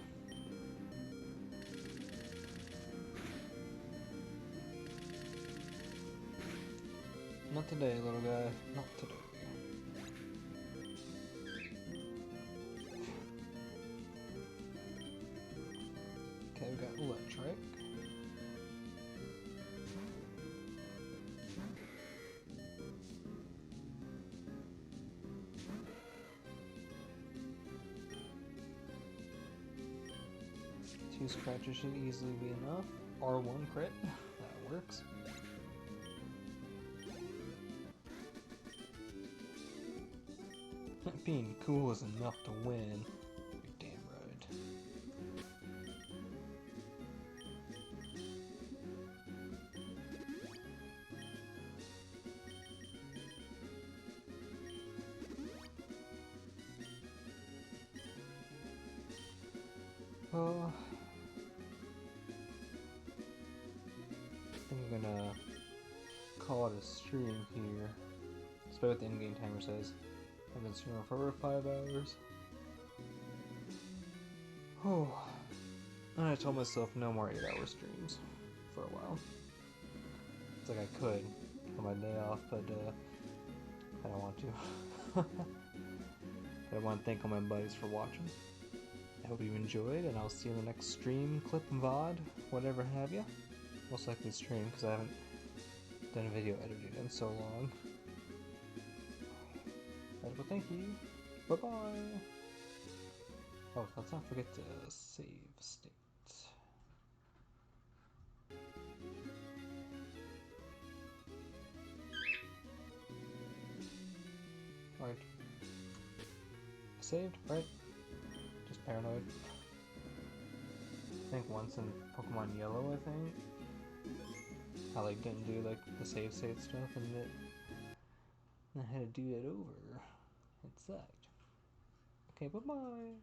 Not today, little guy. Not today. Okay, we got electric. Two scratches should easily be enough. R1 crit. That works. Being cool is enough to win. You're damn right. Oh, I think I'm gonna call it a stream here. Despite what the in-game timer says. I've been streaming for over 5 hours. Oh, and I told myself no more 8-hour streams for a while. It's like I could on my day off, but I don't want to. But I want to thank all my buddies for watching. I hope you enjoyed, and I'll see you in the next stream, clip, VOD, whatever have you. Most likely stream, because I haven't done video editing in so long. Alright, well, thank you. Bye-bye. Oh, let's not forget to save state. Alright. Saved, right? Just paranoid. I think once in Pokemon Yellow, I think, I like didn't do like the save state stuff, and I had to do it over. It sucked. Okay, bye-bye.